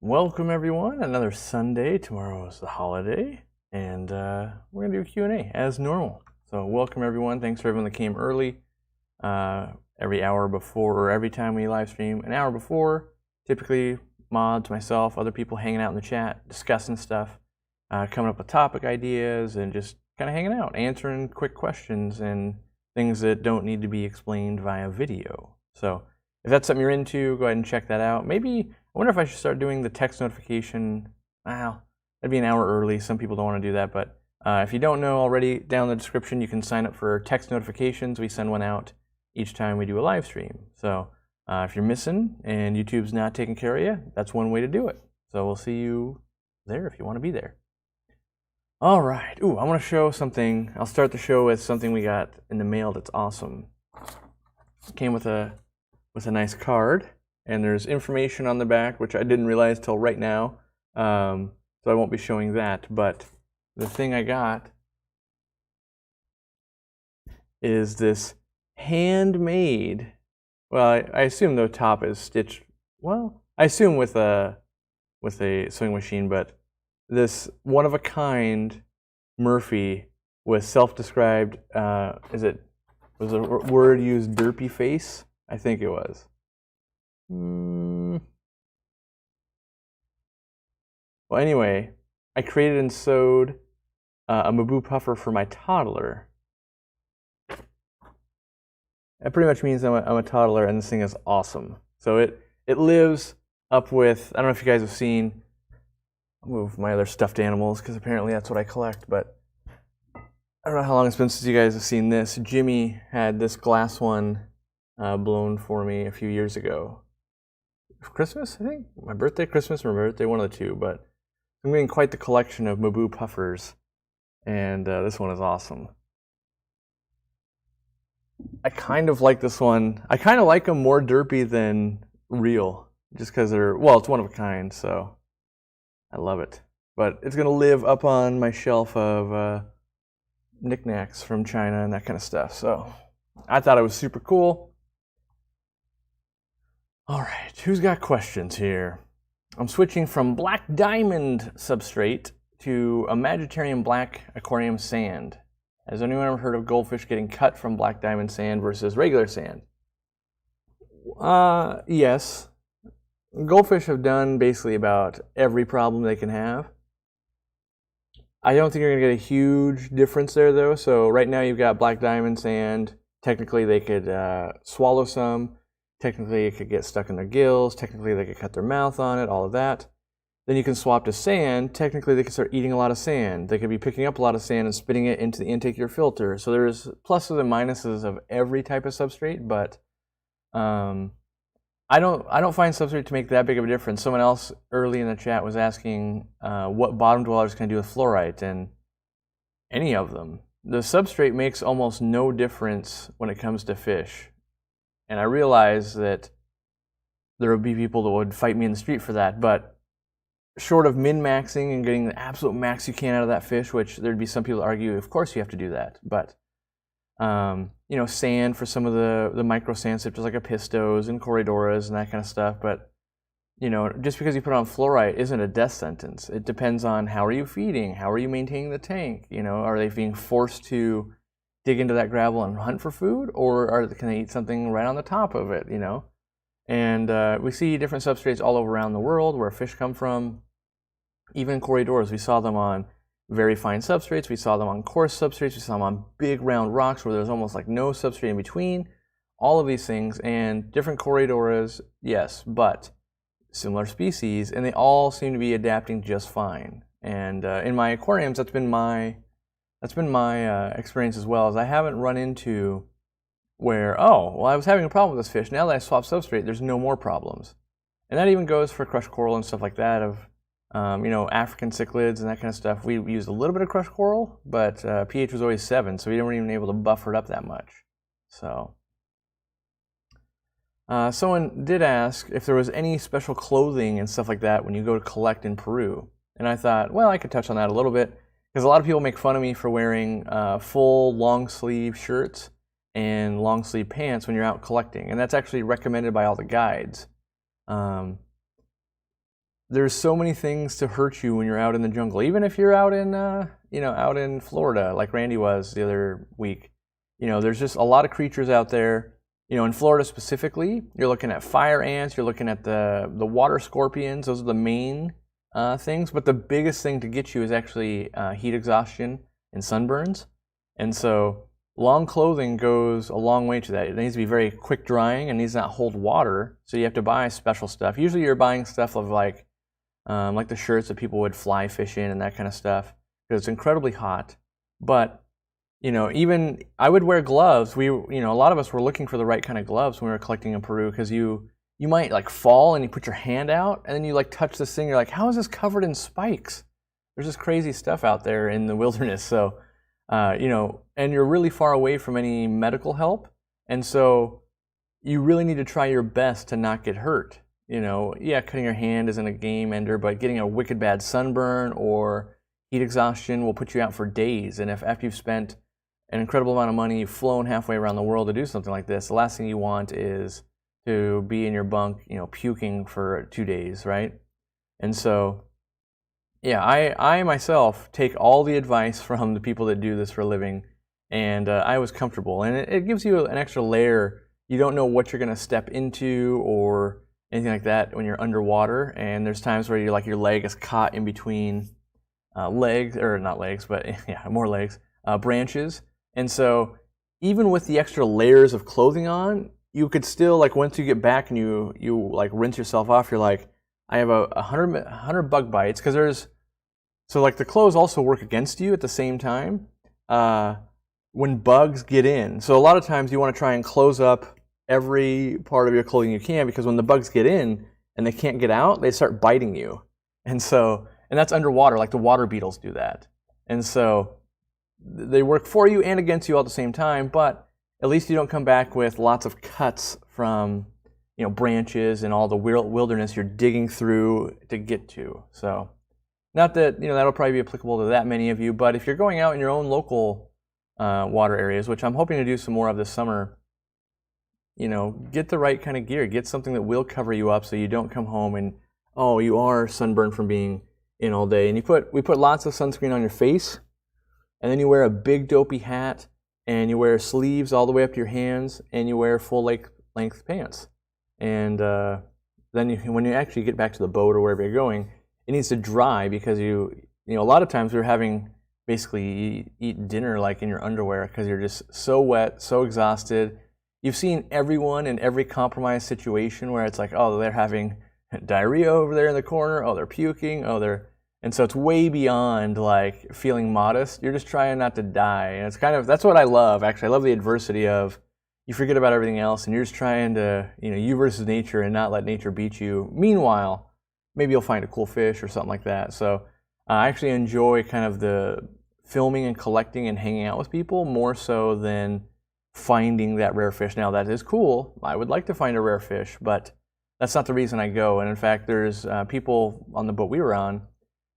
Welcome everyone, another Sunday. Tomorrow is the holiday, and we're gonna do a Q&A as normal. So welcome everyone, thanks for everyone that came early. Every hour before, or every time we live stream, an hour before, typically mods, myself, other people hanging out in the chat, discussing stuff, coming up with topic ideas, and just kind of hanging out, answering quick questions and things that don't need to be explained via video. So if that's something you're into, go ahead and check that out. Maybe, I wonder if I should start doing the text notification. Well, that'd be an hour early. Some people don't want to do that, but if you don't know already, down in the description you can sign up for text notifications. We send one out each time we do a live stream. So if you're missing and YouTube's not taking care of you, that's one way to do it. So we'll see you there if you want to be there. All right. Ooh, I want to show something. I'll start the show with something we got in the mail that's awesome. It came with a nice card, and there's information on the back, which I didn't realize till right now. So I won't be showing that. But the thing I got is this handmade. Well, I assume the top is stitched. Well, I assume with a sewing machine, but this one-of-a-kind Murphy with self-described. Was a word used derpy face? I think it was. Well, anyway, I created and sewed a Maboo puffer for my toddler. That pretty much means I'm a toddler, and this thing is awesome. So it lives up with, I don't know if you guys have seen, I'll move my other stuffed animals because apparently that's what I collect, but I don't know how long it's been since you guys have seen this. Jimmy had this glass one blown for me a few years ago. For Christmas, I think? My birthday, Christmas, or my birthday, one of the two, but I'm getting quite the collection of Maboo puffers, and this one is awesome. I kind of like this one. I kind of like them more derpy than real, just because they're, well, it's one of a kind, so I love it. But it's going to live up on my shelf of knickknacks from China and that kind of stuff, so I thought it was super cool. All right, who's got questions here? I'm switching from black diamond substrate to a Magitarium black aquarium sand. Has anyone ever heard of goldfish getting cut from black diamond sand versus regular sand? Yes. Goldfish have done basically about every problem they can have. I don't think you're going to get a huge difference there, though. So right now you've got black diamond sand. Technically, they could swallow some. Technically, it could get stuck in their gills. Technically, they could cut their mouth on it, all of that. Then you can swap to sand. Technically, they could start eating a lot of sand. They could be picking up a lot of sand and spitting it into the intake of your filter. So there's pluses and minuses of every type of substrate, but I don't find substrate to make that big of a difference. Someone else early in the chat was asking what bottom dwellers can do with fluorite, and any of them. The substrate makes almost no difference when it comes to fish. And I realize that there would be people that would fight me in the street for that, but short of min-maxing and getting the absolute max you can out of that fish, which there'd be some people that argue, of course you have to do that, but you know, sand for some of the micro sand sifters like Pistos and Corydoras and that kind of stuff, but you know, just because you put on fluorite isn't a death sentence. It depends on how are you feeding, how are you maintaining the tank, you know, are they being forced to dig into that gravel and hunt for food, or can they eat something right on the top of it, you know? And we see different substrates all over around the world where fish come from. Even Corydoras, we saw them on very fine substrates, we saw them on coarse substrates, we saw them on big round rocks where there's almost like no substrate in between. All of these things, and different Corydoras, yes, but similar species, and they all seem to be adapting just fine. And in my aquariums, that's been my experience as well. Is I haven't run into where, oh, well, I was having a problem with this fish. Now that I swap substrate, there's no more problems. And that even goes for crushed coral and stuff like that. Of you know, African cichlids and that kind of stuff. We used a little bit of crushed coral, but pH was always 7, so we weren't even able to buffer it up that much. So someone did ask if there was any special clothing and stuff like that when you go to collect in Peru. And I thought, well, I could touch on that a little bit, because a lot of people make fun of me for wearing full long sleeve shirts and long sleeve pants when you're out collecting, and that's actually recommended by all the guides. there's so many things to hurt you when you're out in the jungle. Even if you're out in, out in Florida, like Randy was the other week. There's just a lot of creatures out there. In Florida specifically, you're looking at fire ants, you're looking at the water scorpions. Those are the main things. But the biggest thing to get you is actually heat exhaustion and sunburns. And so long clothing goes a long way to that. It needs to be very quick drying and needs to not hold water. So you have to buy special stuff. Usually you're buying stuff of like the shirts that people would fly fish in and that kind of stuff, because it's incredibly hot. But even I would wear gloves. A lot of us were looking for the right kind of gloves when we were collecting in Peru, because you might like fall and you put your hand out and then you like touch this thing. You're like, how is this covered in spikes? There's this crazy stuff out there in the wilderness. So, and you're really far away from any medical help. And so you really need to try your best to not get hurt. Cutting your hand isn't a game ender, but getting a wicked bad sunburn or heat exhaustion will put you out for days. And if after you've spent an incredible amount of money, you've flown halfway around the world to do something like this, the last thing you want is to be in your bunk, puking for 2 days, right? And so, yeah, I myself take all the advice from the people that do this for a living, and I was comfortable. And it gives you an extra layer. You don't know what you're going to step into or anything like that when you're underwater. And there's times where your leg is caught in between legs, or not legs, but yeah, more legs, branches. And so even with the extra layers of clothing on, you could still, like, once you get back and you like rinse yourself off, you're like, I have 100 bug bites, because so like the clothes also work against you at the same time when bugs get in. So a lot of times you want to try and close up every part of your clothing you can, because when the bugs get in and they can't get out, they start biting you. And that's underwater, like the water beetles do that. And so they work for you and against you all at the same time, but at least you don't come back with lots of cuts from branches and all the wilderness you're digging through to get to. So not that that'll probably be applicable to that many of you, but if you're going out in your own local water areas, which I'm hoping to do some more of this summer, get the right kind of gear. Get something that will cover you up so you don't come home and, oh, you are sunburned from being in all day. And we put lots of sunscreen on your face, and then you wear a big dopey hat, and you wear sleeves all the way up to your hands, and you wear full length pants. And then when you actually get back to the boat or wherever you're going, it needs to dry, because a lot of times we're having basically eat dinner like in your underwear, because you're just so wet, so exhausted. You've seen everyone in every compromised situation where it's like, oh, they're having diarrhea over there in the corner, oh, they're puking, and so it's way beyond like feeling modest. You're just trying not to die. And it's that's what I love, actually. I love the adversity of, you forget about everything else and you're just trying to, you versus nature, and not let nature beat you. Meanwhile, maybe you'll find a cool fish or something like that. So I actually enjoy kind of the filming and collecting and hanging out with people more so than finding that rare fish. Now, that is cool. I would like to find a rare fish, but that's not the reason I go. And in fact, there's people on the boat we were on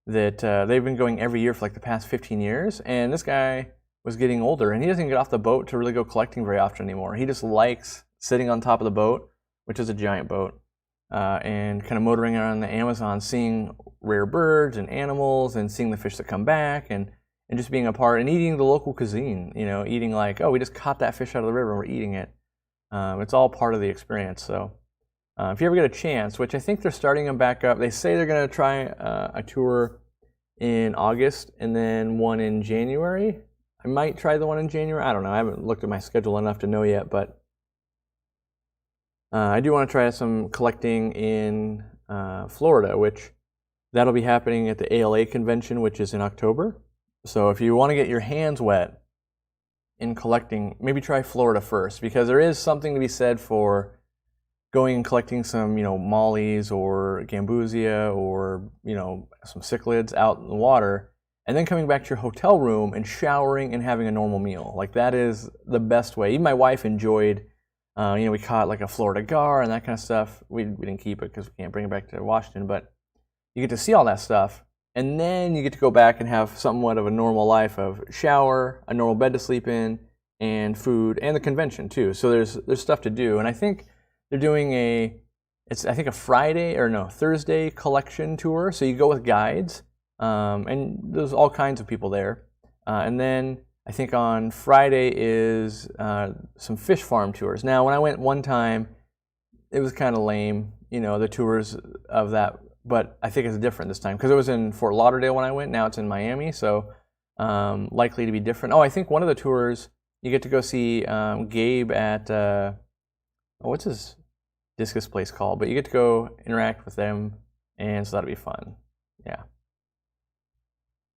that they've been going every year for like the past 15 years. And this guy was getting older, and he doesn't get off the boat to really go collecting very often anymore. He just likes sitting on top of the boat, which is a giant boat, and kind of motoring around the Amazon, seeing rare birds and animals, and seeing the fish that come back, and just being a part, and eating the local cuisine, eating like, oh, we just caught that fish out of the river and we're eating it. It's all part of the experience. So if you ever get a chance, which I think they're starting them back up, they say they're going to try a tour in August and then one in January. I might try the one in January. I don't know. I haven't looked at my schedule enough to know yet, but I do want to try some collecting in Florida, which that'll be happening at the ALA convention, which is in October. So if you want to get your hands wet in collecting, maybe try Florida first, because there is something to be said for going and collecting some, mollies or gambusia or, some cichlids out in the water, and then coming back to your hotel room and showering and having a normal meal. Like, that is the best way. Even my wife enjoyed, we caught like a Florida gar and that kind of stuff. We didn't keep it because we can't bring it back to Washington, but you get to see all that stuff. And then you get to go back and have somewhat of a normal life of shower, a normal bed to sleep in, and food, and the convention too. So there's stuff to do. And I think they're doing a it's I think a Thursday collection tour. So you go with guides, and there's all kinds of people there. And then I think on Friday is some fish farm tours. Now, when I went one time, it was kind of lame, the tours of that. But I think it's different this time because it was in Fort Lauderdale when I went. Now it's in Miami, so likely to be different. Oh, I think one of the tours you get to go see Gabe at what's his discus place called? But you get to go interact with them, and so that'll be fun. Yeah.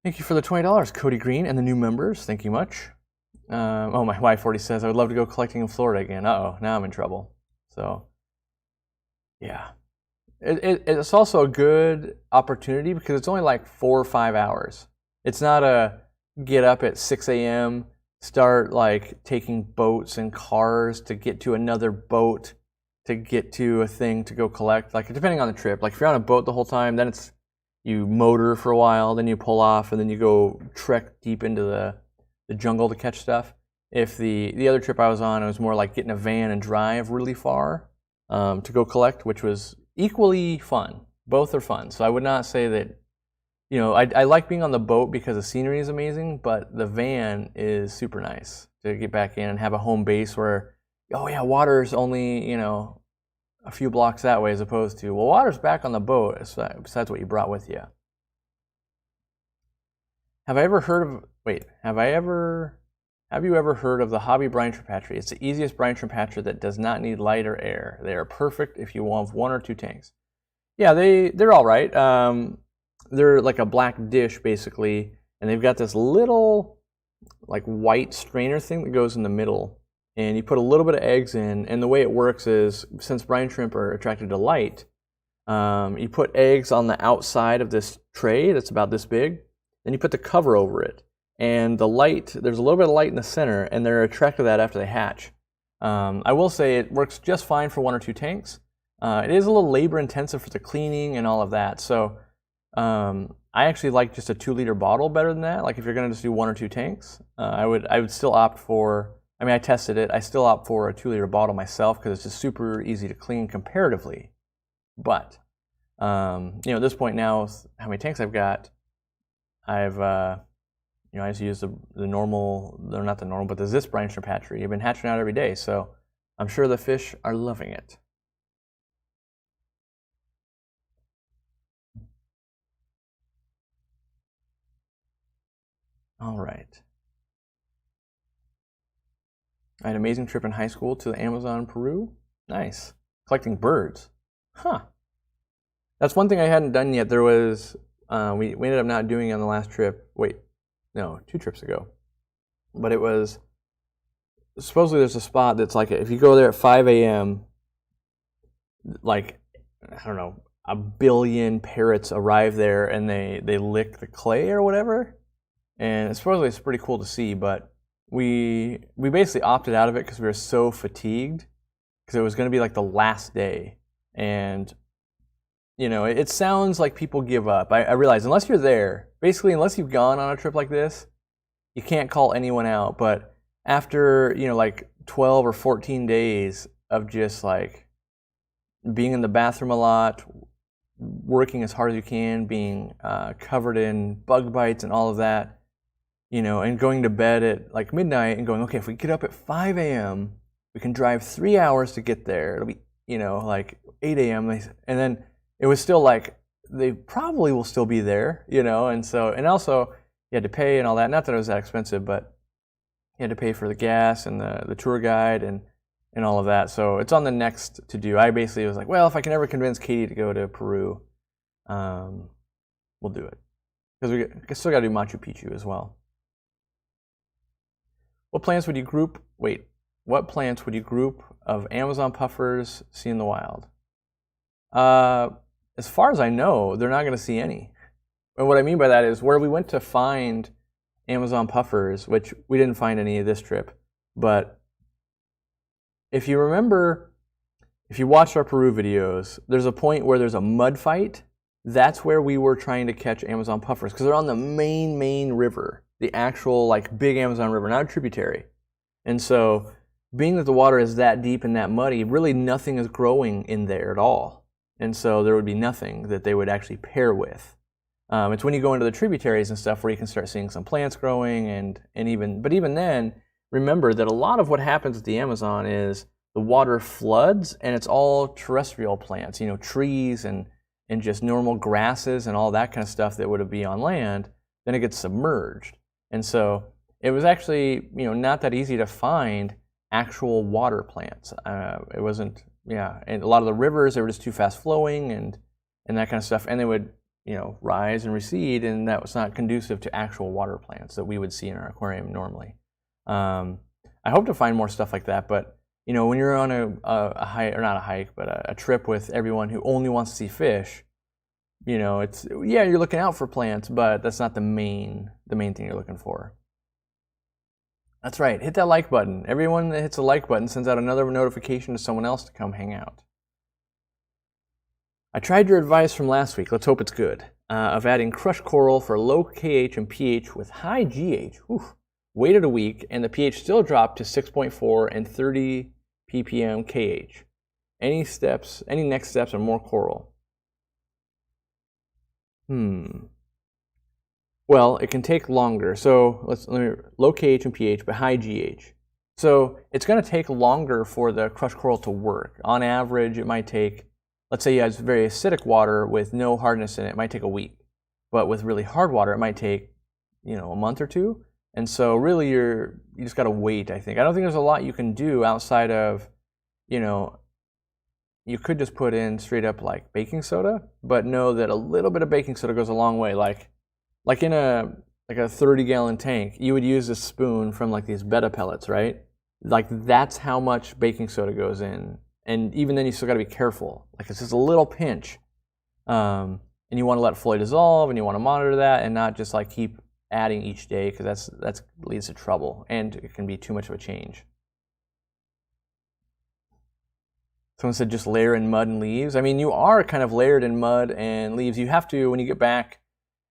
Thank you for the $20, Cody Green, and the new members. Thank you much. Oh, my wife already says I would love to go collecting in Florida again. Uh-oh, now I'm in trouble. So, yeah. It's also a good opportunity because it's only like 4 or 5 hours. It's not a get up at 6 a.m., start like taking boats and cars to get to another boat to get to a thing to go collect. Like, depending on the trip. Like, if you're on a boat the whole time, then it's you motor for a while, then you pull off, and then you go trek deep into the jungle to catch stuff. If the other trip I was on, it was more like getting a van and drive really far to go collect, which was equally fun. Both are fun. So I would not say that, I like being on the boat because the scenery is amazing, but the van is super nice to get back in and have a home base where, oh yeah, water's only, a few blocks that way as opposed to, well, water's back on the boat besides what you brought with you. Have you ever heard of the Hobby Brine Shrimp Hatchery? It's the easiest brine shrimp hatchery that does not need light or air. They are perfect if you want 1 or 2 tanks. Yeah, they're all right. They're like a black dish basically, and they've got this little like white strainer thing that goes in the middle, and you put a little bit of eggs in, and the way it works is, since brine shrimp are attracted to light, you put eggs on the outside of this tray that's about this big, then you put the cover over it. And the light, there's a little bit of light in the center, and they're attracted to that after they hatch. I will say it works just fine for 1 or 2 tanks. It is a little labor intensive for the cleaning and all of that. So I actually like just a 2-liter bottle better than that. Like, if you're going to just do 1 or 2 tanks, I would still opt for, I tested it. I still opt for a 2-liter bottle myself because it's just super easy to clean comparatively. But, at this point now, with how many tanks I've got, I just use the normal, not the normal, but the Zis brine shrimp hatchery. I've been hatching out every day, so I'm sure the fish are loving it. All right. I had an amazing trip in high school to the Amazon, Peru. Nice. Collecting birds. Huh. That's one thing I hadn't done yet. There was, we ended up not doing it on the last trip. Wait. No, 2 trips ago. But it was, supposedly there's a spot that's like, if you go there at 5 a.m., like, I don't know, 1 billion parrots arrive there and they lick the clay or whatever. And supposedly it's pretty cool to see, but we basically opted out of it because we were so fatigued because it was going to be like the last day. And it sounds like people give up. I realize, unless you're there, basically, unless you've gone on a trip like this, you can't call anyone out. But after, like 12 or 14 days of just like being in the bathroom a lot, working as hard as you can, being covered in bug bites and all of that, and going to bed at like midnight and going, okay, if we get up at 5 a.m., we can drive 3 hours to get there. It'll be, like 8 a.m. And then it was still like, they probably will still be there, and also you had to pay and all that. Not that it was that expensive, but you had to pay for the gas and the tour guide and all of that. So it's on the next to do. I basically was like, well, if I can ever convince Katie to go to Peru, we'll do it. Because we still got to do Machu Picchu as well. What plants would you group of Amazon puffers see in the wild? As far as I know, they're not going to see any. And what I mean by that is where we went to find Amazon puffers, which we didn't find any this trip, but if you remember, if you watched our Peru videos, there's a point where there's a mud fight. That's where we were trying to catch Amazon puffers because they're on the main river, the actual like big Amazon river, not a tributary. And so being that the water is that deep and that muddy, really nothing is growing in there at all. and so there would be nothing that they would actually pair with. It's when you go into the tributaries and stuff where you can start seeing some plants growing, and even then, remember that a lot of what happens at the Amazon is the water floods and it's all terrestrial plants, trees and just normal grasses and all that kind of stuff that would be on land. Then it gets submerged, and so it was actually not that easy to find actual water plants. It wasn't, and a lot of the rivers, they were just too fast flowing and that kind of stuff, and they would rise and recede, and that was not conducive to actual water plants that we would see in our aquarium normally. I hope to find more stuff like that, but when you're on a hike, or not a hike, but a trip with everyone who only wants to see fish, it's, you're looking out for plants, but that's not the main thing you're looking for. That's right, hit that like button. Everyone that hits a like button sends out another notification to someone else to come hang out. I tried your advice from last week, let's hope it's good, of adding crushed coral for low KH and pH with high GH. Oof. Waited a week, and the pH still dropped to 6.4 and 30 ppm KH. Any next steps on more coral? Well, it can take longer. So let me low KH and pH, but high GH. So it's going to take longer for the crushed coral to work. On average, it might take, let's say you have very acidic water with no hardness in it, it might take a week. But with really hard water, it might take, a month or two. And so really you just got to wait, I think. I don't think there's a lot you can do outside of, you could just put in straight up like baking soda, but know that a little bit of baking soda goes a long way. Like in a 30-gallon tank, you would use a spoon from like these betta pellets, right? Like that's how much baking soda goes in. And even then you still got to be careful. Like it's just a little pinch. And you want to let it fully dissolve, and you want to monitor that and not just like keep adding each day, because that leads to trouble and it can be too much of a change. Someone said just layer in mud and leaves. I mean, you are kind of layered in mud and leaves. You have to, when you get back,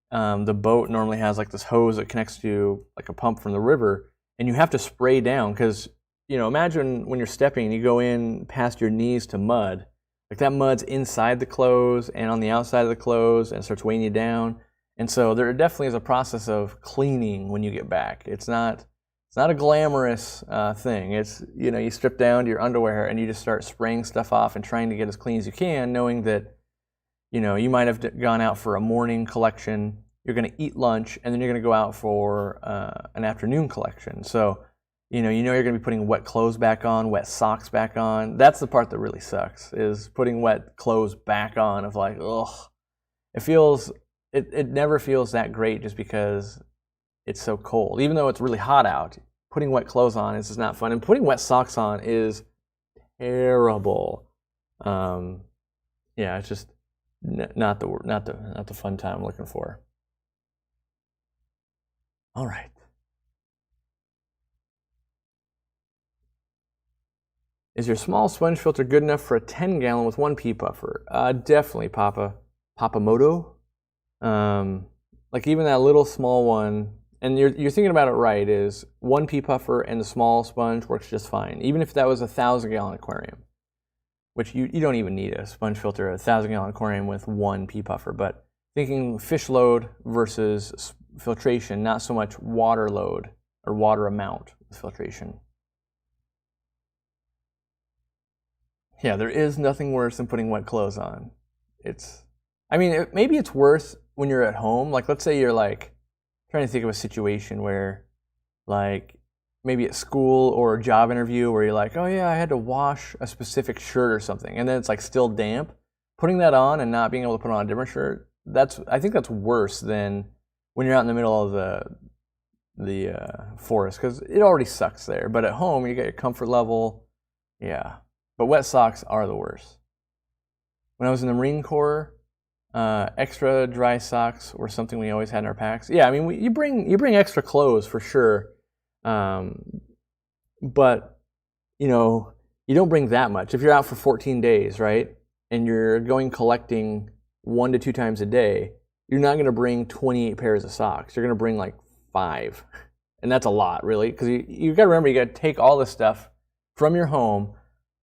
the boat normally has like this hose that connects to like a pump from the river, and you have to spray down because, imagine when you're stepping and you go in past your knees to mud, like that mud's inside the clothes and on the outside of the clothes and it starts weighing you down. And so there definitely is a process of cleaning when you get back. It's not a glamorous thing. It's, you strip down to your underwear and you just start spraying stuff off and trying to get as clean as you can, knowing that, you might have gone out for a morning collection, you're going to eat lunch, and then you're going to go out for an afternoon collection. So, you're going to be putting wet clothes back on, wet socks back on. That's the part that really sucks, is putting wet clothes back on of like, ugh. It never feels that great just because it's so cold. Even though it's really hot out, putting wet clothes on is just not fun. And putting wet socks on is terrible. It's just not the fun time I'm looking for. All right. Is your small sponge filter good enough for a 10-gallon with 1 pea puffer? Definitely, Papamoto. Like even that little small one, and you're thinking about it right, is 1 pea puffer and the small sponge works just fine. Even if that was a 1,000-gallon aquarium, which you don't even need a sponge filter, a 1,000-gallon aquarium with 1 pea puffer. But thinking fish load versus filtration, not so much water load or water amount with filtration. Yeah, there is nothing worse than putting wet clothes on. Maybe it's worse when you're at home. Like, let's say you're like trying to think of a situation where, like, maybe at school or a job interview where you're like, oh yeah, I had to wash a specific shirt or something, and then it's like still damp. Putting that on and not being able to put on a different shirt, I think that's worse than when you're out in the middle of the forest, because it already sucks there. But at home, you get your comfort level. Yeah. But wet socks are the worst. When I was in the Marine Corps, extra dry socks were something we always had in our packs. Yeah, I mean, you bring extra clothes for sure, but you don't bring that much. If you're out for 14 days, right, and you're going collecting 1 to 2 times a day, you're not going to bring 28 pairs of socks. You're going to bring like 5, and that's a lot, really, because you got to remember, you got to take all this stuff from your home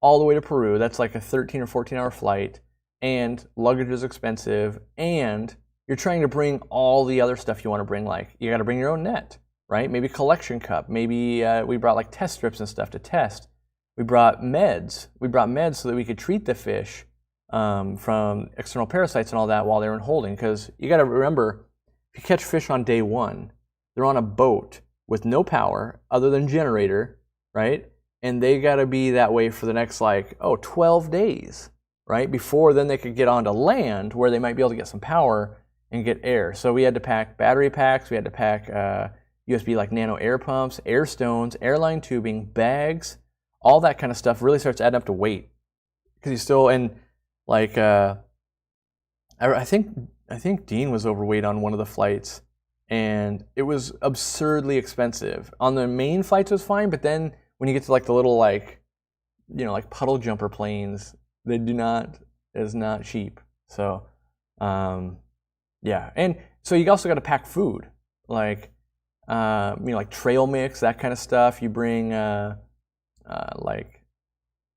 all the way to Peru. That's like a 13 or 14 hour flight. and luggage is expensive, and you're trying to bring all the other stuff you want to bring. Like, you got to bring your own net, right? Maybe collection cup. Maybe we brought like test strips and stuff to test. We brought meds. We brought meds so that we could treat the fish from external parasites and all that while they were in holding. Because you got to remember, if you catch fish on day one, they're on a boat with no power other than generator, right? And they got to be that way for the next 12 days, right? Before then they could get onto land where they might be able to get some power and get air. So we had to pack battery packs, we had to pack USB like nano air pumps, air stones, airline tubing, bags, all that kind of stuff really starts adding up to weight. Because you still, and like, I think Dean was overweight on one of the flights, and it was absurdly expensive. On the main flights it was fine, but then when you get to like the little like puddle jumper planes, is not cheap. So yeah, and so you also got to pack food, like like trail mix, that kind of stuff. You bring like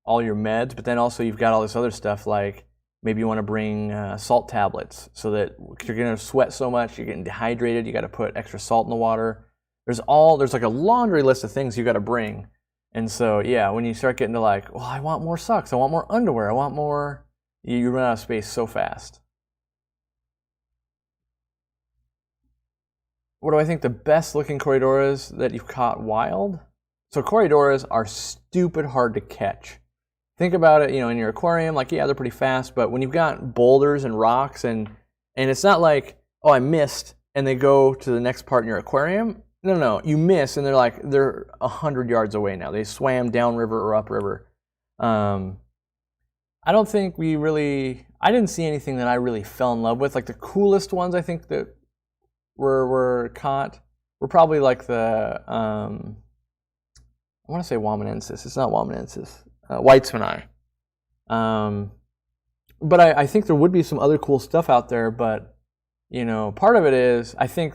all your meds, but then also you've got all this other stuff, like maybe you want to bring salt tablets, so that you're going to sweat so much, you're getting dehydrated, you got to put extra salt in the water. There's like a laundry list of things you got to bring. And so, yeah, when you start getting to like, well, I want more socks, I want more underwear, I want more, you run out of space so fast. What do I think the best looking Corydoras that you've caught wild? So Corydoras are stupid hard to catch. Think about it, in your aquarium, like, yeah, they're pretty fast, but when you've got boulders and rocks and it's not like, oh, I missed, and they go to the next part in your aquarium. No, you miss, and they're 100 yards away now. They swam downriver or upriver. I don't think I didn't see anything that I really fell in love with. Like the coolest ones I think that were caught were probably like the, I want to say Wamenensis. It's not Wamenensis. Whitesmani. But I think there would be some other cool stuff out there, but, part of it is, I think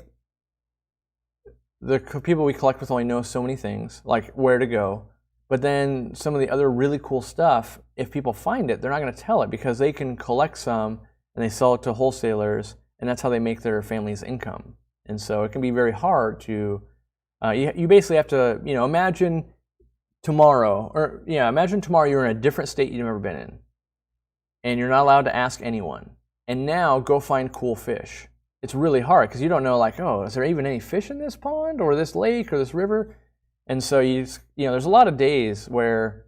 the people we collect with only know so many things, like where to go. But then some of the other really cool stuff, if people find it, they're not going to tell it because they can collect some and they sell it to wholesalers, and that's how they make their family's income. And so it can be very hard to, you basically have to, imagine tomorrow you're in a different state you've never been in, and you're not allowed to ask anyone. And now go find cool fish. It's really hard because you don't know, like, oh, is there even any fish in this pond or this lake or this river? And so there's a lot of days where,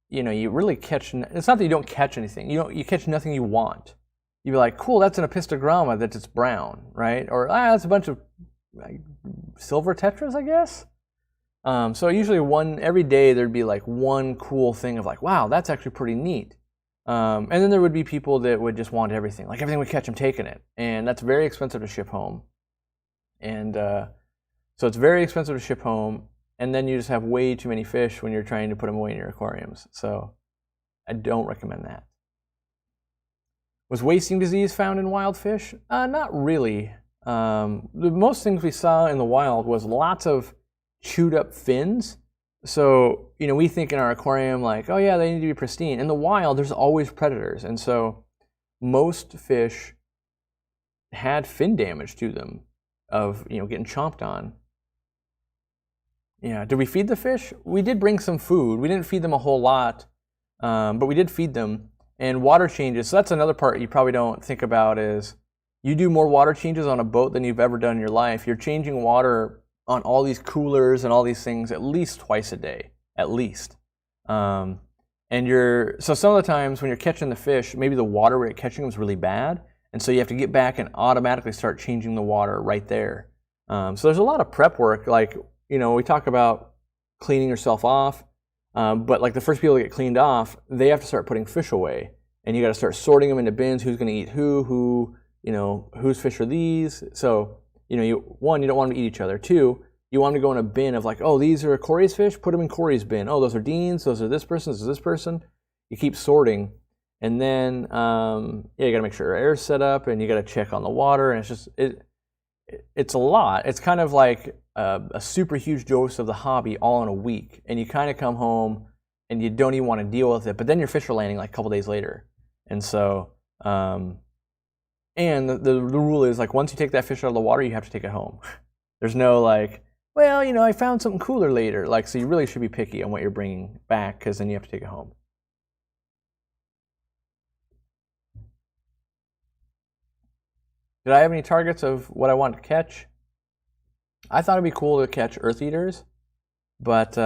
you really catch. It's not that you don't catch anything. You catch nothing you want. You'd be like, cool, that's an apistogramma that's just brown, right? Or that's a bunch of silver tetras, I guess. So usually every day there'd be like one cool thing of like, wow, that's actually pretty neat. And then there would be people that would just want everything. Like everything we catch, I'm taking it. And that's very expensive to ship home. And so it's very expensive to ship home. And then you just have way too many fish when you're trying to put them away in your aquariums. So I don't recommend that. Was wasting disease found in wild fish? Not really. The most things we saw in the wild was lots of chewed up fins. So, we think in our aquarium like, oh yeah, they need to be pristine. In the wild, there's always predators. And so most fish had fin damage to them of, getting chomped on. Yeah, did we feed the fish? We did bring some food. We didn't feed them a whole lot, but we did feed them. And water changes, so that's another part you probably don't think about is you do more water changes on a boat than you've ever done in your life. You're changing water on all these coolers and all these things at least twice a day, at least. So some of the times when you're catching the fish, maybe the water where you're catching them is really bad, and so you have to get back and automatically start changing the water right there. So there's a lot of prep work, like, we talk about cleaning yourself off, but like the first people that get cleaned off, they have to start putting fish away, and you got to start sorting them into bins, who's going to eat who, whose fish are these. So, one, you don't want them to eat each other. Two, you want them to go in a bin of like, oh, these are Corey's fish, put them in Corey's bin. Oh, those are Dean's, those are this person, this is this person. You keep sorting. And then, you got to make sure your air's set up, and you got to check on the water, and it's just, it's a lot. It's kind of like a super huge dose of the hobby all in a week, and you kind of come home, and you don't even want to deal with it, but then your fish are landing like a couple days later. And so, and the rule is like once you take that fish out of the water, you have to take it home. There's no like, well, you know, I found something cooler later. Like, so you really should be picky on what you're bringing back, because then you have to take it home. Did I have any targets of what I wanted to catch? I thought it'd be cool to catch earth eaters, but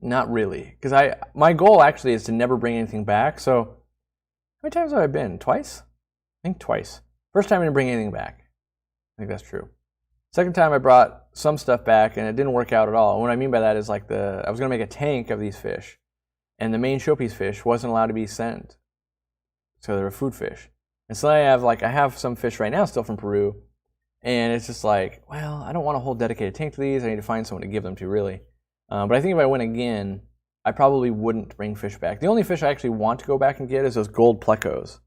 not really. Because my goal actually is to never bring anything back. So how many times have I been? Twice? I think twice. First time I didn't bring anything back. I think that's true. Second time I brought some stuff back and it didn't work out at all. And what I mean by that is like I was going to make a tank of these fish, and the main showpiece fish wasn't allowed to be sent. So they were food fish. And so I have some fish right now still from Peru, and it's just like, well, I don't want a whole dedicated tank to these. I need to find someone to give them to, really. But I think if I went again, I probably wouldn't bring fish back. The only fish I actually want to go back and get is those gold Plecos.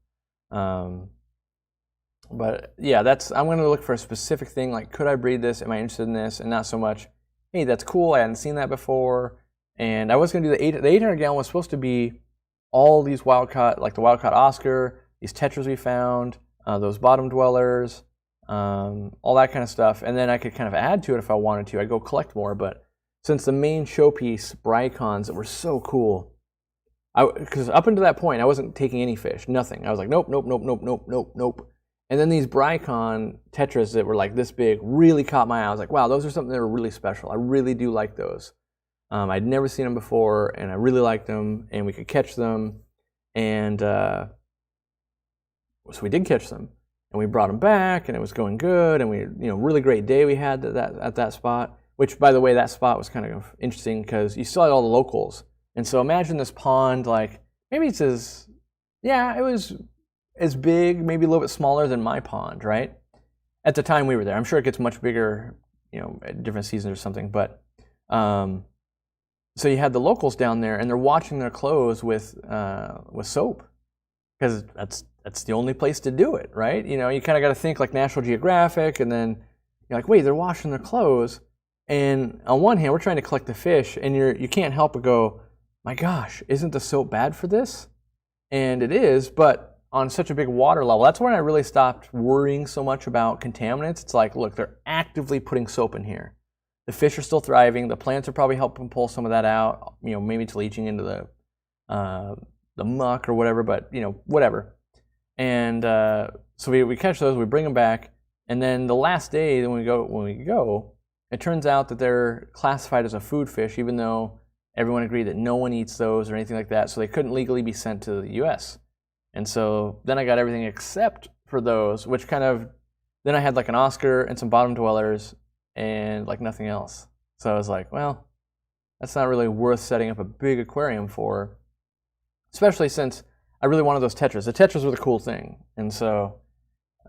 But yeah, I'm going to look for a specific thing, like could I breed this? Am I interested in this? And not so much, hey, that's cool, I hadn't seen that before. And I was going to do the 800 gallon was supposed to be all these wild caught, like the wild caught Oscar, these tetras we found, those bottom dwellers, all that kind of stuff. And then I could kind of add to it if I wanted to. I'd go collect more, but since the main showpiece Bricons that were so cool, because up until that point I wasn't taking any fish, nothing. I was like, nope, nope, nope, nope, nope, nope, nope. And then these Bricon tetras that were like this big really caught my eye. I was like, wow, those are something that were really special. I really do like those. I'd never seen them before, and I really liked them, and we could catch them. And so we did catch them, and we brought them back, and it was going good, and we, really great day we had at that spot. Which, by the way, that spot was kind of interesting because you still had all the locals. And so imagine this pond, like maybe it was as big, maybe a little bit smaller than my pond, right? At the time we were there. I'm sure it gets much bigger, at different seasons or something. But so you had the locals down there, and they're washing their clothes with soap, because that's the only place to do it, right? You kind of got to think like National Geographic, and then you're like, wait, they're washing their clothes. And on one hand, we're trying to collect the fish, and you can't help but go, my gosh, isn't the soap bad for this? And it is, but on such a big water level, that's when I really stopped worrying so much about contaminants. It's like, look, they're actively putting soap in here. The fish are still thriving. The plants are probably helping pull some of that out. Maybe it's leaching into the muck or whatever, but whatever. And so we catch those, we bring them back, and then the last day when we go, it turns out that they're classified as a food fish, even though everyone agreed that no one eats those or anything like that, so they couldn't legally be sent to the U.S. And so then I got everything except for those, which then I had like an Oscar and some bottom dwellers and like nothing else. So I was like, well, that's not really worth setting up a big aquarium for, especially since I really wanted those tetras. The tetras were the cool thing. And so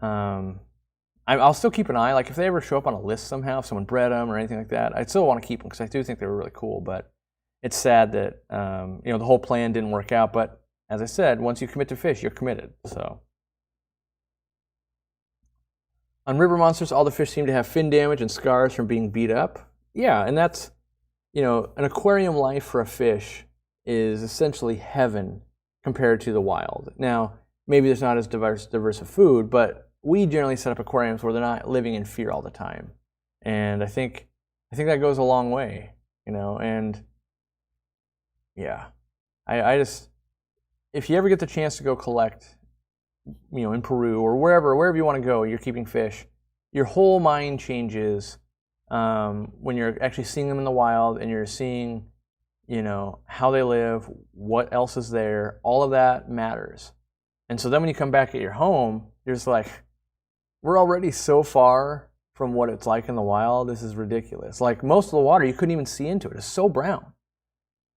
I'll still keep an eye. Like if they ever show up on a list somehow, if someone bred them or anything like that, I'd still want to keep them because I do think they were really cool. But it's sad that the whole plan didn't work out. But as I said, once you commit to fish, you're committed. So on river monsters, all the fish seem to have fin damage and scars from being beat up. Yeah, and that's an aquarium life for a fish is essentially heaven compared to the wild. Now, maybe there's not as diverse of food, but we generally set up aquariums where they're not living in fear all the time. And I think that goes a long way, and yeah. I just, if you ever get the chance to go collect, in Peru or wherever you want to go, you're keeping fish, your whole mind changes when you're actually seeing them in the wild and you're seeing, how they live, what else is there, all of that matters. And so then when you come back at your home, you're just like, we're already so far from what it's like in the wild. This is ridiculous. Like most of the water, you couldn't even see into it. It's so brown.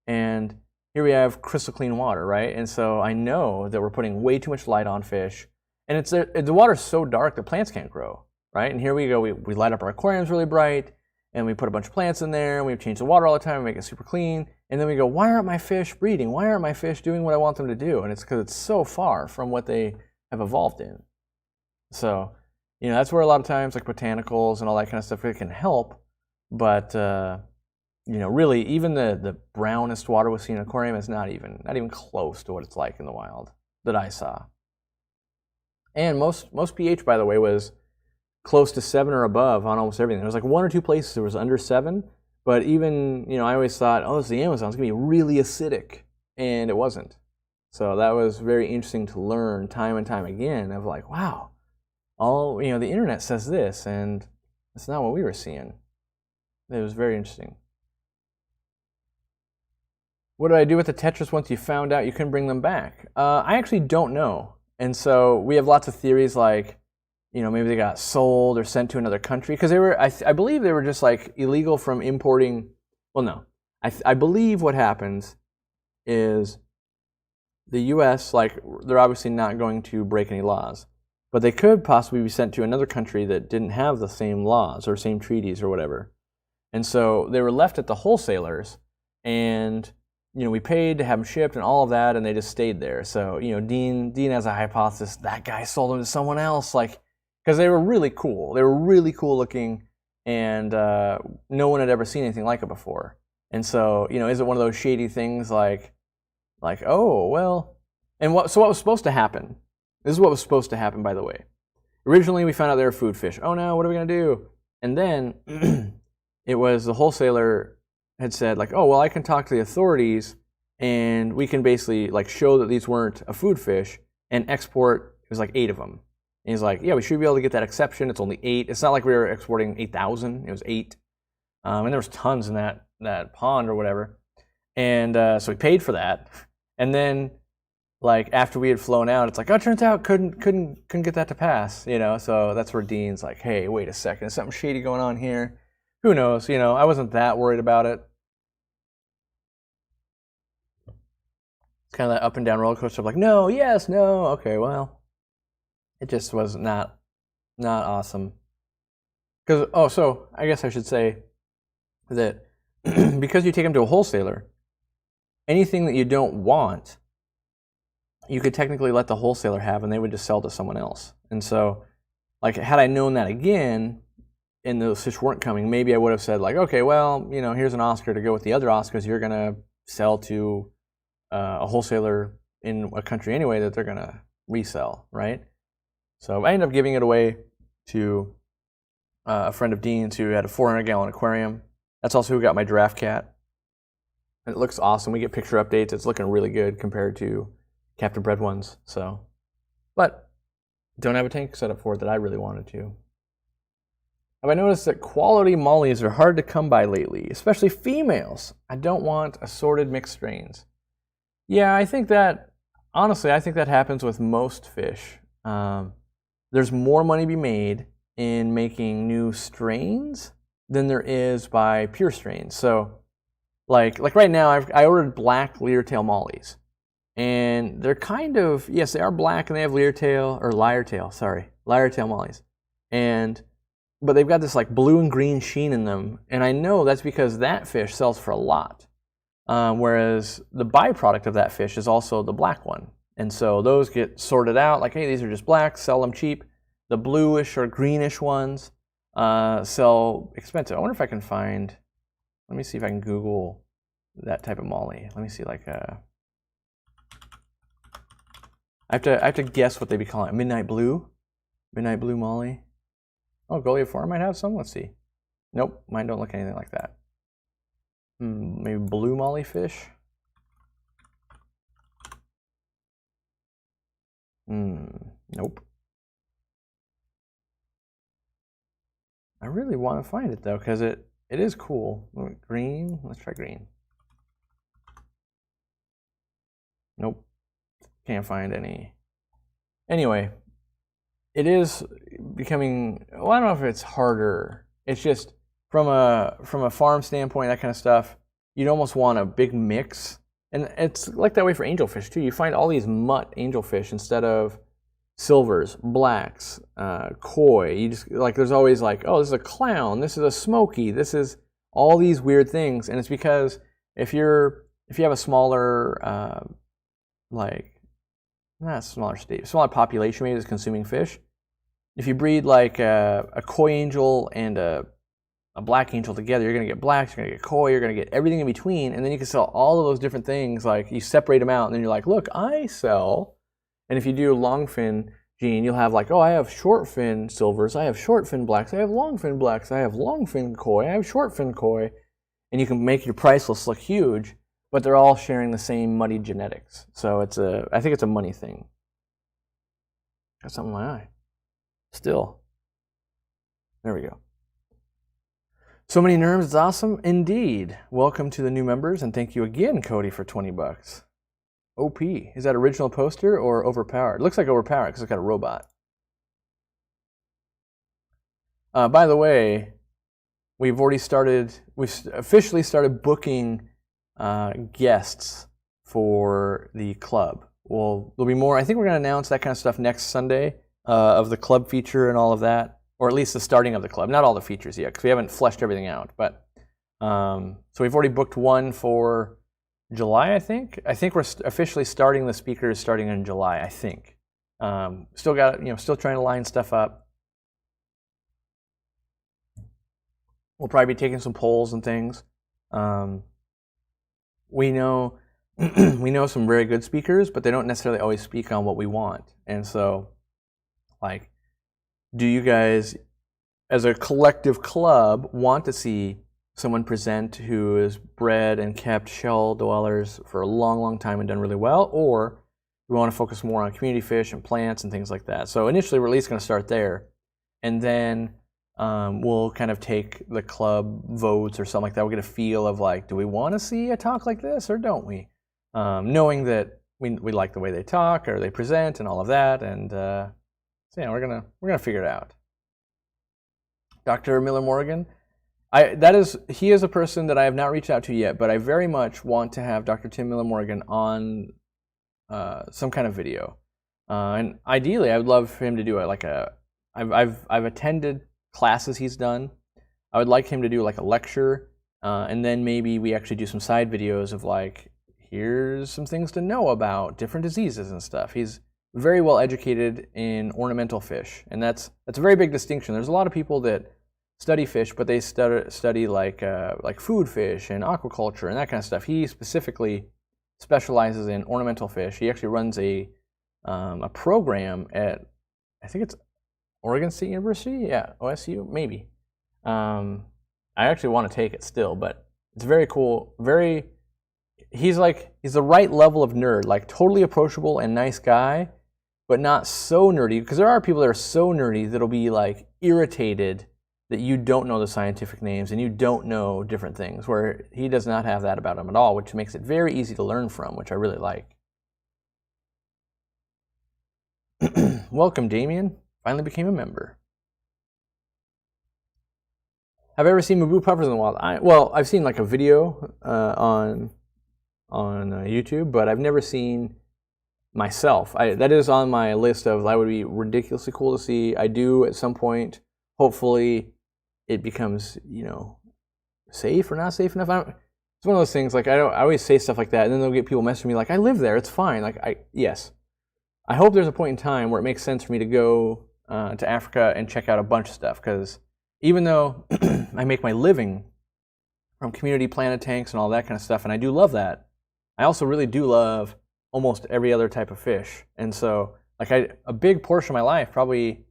And here we have crystal clean water, right? And so I know that we're putting way too much light on fish. And the water's so dark that plants can't grow, right? And here we go. We light up our aquariums really bright, and we put a bunch of plants in there, and we change the water all the time and make it super clean. And then we go, why aren't my fish breeding? Why aren't my fish doing what I want them to do? And it's because it's so far from what they have evolved in. So that's where a lot of times like botanicals and all that kind of stuff, it can help, but really even the brownest water we see in an aquarium is not even close to what it's like in the wild that I saw. And most pH, by the way, was close to 7 or above on almost everything. There was like 1 or 2 places there was under 7, but even, I always thought, oh, this is the Amazon, it's going to be really acidic, and it wasn't. So that was very interesting to learn time and time again of like, wow, the internet says this, and it's not what we were seeing. It was very interesting. What did I do with the Tetris once you found out you couldn't bring them back? I actually don't know. And so we have lots of theories like, maybe they got sold or sent to another country. Because they were, I believe they were just like illegal from importing. Well, no. I believe what happens is the US, like, they're obviously not going to break any laws. But they could possibly be sent to another country that didn't have the same laws or same treaties or whatever. And so they were left at the wholesalers, and we paid to have them shipped and all of that, and they just stayed there. So Dean has a hypothesis that guy sold them to someone else, like, because they were really cool. They were really cool looking, and no one had ever seen anything like it before. And so is it one of those shady things like oh well, and what was supposed to happen? This is what was supposed to happen, by the way. Originally, we found out they were food fish. Oh no, what are we gonna do? And then it was the wholesaler had said like, oh well, I can talk to the authorities, and we can basically like show that these weren't a food fish and export. It was like 8 of them. And he's like, yeah, we should be able to get that exception. It's only 8. It's not like we were exporting 8,000. It was 8, and there was tons in that pond or whatever. And so we paid for that, and then like after we had flown out, it's like, oh, it turns out couldn't get that to pass. So that's where Dean's like, hey, wait a second, there's something shady going on here. Who knows? I wasn't that worried about it. It's kind of that up and down roller coaster of like, no, yes, no, okay, well, it just was not awesome. Because so I guess I should say that because you take them to a wholesaler, anything that you don't want, you could technically let the wholesaler have, and they would just sell to someone else. And so, like, had I known that again, and those fish weren't coming, maybe I would have said like, okay, well, here's an Oscar to go with the other Oscars you're gonna sell to a wholesaler in a country anyway that they're gonna resell, right? So I ended up giving it away to a friend of Dean's who had a 400-gallon aquarium. That's also who got my giraffe cat. And it looks awesome. We get picture updates. It's looking really good compared to captive bred ones. So, but don't have a tank set up for it that I really wanted to. Have I noticed that quality mollies are hard to come by lately, especially females? I don't want assorted mixed strains. Yeah, I think that happens with most fish. There's more money to be made in making new strains than there is by pure strains. So, like right now, I ordered black leertail mollies, and they're kind of, yes, they are black and they have lyre-tail mollies, but they've got this like blue and green sheen in them, and I know that's because that fish sells for a lot, whereas the byproduct of that fish is also the black one, and so those get sorted out. Like, hey, these are just black, sell them cheap. The bluish or greenish ones sell expensive. I wonder if I can find. Let me see if I can Google that type of molly. Let me see, like I have to guess what they'd be calling it. Midnight blue molly. Oh, Goliath 4 might have some. Let's see. Nope, mine don't look anything like that. Maybe blue molly fish. Nope. I really want to find it though, because it is cool. Green. Let's try green. Nope. Can't find any. Anyway, it is becoming, well, I don't know if it's harder. It's just from a farm standpoint, that kind of stuff, you'd almost want a big mix. And it's like that way for angelfish too. You find all these mutt angelfish instead of silvers, blacks, koi. You just, like, there's always like, oh, this is a clown, this is a smoky, this is all these weird things. And it's because if you have a smaller smaller population maybe that's consuming fish, if you breed like a koi angel and a a black angel together, you're going to get blacks, you're going to get koi, you're going to get everything in between, and then you can sell all of those different things. Like you separate them out, and then you're like, look, I sell. And if you do a long fin gene, you'll have like, oh, I have short fin silvers, I have short fin blacks, I have long fin blacks, I have long fin koi, I have short fin koi, and you can make your price list look huge, but they're all sharing the same muddy genetics. So I think it's a money thing. Got something in my eye. Still. There we go. So many nerds, it's awesome indeed. Welcome to the new members, and thank you again, Cody, for 20 bucks. OP. Is that original poster or overpowered? It looks like overpowered because it's got a robot. By the way, we've officially started booking guests for the club. Well, there'll be more. I think we're going to announce that kind of stuff next Sunday of the club feature and all of that. Or at least the starting of the club. Not all the features yet, because we haven't fleshed everything out. But so we've already booked one for July, I think. I think we're officially starting the speakers starting in July, I think. Still got, still trying to line stuff up. We'll probably be taking some polls and things. We know some very good speakers, but they don't necessarily always speak on what we want. And so, like, do you guys, as a collective club, want to see someone present who has bred and kept shell dwellers for a long, long time and done really well? Or we want to focus more on community fish and plants and things like that? So initially, we're at least going to start there. And then we'll kind of take the club votes or something like that. We'll get a feel of, like, do we want to see a talk like this or don't we? Knowing that we like the way they talk or they present and all of that. And so yeah, we're gonna figure it out. Dr. Miller Morgan, he is a person that I have not reached out to yet, but I very much want to have Dr. Tim Miller Morgan on some kind of video, and ideally, I would love for him to do it like I've attended classes he's done. I would like him to do like a lecture, and then maybe we actually do some side videos of like, here's some things to know about different diseases and stuff. He's very well educated in ornamental fish, and that's a very big distinction. There's a lot of people that study fish, but they study like food fish and aquaculture and that kind of stuff. He specifically specializes in ornamental fish. He actually runs a program at, I think it's Oregon State University, yeah, OSU, maybe. I actually want to take it still, but it's very cool. He's the right level of nerd, like totally approachable and nice guy, but not so nerdy, because there are people that are so nerdy that'll be like irritated that you don't know the scientific names and you don't know different things, where he does not have that about him at all, which makes it very easy to learn from, which I really like. Welcome, Damien. Finally became a member. Have I ever seen Maboo puffers in the wild? Well, I've seen like a video on YouTube, but I've never seen myself. That is on my list of that would be ridiculously cool to see. I do at some point. Hopefully, it becomes safe or not safe enough. It's one of those things. Like I always say stuff like that, and then they'll get people messaging me like, "I live there. It's fine." Like yes, I hope there's a point in time where it makes sense for me to go to Africa and check out a bunch of stuff, because even though I make my living from community planet tanks and all that kind of stuff, and I do love that, I also really do love almost every other type of fish. And so, like a big portion of my life, probably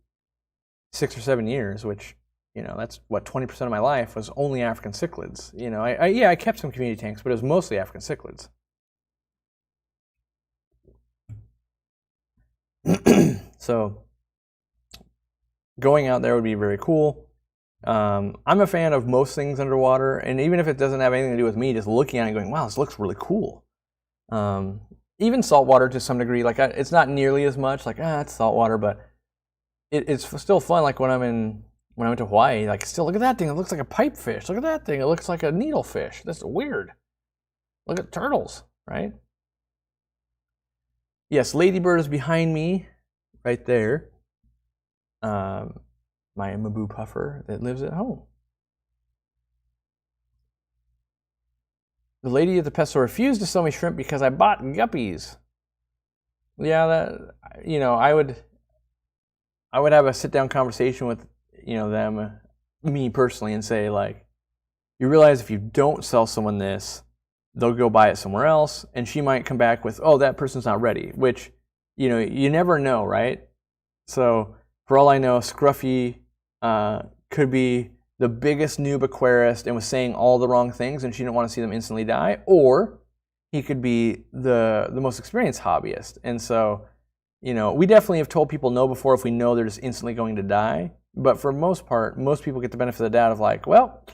6 or 7 years, which that's what 20% of my life was only African cichlids. I kept some community tanks, but it was mostly African cichlids. So going out there would be very cool. I'm a fan of most things underwater, and even if it doesn't have anything to do with me, just looking at it and going, wow, this looks really cool. Even saltwater to some degree, like it's not nearly as much, like it's saltwater, but it's still fun. Like when I went to Hawaii, like still look at that thing, it looks like a pipefish. Look at that thing, it looks like a needlefish. That's weird. Look at turtles, right? Yes, Ladybird is behind me, right there. My Maboo puffer that lives at home. The lady at the pet store refused to sell me shrimp because I bought guppies. Yeah, I would have a sit-down conversation with them me personally and say, like, you realize if you don't sell someone this, they'll go buy it somewhere else, and she might come back with, oh, that person's not ready, which, you know, you never know, right? So for all I know, Scruffy could be the biggest noob aquarist and was saying all the wrong things and she didn't want to see them instantly die, or he could be the most experienced hobbyist. And so, you know, we definitely have told people no before if we know they're just instantly going to die. But for most part, most people get the benefit of the doubt of like, well,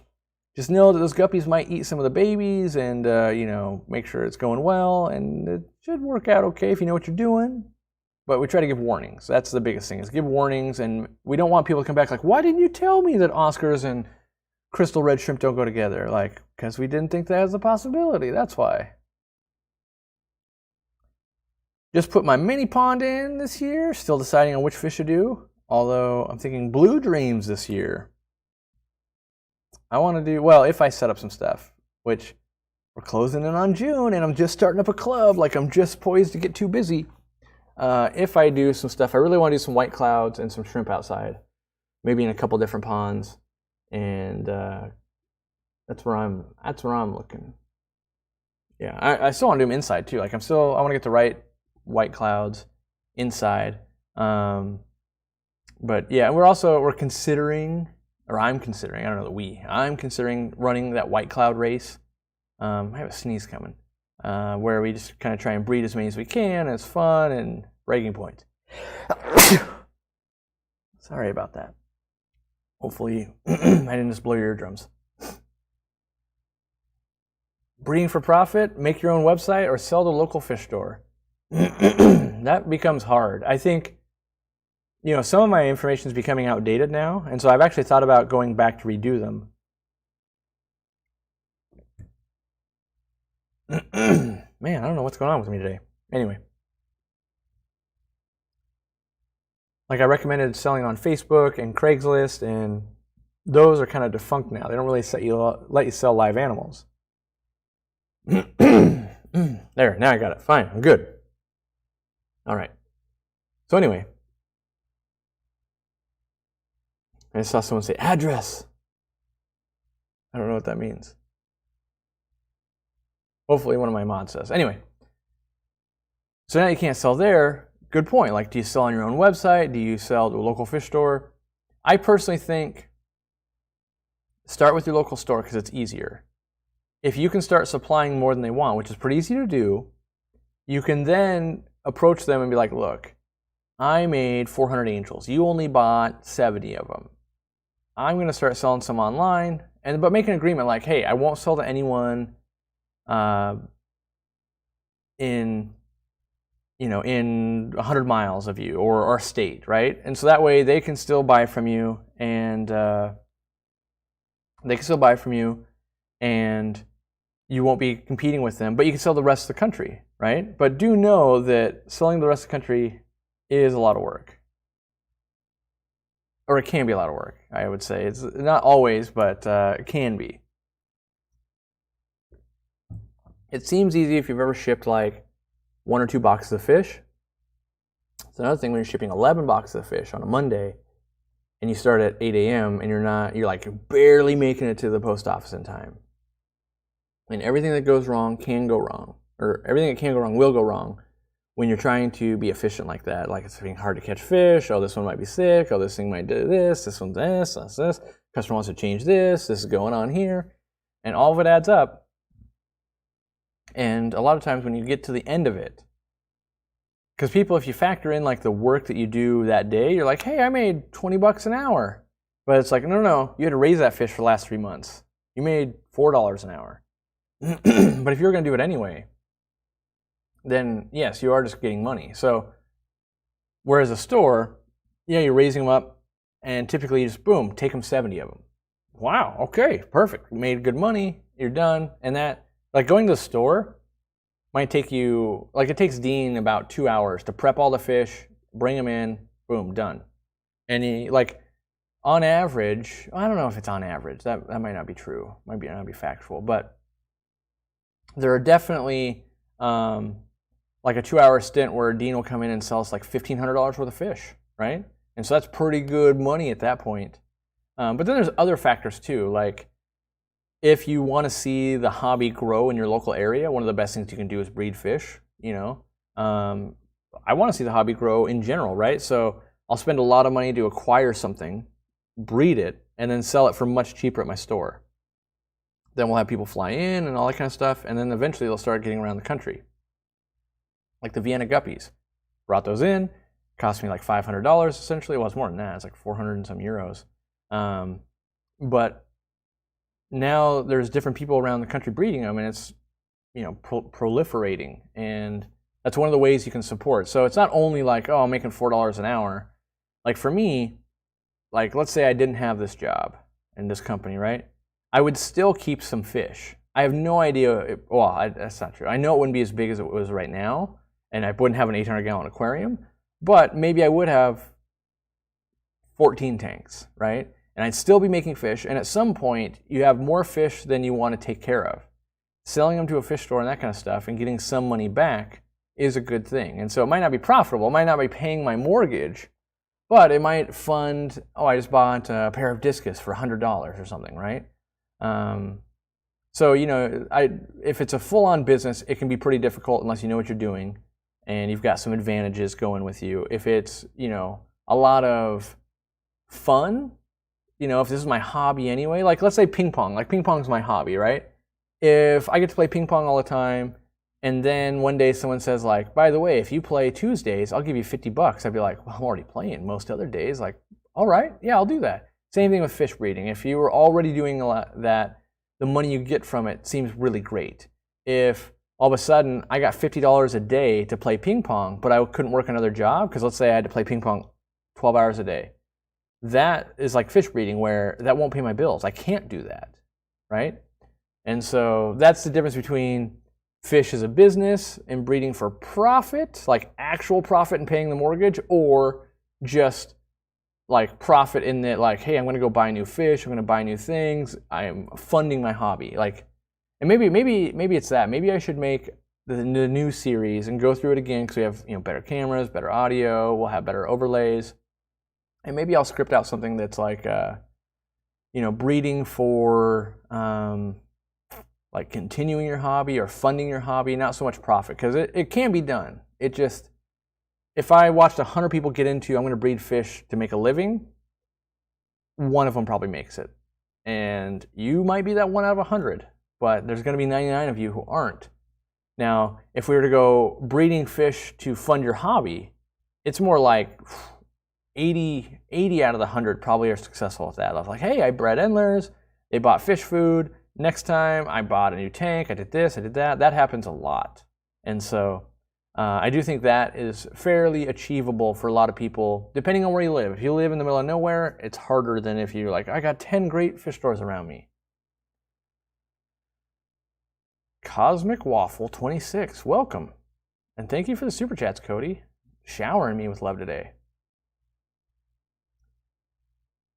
just know that those guppies might eat some of the babies and, you know, make sure it's going well. And it should work out okay if you know what you're doing. But we try to give warnings. That's the biggest thing, is give warnings. And we don't want people to come back like, why didn't you tell me that Oscars and crystal red shrimp don't go together? Like, because we didn't think that was a possibility. That's why. Just put my mini pond in this year. Still deciding on which fish to do. Although I'm thinking blue dreams this year. I want to do, well, if I set up some stuff, which we're closing in on June and I'm just starting up a club, like I'm just poised to get too busy. If I do some stuff, I really want to do some white clouds and some shrimp outside, maybe in a couple different ponds, and that's where I'm looking. Yeah, I still want to do them inside too. Like I want to get the right white clouds inside. But yeah, we're considering, or I'm considering, I don't know I'm considering running that white cloud race. I have a sneeze coming. Where we just kind of try and breed as many as we can, and it's fun and bragging points. Sorry about that. Hopefully I didn't just blow your eardrums. Breeding for profit, make your own website, or sell to a local fish store. That becomes hard. I think, you know, some of my information is becoming outdated now, and so I've actually thought about going back to redo them. Man, I don't know what's going on with me today. Anyway. Like I recommended selling on Facebook and Craigslist, and those are kind of defunct now. They don't really let you sell live animals. There, now I got it. Fine, I'm good. All right. So anyway. I saw someone say, address. I don't know what that means. Hopefully one of my mods says. Anyway, so now you can't sell there. Good point. Like, do you sell on your own website? Do you sell to a local fish store? I personally think start with your local store because it's easier. If you can start supplying more than they want, which is pretty easy to do, you can then approach them and be like, look, I made 400 angels. You only bought 70 of them. I'm going to start selling some online, but make an agreement like, hey, I won't sell to anyone in 100 miles of you or our state, right? And so that way they can still buy from you, and you won't be competing with them, but you can sell the rest of the country, right? But do know that selling the rest of the country is a lot of work. Or it can be a lot of work, I would say. It's not always, but it can be. It seems easy if you've ever shipped like 1 or 2 boxes of fish. It's another thing when you're shipping 11 boxes of fish on a Monday and you start at 8 a.m. and you're like barely making it to the post office in time. And everything that goes wrong can go wrong, or everything that can go wrong will go wrong when you're trying to be efficient like that. Like it's being hard to catch fish. Oh, this one might be sick. Oh, this thing might do this. This one's this. Customer wants to change this. This is going on here. And all of it adds up. And a lot of times when you get to the end of it, because people, if you factor in like the work that you do that day, you're like, hey, I made 20 bucks an hour. But it's like, no, you had to raise that fish for the last 3 months. You made $4 an hour. But if you're going to do it anyway, then yes, you are just getting money. So whereas a store, yeah, you're raising them up, and typically you just, boom, take them 70 of them. Wow, okay, perfect. You made good money, you're done. And that, like going to the store might take you, like it takes Dean about 2 hours to prep all the fish, bring them in, boom, done. And he, like, on average, I don't know if it's on average, that might not be true, might not be factual, but there are definitely like a 2-hour stint where Dean will come in and sell us like $1,500 worth of fish, right? And so that's pretty good money at that point. But then there's other factors too, like if you want to see the hobby grow in your local area, one of the best things you can do is breed fish. I want to see the hobby grow in general, right? So I'll spend a lot of money to acquire something, breed it, and then sell it for much cheaper at my store. Then we'll have people fly in and all that kind of stuff, and then eventually they'll start getting around the country. Like the Vienna guppies. Brought those in, cost me like $500 essentially. Well, it's more than that. It's like 400 and some euros. But now there's different people around the country breeding them, and it's proliferating, and that's one of the ways you can support. So it's not only like, oh, I'm making $4 an hour. Like for me, like let's say I didn't have this job in this company, right? I would still keep some fish. I have no idea. That's not true. I know it wouldn't be as big as it was right now, and I wouldn't have an 800-gallon aquarium, but maybe I would have 14 tanks, right? And I'd still be making fish, and at some point, you have more fish than you want to take care of. Selling them to a fish store and that kind of stuff and getting some money back is a good thing. And so it might not be profitable, it might not be paying my mortgage, but it might fund, I just bought a pair of discus for $100 or something, right? So, if it's a full-on business, it can be pretty difficult unless you know what you're doing and you've got some advantages going with you. If it's, a lot of fun, if this is my hobby anyway, like let's say ping pong, like ping pong's my hobby, right? If I get to play ping pong all the time, and then one day someone says like, by the way, if you play Tuesdays, I'll give you $50. I'd be like, well, I'm already playing most other days. Like, all right, yeah, I'll do that. Same thing with fish breeding. If you were already doing a lot that, the money you get from it seems really great. If all of a sudden I got $50 a day to play ping pong, but I couldn't work another job, because let's say I had to play ping pong 12 hours a day. That is like fish breeding, where that won't pay my bills. I can't do that, right? And so that's the difference between fish as a business and breeding for profit, like actual profit and paying the mortgage, or just like profit in that, like, hey, I'm going to go buy new fish, I'm going to buy new things, I am funding my hobby. Like, and maybe it's that. Maybe I should make the new series and go through it again, because we have better cameras, better audio, we'll have better overlays. And maybe I'll script out something that's like, breeding for like continuing your hobby or funding your hobby, not so much profit, because it can be done. It just, if I watched 100 people get into, I'm going to breed fish to make a living, one of them probably makes it. And you might be that 1 out of 100, but there's going to be 99 of you who aren't. Now, if we were to go breeding fish to fund your hobby, it's more like 80 out of the 100 probably are successful with that. I was like, hey, I bred endlers, they bought fish food, next time I bought a new tank, I did this, I did that. That happens a lot. And so I do think that is fairly achievable for a lot of people, depending on where you live. If you live in the middle of nowhere, it's harder than if you're like, I got 10 great fish stores around me. Cosmic Waffle 26, welcome. And thank you for the super chats, Cody. Showering me with love today.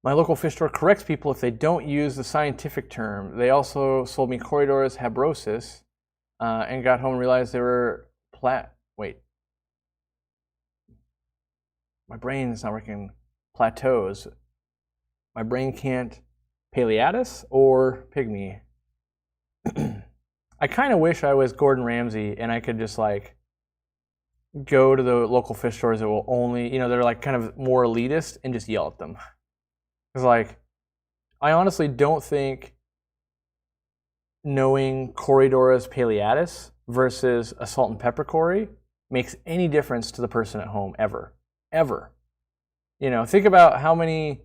My local fish store corrects people if they don't use the scientific term. They also sold me Corydoras habrosus and got home and realized they were my brain is not working. Plateaus. My brain can't. Paleatus or pygmy? I kind of wish I was Gordon Ramsay and I could just like go to the local fish stores that will only, they're like kind of more elitist, and just yell at them. Because like, I honestly don't think knowing Corydoras paleatus versus a salt and pepper Cory makes any difference to the person at home ever. Think about how many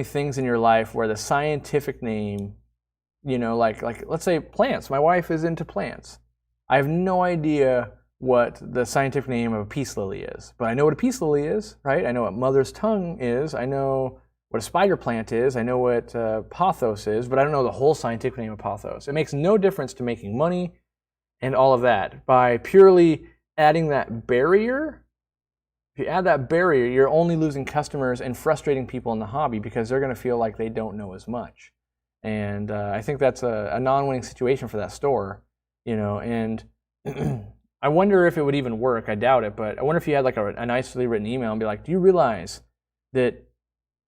things in your life where the scientific name, like let's say plants. My wife is into plants. I have no idea what the scientific name of a peace lily is, but I know what a peace lily is, right? I know what mother's tongue is. I know what a spider plant is. I know what pothos is, but I don't know the whole scientific name of pothos. It makes no difference to making money and all of that. By purely adding that barrier, if you add that barrier, you're only losing customers and frustrating people in the hobby, because they're going to feel like they don't know as much. And I think that's a non-winning situation for that store, and I wonder if it would even work. I doubt it, but I wonder if you had like a nicely written email and be like, do you realize that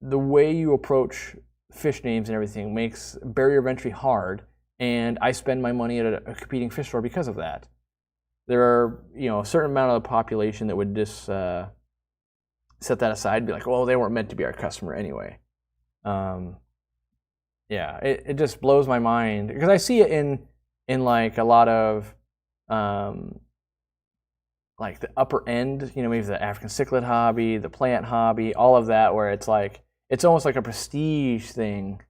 the way you approach fish names and everything makes barrier of entry hard, and I spend my money at a competing fish store because of that. There are, a certain amount of the population that would just set that aside and be like, well, they weren't meant to be our customer anyway. Yeah, it just blows my mind because I see it in like a lot of like the upper end, maybe the African cichlid hobby, the plant hobby, all of that, where it's like it's almost like a prestige thing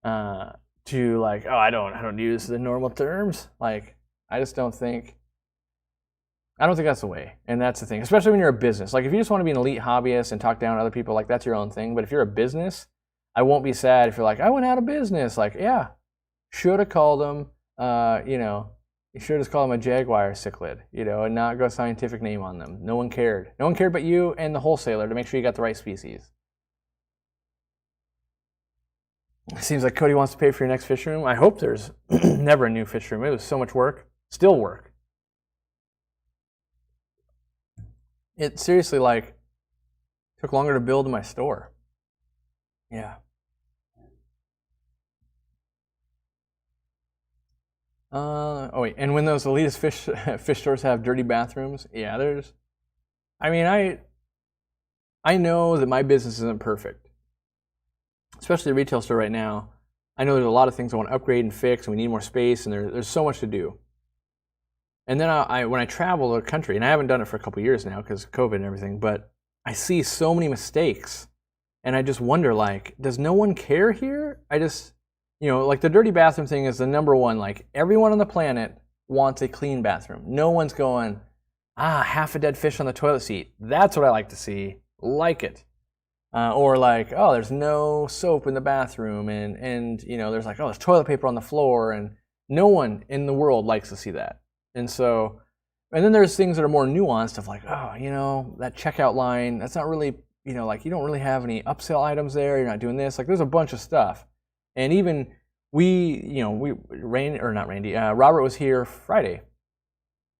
to like, oh, I don't use the normal terms. Like I don't think that's the way, and that's the thing, especially when you're a business. Like if you just want to be an elite hobbyist and talk down to other people, like that's your own thing. But if you're a business, I won't be sad if you're like, I went out of business. Like, yeah, should have called them, you should have just called them a Jaguar cichlid, and not go scientific name on them. No one cared. No one cared but you and the wholesaler to make sure you got the right species. It seems like Cody wants to pay for your next fish room. I hope there's never a new fish room. It was so much work. Still work. It seriously, took longer to build in my store. Yeah. Oh wait, and when those elitist fish stores have dirty bathrooms, yeah, I know that my business isn't perfect, especially the retail store right now. I know there's a lot of things I want to upgrade and fix, and we need more space, and there's so much to do. And then when I travel the country, and I haven't done it for a couple years now because of COVID and everything, but I see so many mistakes, and I just wonder, does no one care here? The dirty bathroom thing is the number one. Everyone on the planet wants a clean bathroom. No one's going, half a dead fish on the toilet seat. That's what I like to see. Like it. Or oh, there's no soap in the bathroom, and there's there's toilet paper on the floor, and no one in the world likes to see that. And then there's things that are more nuanced of that checkout line, that's not really, you don't really have any upsell items there. You're not doing this. There's a bunch of stuff. And even Robert was here Friday.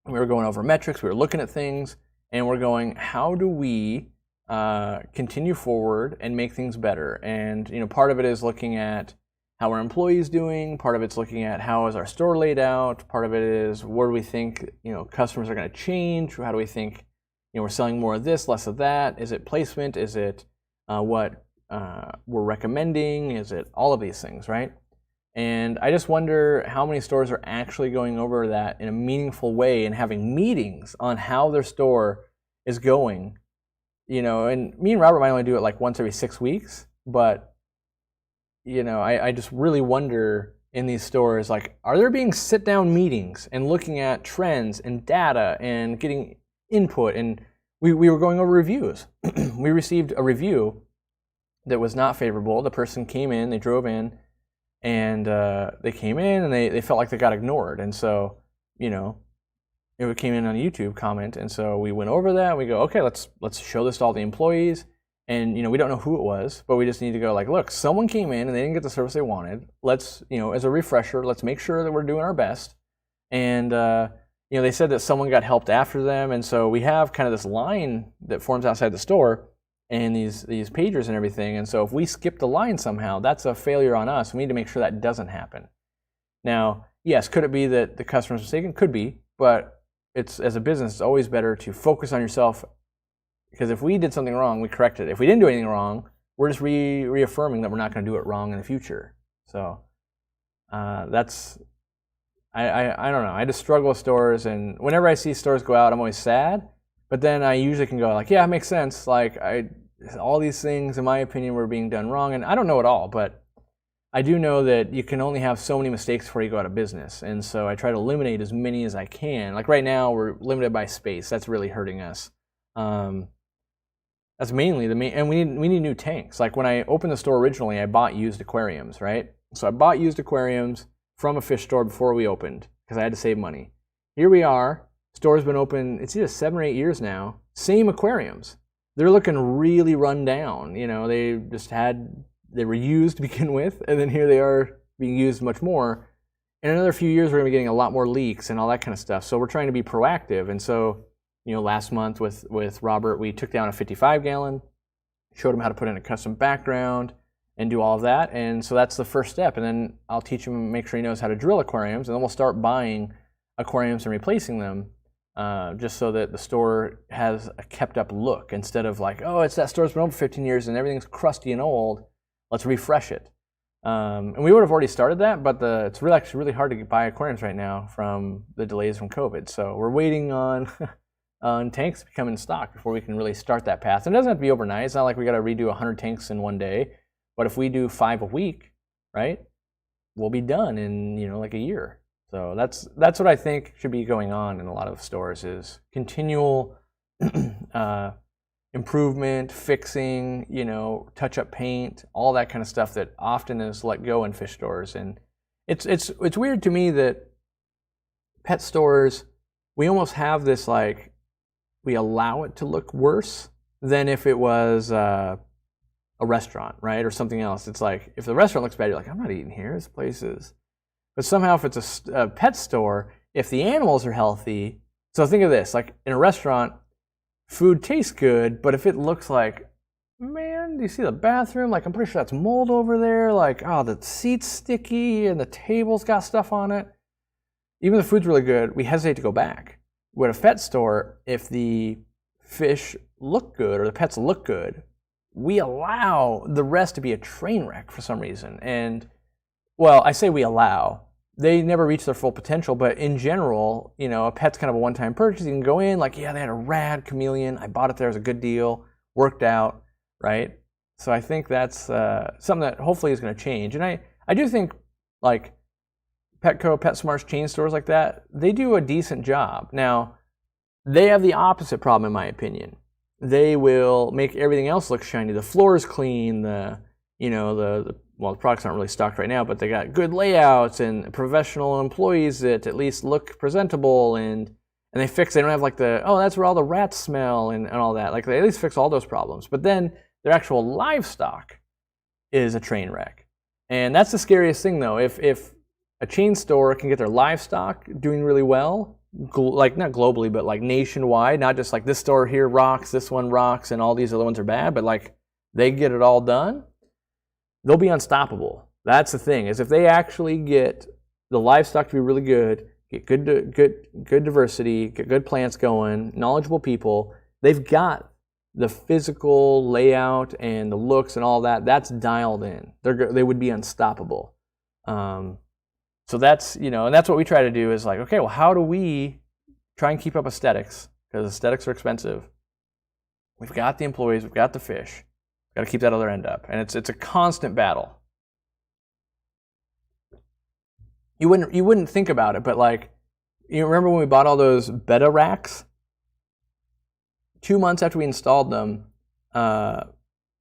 We were going over metrics, we were looking at things, and we're going, how do we continue forward and make things better? And part of it is looking at how our employees doing, part of it's looking at how is our store laid out, part of it is where do we think customers are going to change, how do we think we're selling more of this, less of that, is it placement, is it what we're recommending, is it all of these things, right? And I just wonder how many stores are actually going over that in a meaningful way and having meetings on how their store is going. And me and Robert might only do it once every 6 weeks, but I just really wonder in these stores, are there being sit-down meetings and looking at trends and data and getting input? And we were going over reviews. We received a review that was not favorable. The person came in, they drove in, and they came in and they felt like they got ignored. And so, it came in on a YouTube comment, and so we went over that. And we go, okay, let's show this to all the employees. And we don't know who it was, but we just need to go look, someone came in and they didn't get the service they wanted. Let's, as a refresher, let's make sure that we're doing our best. And they said that someone got helped after them, and so we have kind of this line that forms outside the store and these pagers and everything. And so if we skip the line somehow, that's a failure on us. We need to make sure that doesn't happen. Now, yes, could it be that the customer's mistaken? Could be, but as a business, it's always better to focus on yourself. Because if we did something wrong, we corrected it. If we didn't do anything wrong, we're just reaffirming that we're not going to do it wrong in the future. So that's, I don't know. I just struggle with stores, and whenever I see stores go out, I'm always sad. But then I usually can go yeah, it makes sense. All these things, in my opinion, were being done wrong. And I don't know it all, but I do know that you can only have so many mistakes before you go out of business. And so I try to eliminate as many as I can. Right now, we're limited by space. That's really hurting us. That's mainly and we need new tanks. When I opened the store originally, I bought used aquariums, right? So I bought used aquariums from a fish store before we opened because I had to save money. Here we are. Store's been open, it's either 7 or 8 years now. Same aquariums. They're looking really run down. They were used to begin with, and then here they are being used much more. In another few years, we're going to be getting a lot more leaks and all that kind of stuff. So we're trying to be proactive. And so last month with Robert, we took down a 55-gallon, showed him how to put in a custom background, and do all of that. And so that's the first step. And then I'll teach him, make sure he knows how to drill aquariums, and then we'll start buying aquariums and replacing them, just so that the store has a kept up look instead of like, oh, it's that store's been open for 15 years and everything's crusty and old. Let's refresh it. And we would have already started that, but it's actually really hard to buy aquariums right now from the delays from COVID. So we're waiting on tanks to become in stock before we can really start that path. And it doesn't have to be overnight. It's not like we got to redo 100 tanks in one day. But if we do 5 a week, right, we'll be done in like a year. So that's what I think should be going on in a lot of stores, is continual improvement, fixing, touch up paint, all that kind of stuff that often is let go in fish stores. And it's weird to me that pet stores, we almost have this, like, we allow it to look worse than if it was a restaurant, right, or something else. It's like, if the restaurant looks bad, you're like, I'm not eating here, this place is. But somehow if it's a pet store, if the animals are healthy, so think of this, like in a restaurant, food tastes good, but if it looks like, man, do you see the bathroom? Like, I'm pretty sure that's mold over there. Like, oh, the seat's sticky and the table's got stuff on it. Even if the food's really good, we hesitate to go back. With a pet store, if the fish look good or the pets look good, we allow the rest to be a train wreck for some reason. And, well, I say we allow. They never reach their full potential, but in general, a pet's kind of a one-time purchase. You can go in, like, yeah, they had a rad chameleon. I bought it there. It was a good deal. Worked out, right? So I think that's something that hopefully is going to change. And I do think, like, Petco, PetSmart's, chain stores like that, they do a decent job. Now, they have the opposite problem, in my opinion. They will make everything else look shiny. The floor is clean. The products aren't really stocked right now, but they got good layouts and professional employees that at least look presentable, and they don't have like that's where all the rats smell and all that. Like, they at least fix all those problems. But then their actual livestock is a train wreck. And that's the scariest thing, though. If a chain store can get their livestock doing really well, like not globally, but like nationwide, not just like this store here rocks, this one rocks, and all these other ones are bad, but like they get it all done, they'll be unstoppable. That's the thing, is if they actually get the livestock to be really good, get good diversity, get good plants going, knowledgeable people, they've got the physical layout and the looks and all that, that's dialed in. They would be unstoppable. So that's, and that's what we try to do, is like, okay, well, how do we try and keep up aesthetics? Because aesthetics are expensive. We've got the employees, we've got the fish. Got to keep that other end up. And it's a constant battle. You wouldn't think about it, but like, you remember when we bought all those betta racks? 2 months after we installed them,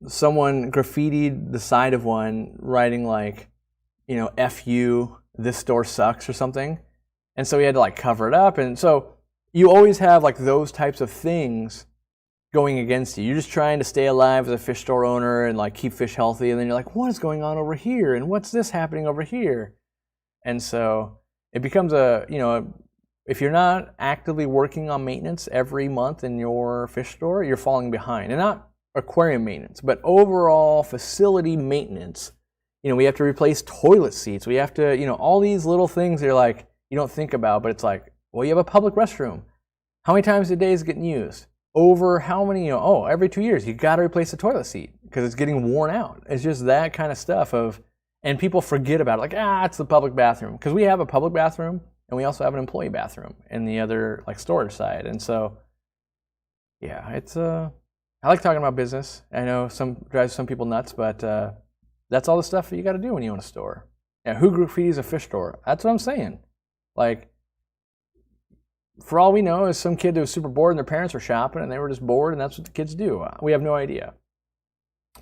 someone graffitied the side of one, writing like, F you, this store sucks or something. And so we had to like cover it up. And so you always have like those types of things going against you. You're just trying to stay alive as a fish store owner and like keep fish healthy. And then you're like, what is going on over here? And what's this happening over here? And so it becomes if you're not actively working on maintenance every month in your fish store, you're falling behind. And not aquarium maintenance, but overall facility maintenance. We have to replace toilet seats. We have to, all these little things you're like, you don't think about, but it's like, well, you have a public restroom. How many times a day is it getting used? Over how many, every 2 years, you got to replace the toilet seat because it's getting worn out. It's just that kind of stuff and people forget about it. Like, it's the public bathroom. Because we have a public bathroom and we also have an employee bathroom in the other, like, storage side. And so, yeah, I like talking about business. I know drives some people nuts, but that's all the stuff that you got to do when you own a store. Yeah, who graffitis a fish store? That's what I'm saying. Like, for all we know, is some kid that was super bored and their parents were shopping and they were just bored, and that's what the kids do. We have no idea.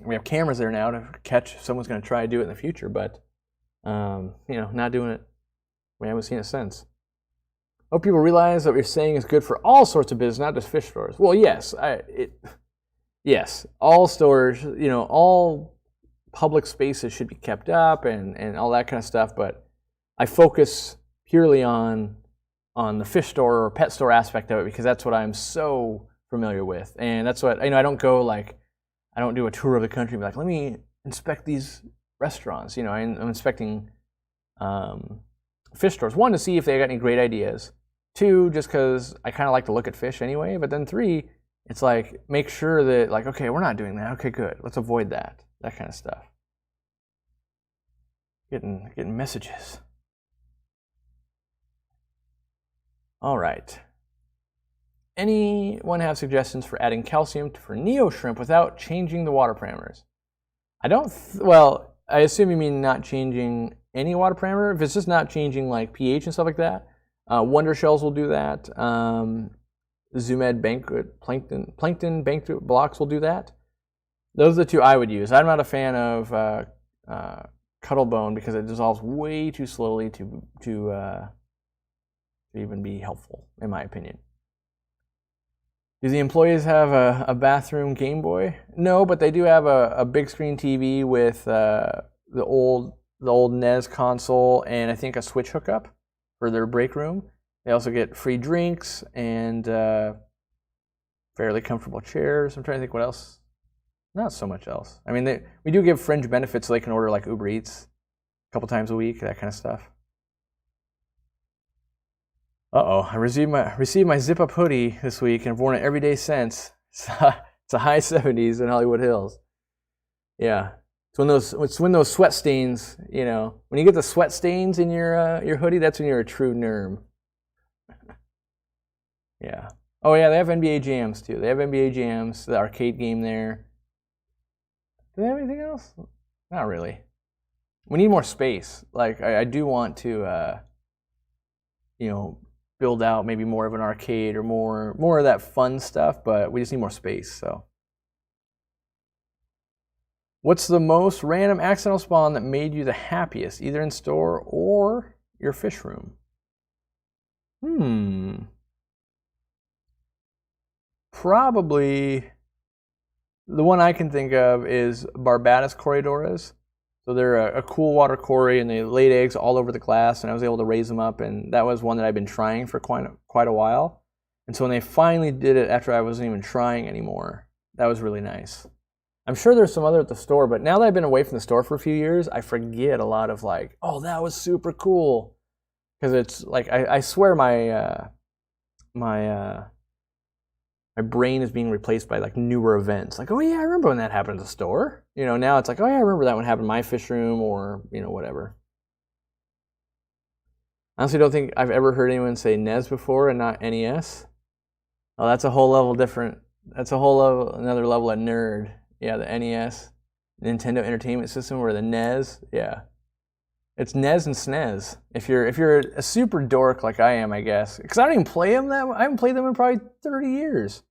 We have cameras there now to catch if someone's going to try to do it in the future, but not doing it. We haven't seen it since. Hope people realize that what you're saying is good for all sorts of business, not just fish stores. Well, yes, yes, all stores, all public spaces should be kept up and all that kind of stuff, but I focus purely on the fish store or pet store aspect of it because that's what I'm so familiar with. And that's what, I don't go like, I don't do a tour of the country and be like, let me inspect these restaurants. You know, I'm inspecting fish stores. 1, to see if they got any great ideas. 2, just because I kind of like to look at fish anyway. But then 3, it's like, make sure that, like, okay, we're not doing that. Okay, good. Let's avoid that. That kind of stuff. Getting messages. All right. Anyone have suggestions for adding calcium for neo shrimp without changing the water parameters? I don't, well, I assume you mean not changing any water parameter. If it's just not changing like pH and stuff like that, Wonder Shells will do that. Zoomed Banquet, Plankton Banquet Blocks will do that. Those are the 2 I would use. I'm not a fan of Cuttlebone because it dissolves way too slowly to even be helpful, in my opinion. Do the employees have a bathroom Game Boy? No, but they do have a big screen TV with the old NES console and I think a Switch hookup for their break room. They also get free drinks and fairly comfortable chairs. I'm trying to think what else. Not so much else. I mean, we do give fringe benefits so they can order like Uber Eats a couple times a week, that kind of stuff. Uh-oh, I received my zip-up hoodie this week and I've worn it every day since. It's a high 70s in Hollywood Hills. Yeah, it's when those sweat stains, you know, when you get the sweat stains in your hoodie, that's when you're a true nerm. Yeah. Oh yeah, they have NBA Jams too. They have NBA Jams, the arcade game there. Do they have anything else? Not really. We need more space. Like I do want to, you know, build out maybe more of an arcade or more of that fun stuff, but we just need more space. So, what's the most random accidental spawn that made you the happiest, either in store or your fish room? Probably the one I can think of is Barbados Corydoras. So they're a cool water cory, and they laid eggs all over the glass, and I was able to raise them up, and that was one that I've been trying for quite a while. And so when they finally did it after I wasn't even trying anymore, that was really nice. I'm sure there's some other at the store, but now that I've been away from the store for a few years, I forget a lot of like, oh, that was super cool. Because it's like, I swear my brain is being replaced by like newer events. Like, oh yeah, I remember when that happened at the store. You know, now it's like, oh yeah, I remember that one happened in my fish room or, you know, whatever. I honestly don't think I've ever heard anyone say NES before and not NES. Oh, that's a whole level different. That's a whole level, another level of nerd. Yeah, the NES, Nintendo Entertainment System, or the NES. Yeah, it's NES and SNES. If you're a super dork like I am, I guess, because I don't even play them. I haven't played them in probably 30 years.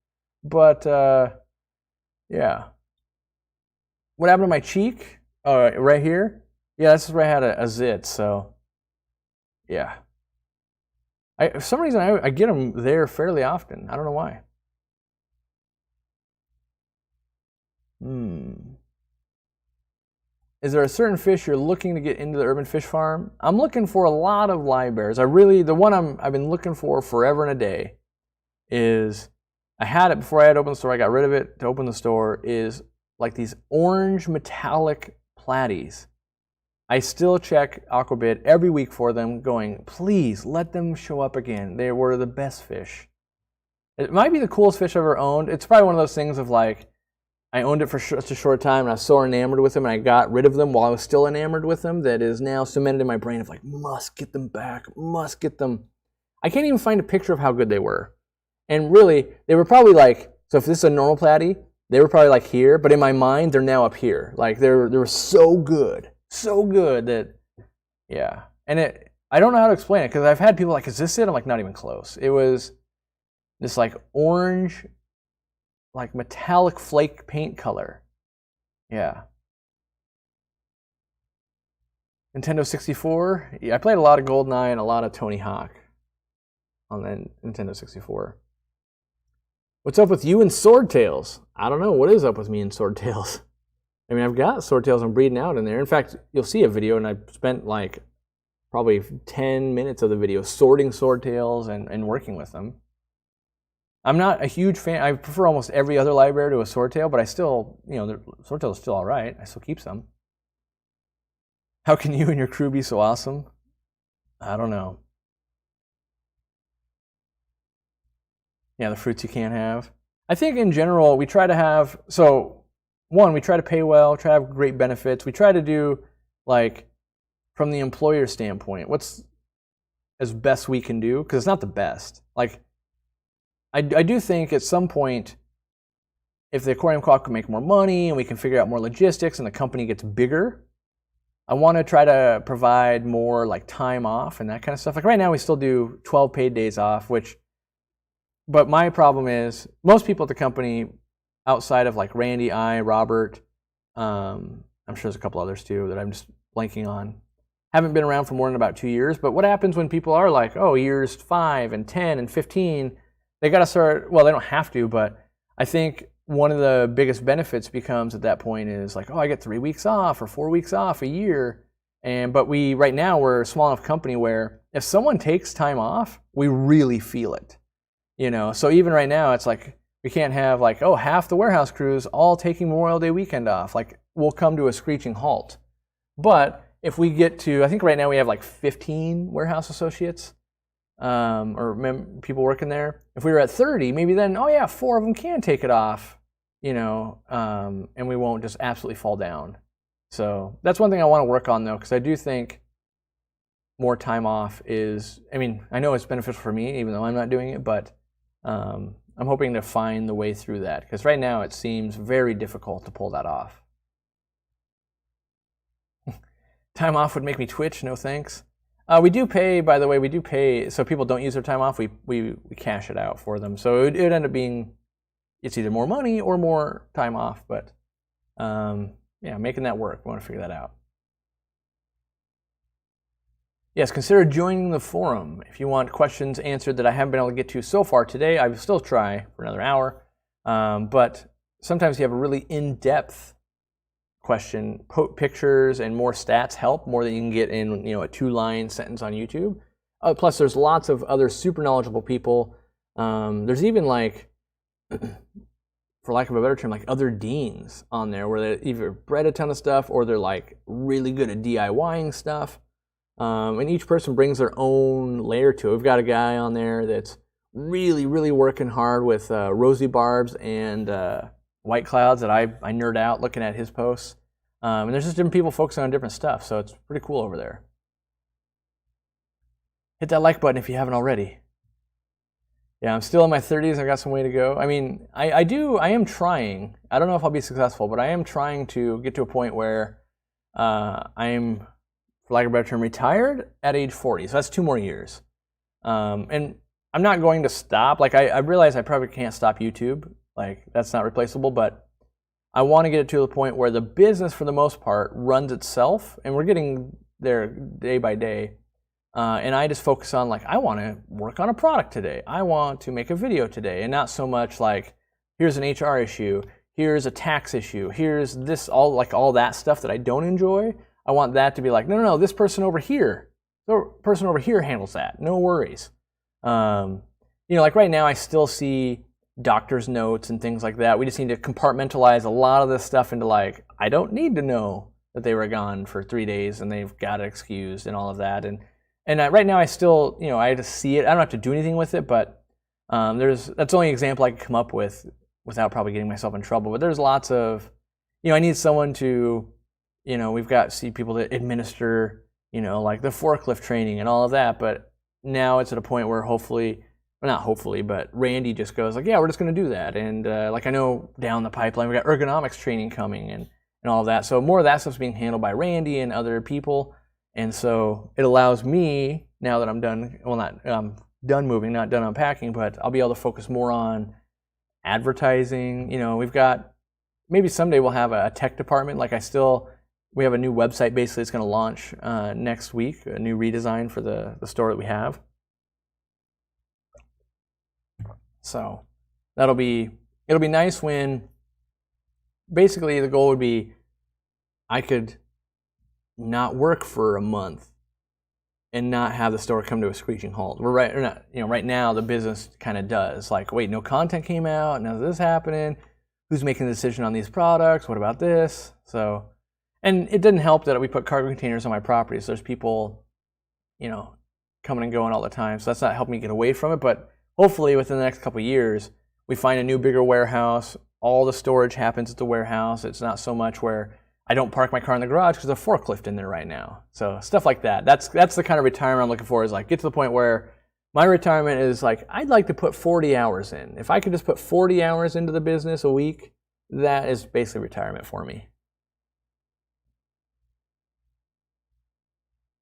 But yeah. What happened to my cheek? Oh, right here. Yeah, that's where I had a zit. So yeah. For some reason I get them there fairly often. I don't know why. Is there a certain fish you're looking to get into the urban fish farm? I'm looking for a lot of live bears. The one I've been looking for forever and a day is, I had it before I had opened the store. I got rid of it to open the store. Is like these orange metallic platies. I still check Aquabid every week for them, going, please let them show up again. They were the best fish. It might be the coolest fish I've ever owned. It's probably one of those things of like, I owned it for such a short time and I was so enamored with them and I got rid of them while I was still enamored with them that is now cemented in my brain of like, must get them back, must get them. I can't even find a picture of how good they were. And really, they were probably like, so if this is a normal platy, they were probably like here, but in my mind, they're now up here. Like they were so good that, yeah. And I don't know how to explain it because I've had people like, is this it? I'm like, not even close. It was this like orange, like metallic flake paint color. Yeah. Nintendo 64. Yeah, I played a lot of GoldenEye and a lot of Tony Hawk on the Nintendo 64. What's up with you and Swordtails? I don't know. What is up with me and Swordtails? I mean, I've got Swordtails I'm breeding out in there. In fact, you'll see a video, and I spent like probably 10 minutes of the video sorting Swordtails and working with them. I'm not a huge fan. I prefer almost every other library to a Swordtail, but I still, the Swordtail is still all right. I still keep some. How can you and your crew be so awesome? I don't know. Yeah, the fruits you can't have. I think in general, we try to have, one, we try to pay well, try to have great benefits. We try to do, like, from the employer standpoint, what's as best we can do, because it's not the best. Like, I do think at some point, if the aquarium co-op can make more money and we can figure out more logistics and the company gets bigger, I want to try to provide more like time off and that kind of stuff. Like right now we still do 12 paid days off, but my problem is most people at the company outside of like Randy, Robert, I'm sure there's a couple others too that I'm just blanking on, haven't been around for more than about 2 years. But what happens when people are like, oh, years 5 and 10 and 15, they got to start, well, they don't have to, but I think one of the biggest benefits becomes at that point is like, oh, I get 3 weeks off or 4 weeks off a year. But right now we're a small enough company where if someone takes time off, we really feel it. So even right now it's like, we can't have like, oh, half the warehouse crews all taking Memorial Day weekend off. Like we'll come to a screeching halt. But if we get to, I think right now we have like 15 warehouse associates. Or people working there. If we were at 30, maybe then, oh yeah, 4 of them can take it off, and we won't just absolutely fall down. So that's one thing I want to work on though, because I do think more time off is, I know it's beneficial for me, even though I'm not doing it, but I'm hoping to find the way through that, because right now it seems very difficult to pull that off. Time off would make me twitch, no thanks. We do pay, by the way, we do pay, so people don't use their time off, we cash it out for them. So it would end up being, it's either more money or more time off, but yeah, making that work, we want to figure that out. Yes, consider joining the forum. If you want questions answered that I haven't been able to get to so far today, I will still try for another hour. But sometimes you have a really in-depth question, pictures and more stats help more than you can get in a 2-line sentence on YouTube. Plus there's lots of other super knowledgeable people. There's even like, for lack of a better term, like other deans on there where they either bred a ton of stuff or they're like really good at DIYing stuff. And each person brings their own layer to it. We've got a guy on there that's really, really working hard with rosy barbs and white clouds that I nerd out looking at his posts. And there's just different people focusing on different stuff, so it's pretty cool over there. Hit that like button if you haven't already. Yeah, I'm still in my 30s. I've got some way to go. I am trying. I don't know if I'll be successful, but I am trying to get to a point where I'm, for lack of a better term, retired at age 40. So that's 2 more years. And I'm not going to stop. Like I realize I probably can't stop YouTube. Like that's not replaceable, but I want to get it to the point where the business, for the most part, runs itself, and we're getting there day by day. And I just focus on like, I want to work on a product today. I want to make a video today, and not so much like, here's an HR issue, here's a tax issue, here's this, all that stuff that I don't enjoy. I want that to be like, no, this person over here, handles that. No worries. Like right now, I still see doctor's notes and things like that. We just need to compartmentalize a lot of this stuff into like, I don't need to know that they were gone for 3 days and they've got excused and all of that. And right now I still, I just see it. I don't have to do anything with it, but that's the only example I can come up with without probably getting myself in trouble. But there's lots of, I need someone to, we've got people that administer, like the forklift training and all of that. But now it's at a point where not hopefully, but Randy just goes like, yeah, we're just going to do that. And like I know down the pipeline, we got ergonomics training coming and all of that. So more of that stuff's being handled by Randy and other people. And so it allows me, now that I'm done, I'm done moving, not done unpacking, but I'll be able to focus more on advertising. We've got, maybe someday we'll have a tech department. Like we have a new website basically that's going to launch next week, a new redesign for the store that we have. So it'll be nice when basically the goal would be I could not work for a month and not have the store come to a screeching halt. We're right, or not, right now the business kind of does. Like, wait, no content came out, now this happening. Who's making the decision on these products? What about this? So, and it didn't help that we put cargo containers on my property. So there's people, coming and going all the time. So that's not helping me get away from it. But hopefully within the next couple of years, we find a new, bigger warehouse. All the storage happens at the warehouse. It's not so much where I don't park my car in the garage because there's a forklift in there right now. So stuff like that. That's the kind of retirement I'm looking for, is like get to the point where my retirement is like, I'd like to put 40 hours in. If I could just put 40 hours into the business a week, that is basically retirement for me.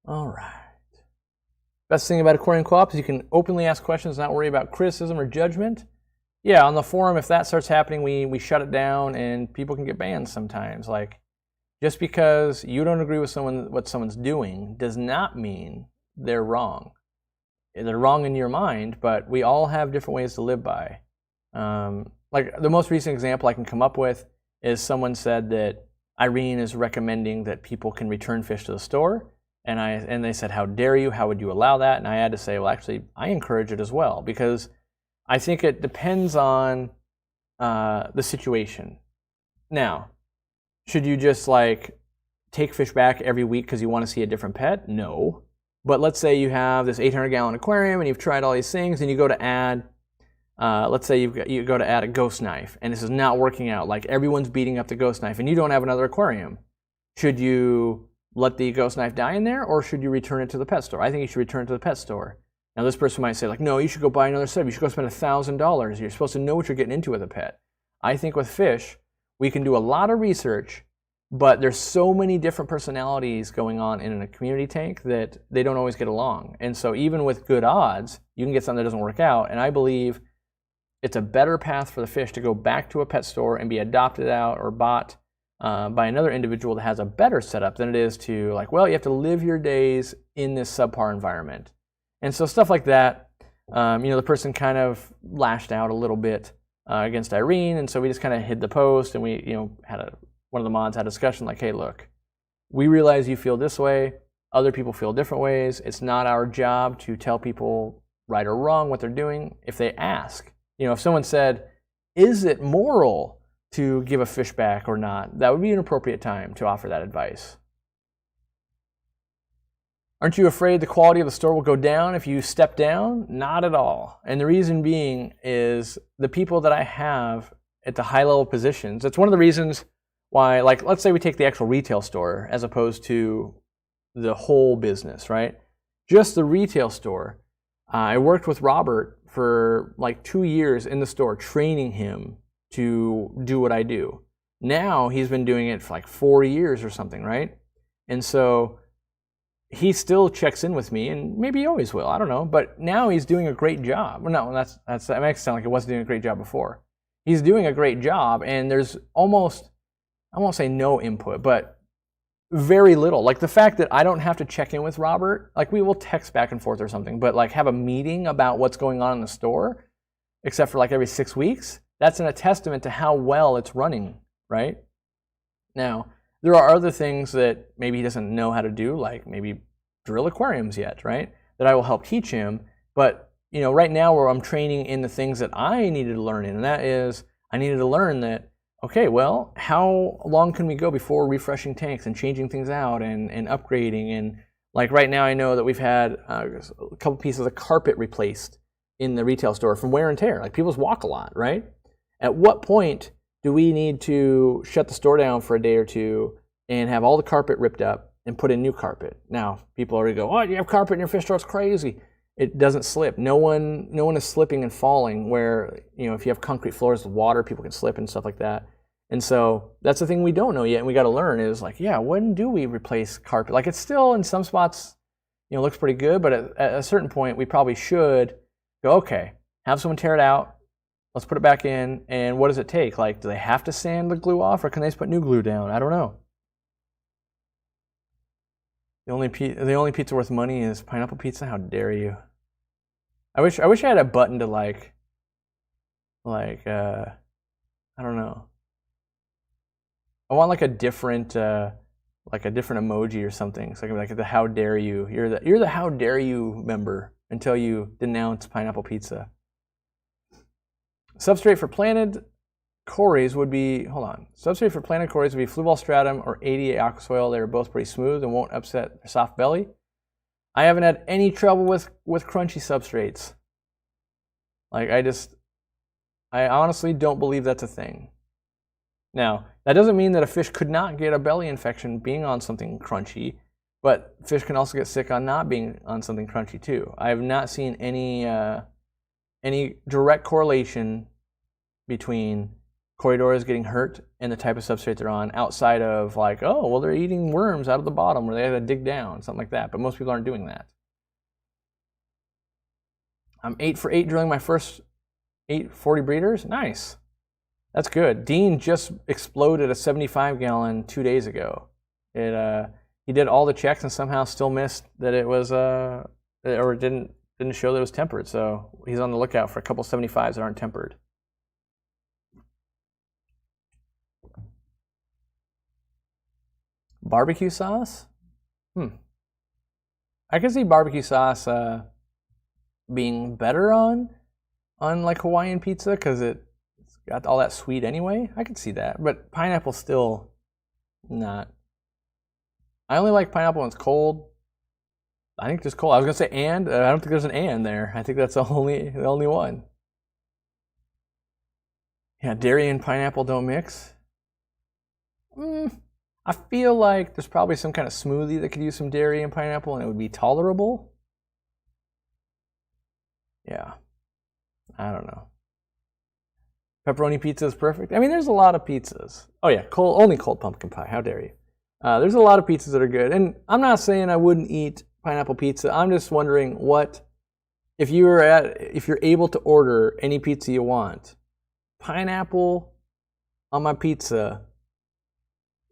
All right. Best thing about Aquarium Co-op is you can openly ask questions, not worry about criticism or judgment. Yeah, on the forum, if that starts happening, we shut it down, and people can get banned sometimes. Like, just because you don't agree with what someone's doing does not mean they're wrong. They're wrong in your mind, but we all have different ways to live by. Like the most recent example I can come up with is someone said that Irene is recommending that people can return fish to the store, and they said, how dare you? How would you allow that? And I had to say, well, actually, I encourage it as well, because I think it depends on the situation. Now, should you just like take fish back every week because you want to see a different pet? No. But let's say you have this 800-gallon aquarium and you've tried all these things, and you go to add, let's say you go to add a ghost knife, and this is not working out. Like, everyone's beating up the ghost knife, and you don't have another aquarium. Should you let the ghost knife die in there, or should you return it to the pet store? I think you should return it to the pet store. Now, this person might say, like, no, you should go buy another set. You should go spend $1,000. You're supposed to know what you're getting into with a pet. I think with fish, we can do a lot of research, but there's so many different personalities going on in a community tank that they don't always get along. And so even with good odds, you can get something that doesn't work out. And I believe it's a better path for the fish to go back to a pet store and be adopted out or bought by another individual that has a better setup than it is to, like, well, you have to live your days in this subpar environment. And so stuff like that, the person kind of lashed out a little bit against Irene, and so we just kind of hid the post, and we, one of the mods had a discussion like, hey, look, we realize you feel this way, other people feel different ways. It's not our job to tell people right or wrong what they're doing. If they ask, if someone said, is it moral to give a fish back or not, that would be an appropriate time to offer that advice. Aren't you afraid the quality of the store will go down if you step down? Not at all. And the reason being is the people that I have at the high-level positions. It's one of the reasons why, like, let's say we take the actual retail store as opposed to the whole business, right? Just the retail store. I worked with Robert for like 2 years in the store, training him to do what I do. Now he's been doing it for like 4 years or something, right? And so he still checks in with me, and maybe he always will, I don't know. But now he's doing a great job. Well, no, that makes it sound like he wasn't doing a great job before. He's doing a great job, and there's almost, I won't say no input, but very little. Like the fact that I don't have to check in with Robert, like we will text back and forth or something, but like have a meeting about what's going on in the store, except for like every 6 weeks, that's a testament to how well it's running, right? Now, there are other things that maybe he doesn't know how to do, like maybe drill aquariums yet, right? That I will help teach him. But right now where I'm training in the things that I needed to learn in, and that is I needed to learn that, okay, well, how long can we go before refreshing tanks and changing things out and upgrading? And like right now I know that we've had a couple pieces of carpet replaced in the retail store from wear and tear. Like people just walk a lot, right? At what point do we need to shut the store down for a day or two and have all the carpet ripped up and put in new carpet? Now, people already go, oh, you have carpet in your fish store, it's crazy. It doesn't slip. No one is slipping and falling where, if you have concrete floors with water, people can slip and stuff like that. And so that's the thing we don't know yet, and we got to learn is like, yeah, when do we replace carpet? Like it's still in some spots, looks pretty good, but at a certain point we probably should go, okay, have someone tear it out. Let's put it back in, and what does it take? Like, do they have to sand the glue off, or can they just put new glue down? I don't know. The only pizza worth money is pineapple pizza. How dare you? I wish I had a button to like I don't know. I want like a different like a different emoji or something. So I can be like the how dare you. You're the how dare you member until you denounce pineapple pizza. Substrate for planted cories would be, substrate for planted cories would be flue ball stratum or 88 aqua soil. They're both pretty smooth and won't upset their soft belly. I haven't had any trouble with crunchy substrates. Like I honestly don't believe that's a thing. Now, that doesn't mean that a fish could not get a belly infection being on something crunchy, but fish can also get sick on not being on something crunchy too. I have not seen any direct correlation between Corydoras getting hurt and the type of substrate they're on, outside of like, oh, well, they're eating worms out of the bottom where they had to dig down, something like that. But most people aren't doing that. I'm 8 for 8 drilling my first 840 breeders. Nice. That's good. Dean just exploded a 75-gallon 2 days ago. He did all the checks and somehow still missed that it was or didn't show that it was tempered. So he's on the lookout for a couple 75s that aren't tempered. Barbecue sauce? I can see barbecue sauce being better on like Hawaiian pizza because it's got all that sweet anyway. I could see that, but pineapple still not. I only like pineapple when it's cold. I think just cold. I was gonna say and. I don't think there's an and there. I think that's the only one. Yeah, dairy and pineapple don't mix. I feel like there's probably some kind of smoothie that could use some dairy and pineapple and it would be tolerable. Yeah, I don't know. Pepperoni pizza is perfect. I mean, there's a lot of pizzas. Oh yeah, only cold pumpkin pie. How dare you? There's a lot of pizzas that are good, and I'm not saying I wouldn't eat pineapple pizza. I'm just wondering if you're able to order any pizza you want. Pineapple on my pizza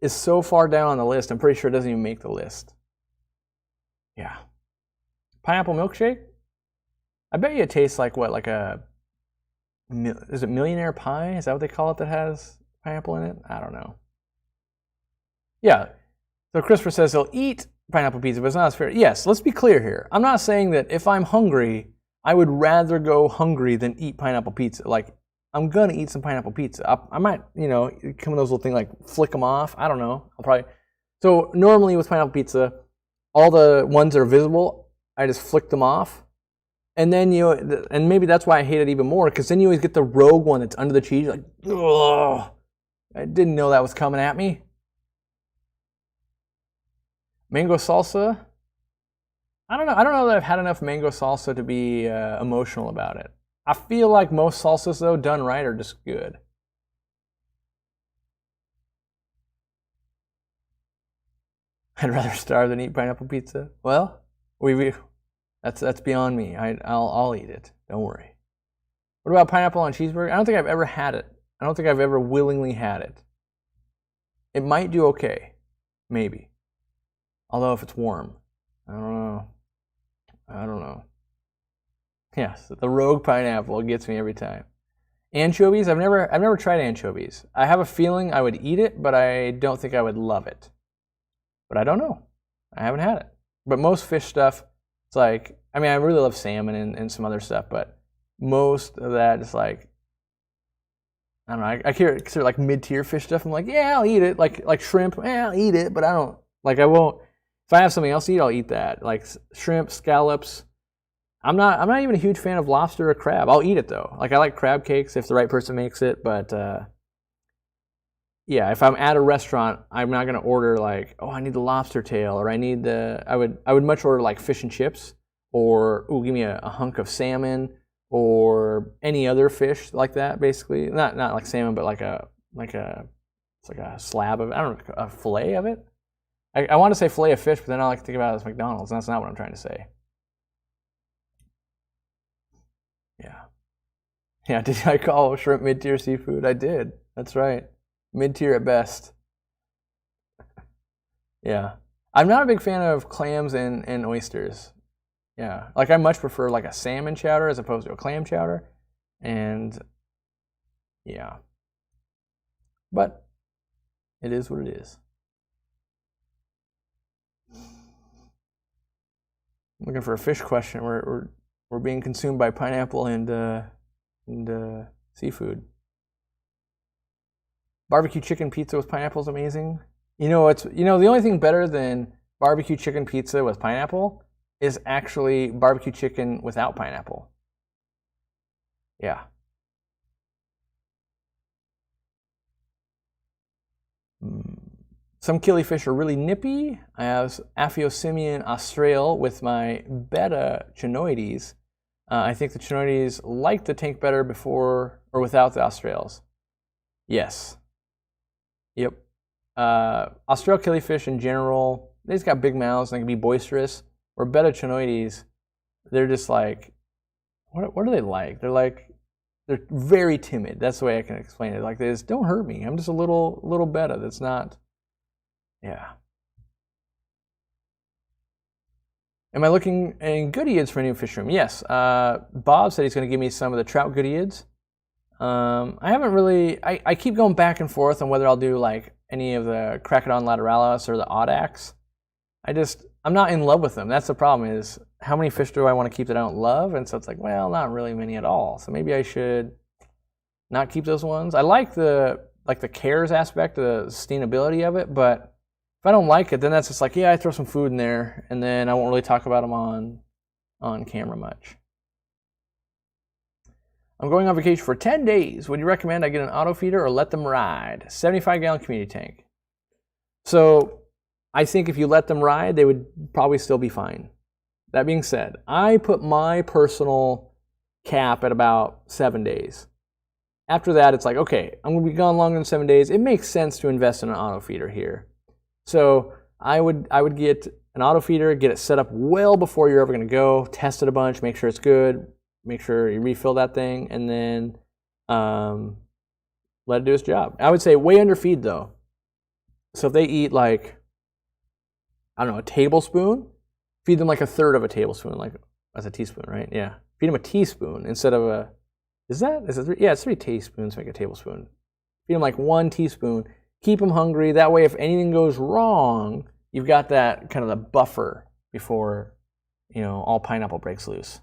is so far down on the list. I'm pretty sure it doesn't even make the list. Yeah, pineapple milkshake. I bet you it tastes like what, like is it Millionaire Pie? Is that what they call it that has pineapple in it? I don't know. Yeah. So Christopher says he'll eat pineapple pizza, but it's not as fair. Yes, let's be clear here. I'm not saying that if I'm hungry, I would rather go hungry than eat pineapple pizza. Like, I'm going to eat some pineapple pizza. I might, come in those little things like flick them off. I don't know. So normally with pineapple pizza, all the ones that are visible, I just flick them off. And then and maybe that's why I hate it even more, because then you always get the rogue one that's under the cheese. Like, ugh, I didn't know that was coming at me. Mango salsa. I don't know that I've had enough mango salsa to be emotional about it. I feel like most salsas, though, done right, are just good. I'd rather starve than eat pineapple pizza. Well, that's beyond me. I'll eat it. Don't worry. What about pineapple on cheeseburger? I don't think I've ever had it. I don't think I've ever willingly had it. It might do okay, maybe. Although if it's warm, I don't know. Yes, the rogue pineapple gets me every time. Anchovies, I've never tried anchovies. I have a feeling I would eat it, but I don't think I would love it. But I don't know. I haven't had it. But most fish stuff, it's like, I mean, I really love salmon and some other stuff, but most of that is like, I don't know, I consider like mid-tier fish stuff. I'm like, yeah, I'll eat it. Like shrimp, yeah, I'll eat it, but I won't. If I have something else to eat, I'll eat that. Like shrimp, scallops. I'm not even a huge fan of lobster or crab. I'll eat it though. Like I like crab cakes if the right person makes it, but yeah, if I'm at a restaurant, I'm not gonna order like, oh, I need the lobster tail, or I need I would much order like fish and chips, or give me a hunk of salmon, or any other fish like that. Basically, not like salmon, but it's like a slab of, I don't know, a fillet of it. I want to say fillet of fish, but then I like to think about it as McDonald's, and that's not what I'm trying to say. Yeah. Did I call shrimp mid-tier seafood? I did. That's right. Mid-tier at best. Yeah. I'm not a big fan of clams and oysters. Yeah. Like I much prefer like a salmon chowder as opposed to a clam chowder. And yeah. But it is what it is. looking for a fish question. We're being consumed by pineapple and seafood. Barbecue chicken pizza with pineapple is amazing. The only thing better than barbecue chicken pizza with pineapple is actually barbecue chicken without pineapple. Yeah. Some killifish are really nippy. I have Aphyosemion australe with my beta chinoides. I think the chinoides like the tank better before or without the australes. Yes. Yep. Australe killifish in general, they just got big mouths and they can be boisterous. Or beta chinoides, they're just like, what are they like? They're very timid. That's the way I can explain it. Like, they just, don't hurt me. I'm just a little beta that's not, yeah. Am I looking in goodeids for a new fish room? Yes. Bob said he's going to give me some of the trout goodeids. I haven't really, I keep going back and forth on whether I'll do like any of the Cracodon lateralis or the Audax. I'm not in love with them. That's the problem, is how many fish do I want to keep that I don't love? And so it's like, well, not really many at all. So maybe I should not keep those ones. I like the cares aspect, the sustainability of it, but if I don't like it, then that's just like, yeah, I throw some food in there, and then I won't really talk about them on camera much. I'm going on vacation for 10 days. Would you recommend I get an auto feeder or let them ride? 75-gallon community tank. So I think if you let them ride, they would probably still be fine. That being said, I put my personal cap at about 7 days. After that, it's like, okay, I'm going to be gone longer than 7 days. It makes sense to invest in an auto feeder here. So I would get an auto feeder, get it set up well before you're ever going to go, test it a bunch, make sure it's good, make sure you refill that thing, and then let it do its job. I would say way underfeed though. So if they eat like, I don't know, a tablespoon, feed them like a third of a tablespoon, like that's a teaspoon, right? Yeah. Feed them a teaspoon instead of a, yeah, it's 3 teaspoons to make a tablespoon. Feed them like 1 teaspoon. Keep them hungry. That way, if anything goes wrong, you've got that kind of the buffer before, all pineapple breaks loose.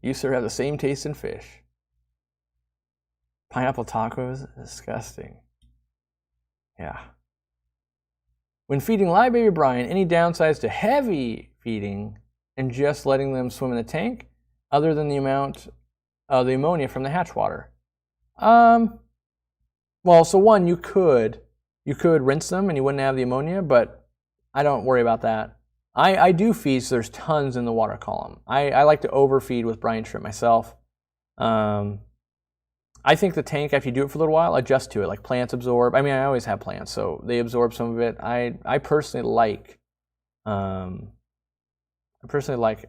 You, sir, have the same taste in fish. Pineapple tacos? Disgusting. Yeah. When feeding live baby brine, any downsides to heavy feeding and just letting them swim in the tank, other than the amount of the ammonia from the hatch water? Well, so one, you could rinse them and you wouldn't have the ammonia, but I don't worry about that. I do feed, so there's tons in the water column. I like to overfeed with brine shrimp myself. I think the tank, after you do it for a little while, adjust to it. Like plants absorb. I mean, I always have plants, so they absorb some of it. I personally like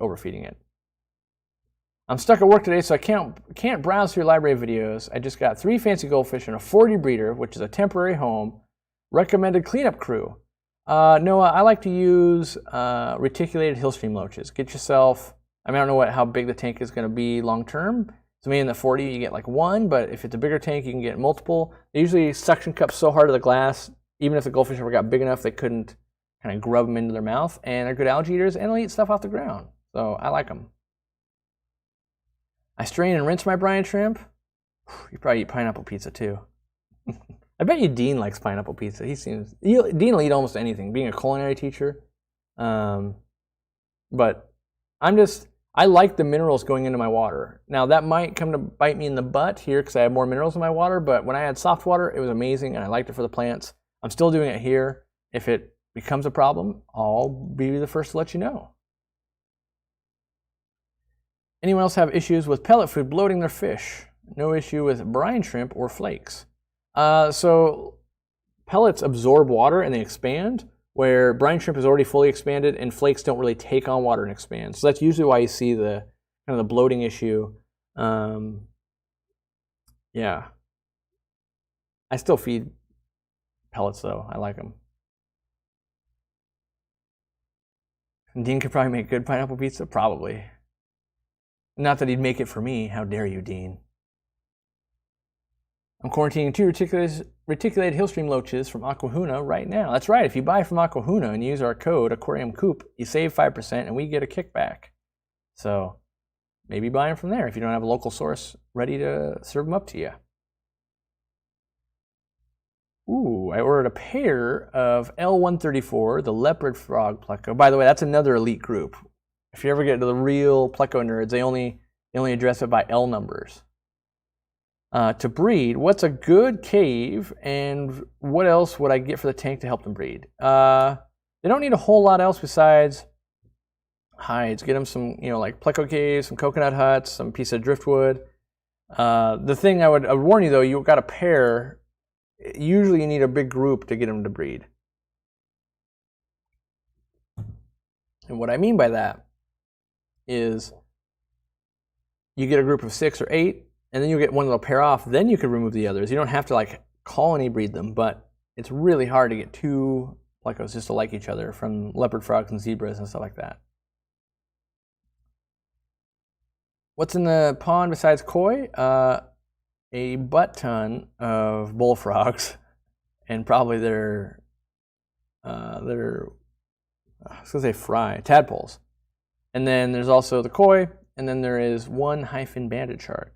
overfeeding it. I'm stuck at work today, so I can't browse through library videos. I just got 3 fancy goldfish and a 40 breeder, which is a temporary home. Recommended cleanup crew. Noah, I like to use reticulated hillstream loaches. Get yourself, I don't know how big the tank is going to be long term. So maybe in the 40 you get like 1, but if it's a bigger tank, you can get multiple. They usually suction cup so hard to the glass, even if the goldfish ever got big enough, they couldn't kind of grub them into their mouth. And they're good algae eaters, and they'll eat stuff off the ground. So I like them. I strain and rinse my brine shrimp. You probably eat pineapple pizza too. I bet you Dean likes pineapple pizza. Dean will eat almost anything, being a culinary teacher. But I like the minerals going into my water. Now that might come to bite me in the butt here because I have more minerals in my water, but when I had soft water, it was amazing and I liked it for the plants. I'm still doing it here. If it becomes a problem, I'll be the first to let you know. Anyone else have issues with pellet food bloating their fish? No issue with brine shrimp or flakes. So pellets absorb water and they expand, where brine shrimp is already fully expanded and flakes don't really take on water and expand. So that's usually why you see the kind of the bloating issue. Yeah. I still feed pellets though. I like them. Dean could probably make good pineapple pizza? Probably. Not that he'd make it for me. How dare you, Dean? I'm quarantining 2 reticulated hillstream loaches from Aquahuna right now. That's right, if you buy from Aquahuna and use our code Aquariumcoop, you save 5% and we get a kickback. So maybe buy them from there if you don't have a local source ready to serve them up to you. Ooh, I ordered a pair of L134, the Leopard frog Pleco. By the way, that's another elite group. If you ever get to the real Pleco nerds, they only address it by L numbers. To breed, what's a good cave, and what else would I get for the tank to help them breed? They don't need a whole lot else besides hides. Get them some, like Pleco caves, some coconut huts, some piece of driftwood. The thing I would warn you though, you've got a pair. Usually you need a big group to get them to breed. And what I mean by that is you get a group of 6 or 8, and then you'll get one that'll pair off, then you can remove the others. You don't have to like colony breed them, but it's really hard to get 2 Plecos just to like each other from leopard frogs and zebras and stuff like that. What's in the pond besides koi? A butt ton of bullfrogs, and probably their I was gonna say fry, tadpoles. And then there's also the koi, and then there is 1 hyphen banded shark.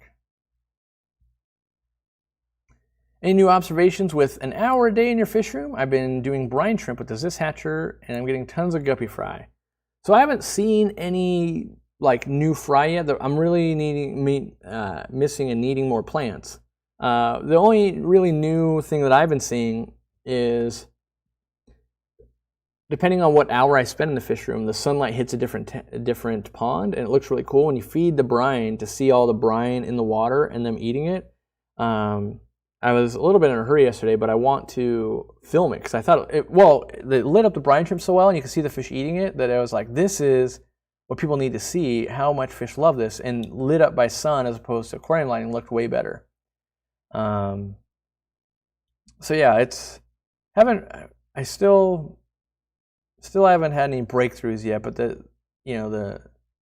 Any new observations with an hour a day in your fish room? I've been doing brine shrimp with the Zis Hatcher, and I'm getting tons of guppy fry. So I haven't seen any like new fry yet. I'm really missing and needing more plants. The only really new thing that I've been seeing is, depending on what hour I spend in the fish room, the sunlight hits a different pond, and it looks really cool when you feed the brine to see all the brine in the water and them eating it. I was a little bit in a hurry yesterday, but I want to film it because I thought it lit up the brine shrimp so well, and you could see the fish eating it, that I was like, this is what people need to see, how much fish love this, and lit up by sun as opposed to aquarium lighting looked way better. So yeah, I still haven't had any breakthroughs yet, but the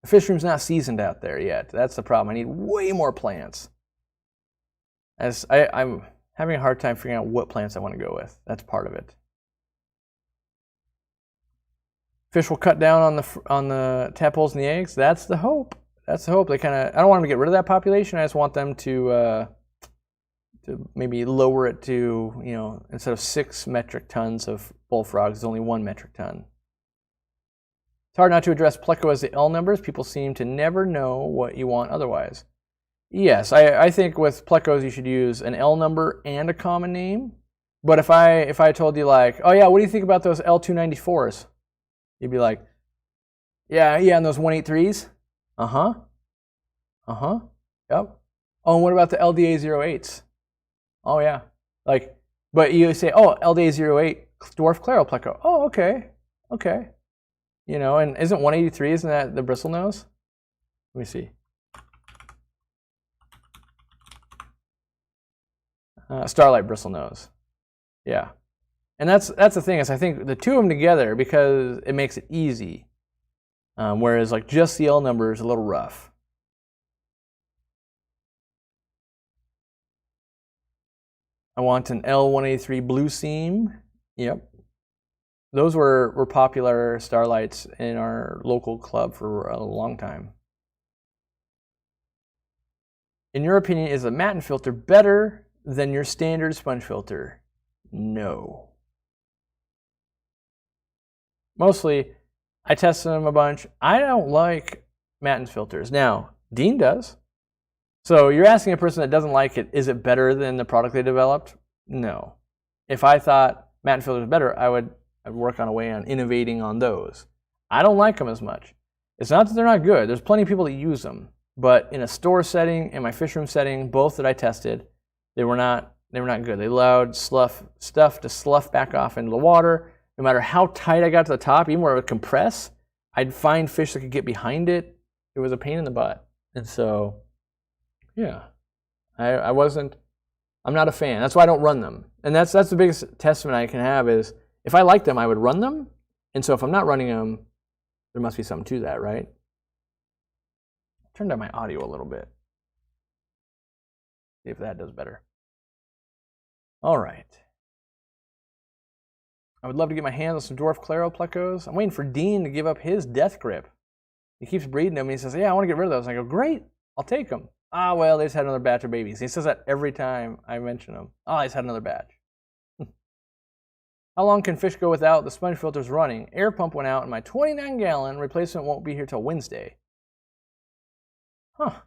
fish room's not seasoned out there yet. That's the problem. I need way more plants. As I'm having a hard time figuring out what plants I want to go with. That's part of it. Fish will cut down on the tadpoles and the eggs. That's the hope. That's the hope. I don't want them to get rid of that population. I just want them to maybe lower it to, instead of 6 metric tons of bullfrogs, it's only 1 metric ton. It's hard not to address Pleco as the L numbers. People seem to never know what you want otherwise. Yes, I think with Plecos you should use an L number and a common name. But if I told you like, oh yeah, what do you think about those L294s? You'd be like, yeah, and those 183s? Uh-huh. Yep. Oh, and what about the LDA08s? Oh yeah. But you say, oh, LDA08 dwarf claro Pleco. Oh, okay. And isn't 183, isn't that the bristle nose? Let me see. Starlight bristle nose. Yeah. And that's the thing, is I think the two of them together, because it makes it easy. Whereas like just the L number is a little rough. I want an L183 blue seam. Yep. Those were popular starlights in our local club for a long time. In your opinion, is a matin filter better than your standard sponge filter? No. Mostly, I tested them a bunch. I don't like matin filters. Now, Dean does. So you're asking a person that doesn't like it, is it better than the product they developed? No. If I thought matin filters better, I'd work on a way on innovating on those. I don't like them as much. It's not that they're not good. There's plenty of people that use them. But in a store setting, in my fish room setting, both that I tested, they were not good. They allowed stuff to slough back off into the water. No matter how tight I got to the top, even where it would compress, I'd find fish that could get behind it. It was a pain in the butt. And so, yeah, I'm not a fan. That's why I don't run them. And that's the biggest testament I can have is, if I liked them, I would run them. And so if I'm not running them, there must be something to that, right? Turn down my audio a little bit. See if that does better. All right. I would love to get my hands on some dwarf Claro Plecos. I'm waiting for Dean to give up his death grip. He keeps breeding them, and he says, yeah, I want to get rid of those. And I go, great, I'll take them. Ah, well, they just had another batch of babies. He says that every time I mention them. Oh, I just had another batch. How long can fish go without the sponge filters running? Air pump went out, and my 29-gallon replacement won't be here till Wednesday. Huh.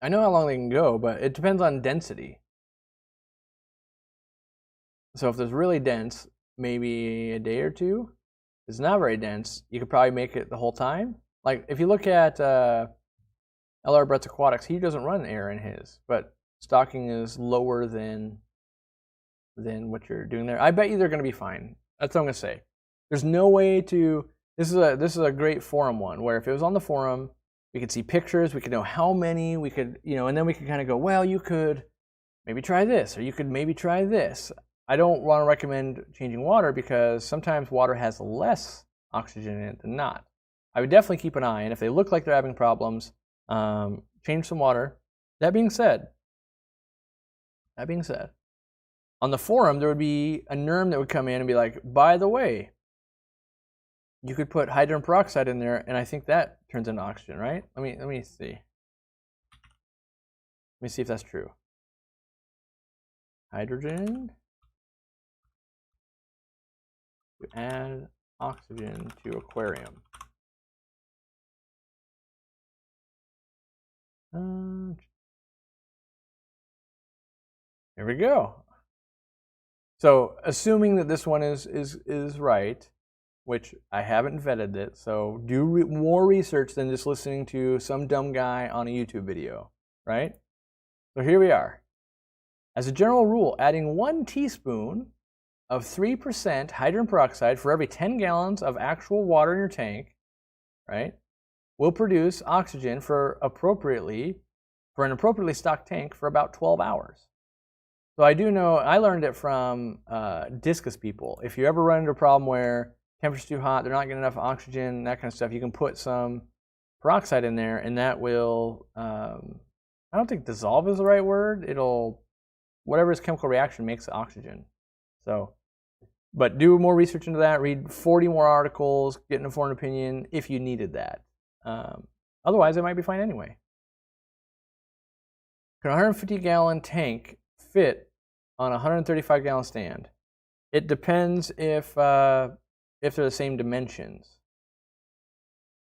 I know how long they can go, but it depends on density. So if it's really dense, maybe a day or two. If it's not very dense, you could probably make it the whole time. Like if you look at LR Brett's Aquatics, he doesn't run air in his, but stocking is lower than what you're doing there. I bet you they're going to be fine. That's what I'm going to say. There's no way to. This is a great forum one where if it was on the forum, we could see pictures, we could know how many, we could, and then we could kind of go, well, you could maybe try this, or you could maybe try this. I don't want to recommend changing water because sometimes water has less oxygen in it than not. I would definitely keep an eye, and if they look like they're having problems, change some water. That being said, on the forum, there would be a NERM that would come in and be like, by the way, you could put hydrogen peroxide in there, and I think that turns into oxygen, right? Let me see. Let me see if that's true. Hydrogen to add oxygen to aquarium. Here we go. So assuming that this one is right, which I haven't vetted it, so do more research than just listening to some dumb guy on a YouTube video, right? So here we are. As a general rule, adding 1 teaspoon of 3% hydrogen peroxide for every 10 gallons of actual water in your tank, right, will produce oxygen for an appropriately stocked tank for about 12 hours. So I do know, I learned it from discus people. If you ever run into a problem where temperature's too hot, they're not getting enough oxygen, that kind of stuff, you can put some peroxide in there, and that will, I don't think dissolve is the right word. It'll, whatever is chemical reaction makes oxygen. So, but do more research into that, read 40 more articles, get an informed opinion if you needed that. Otherwise, it might be fine anyway. Can a 150-gallon tank fit on a 135-gallon stand? It depends if they're the same dimensions.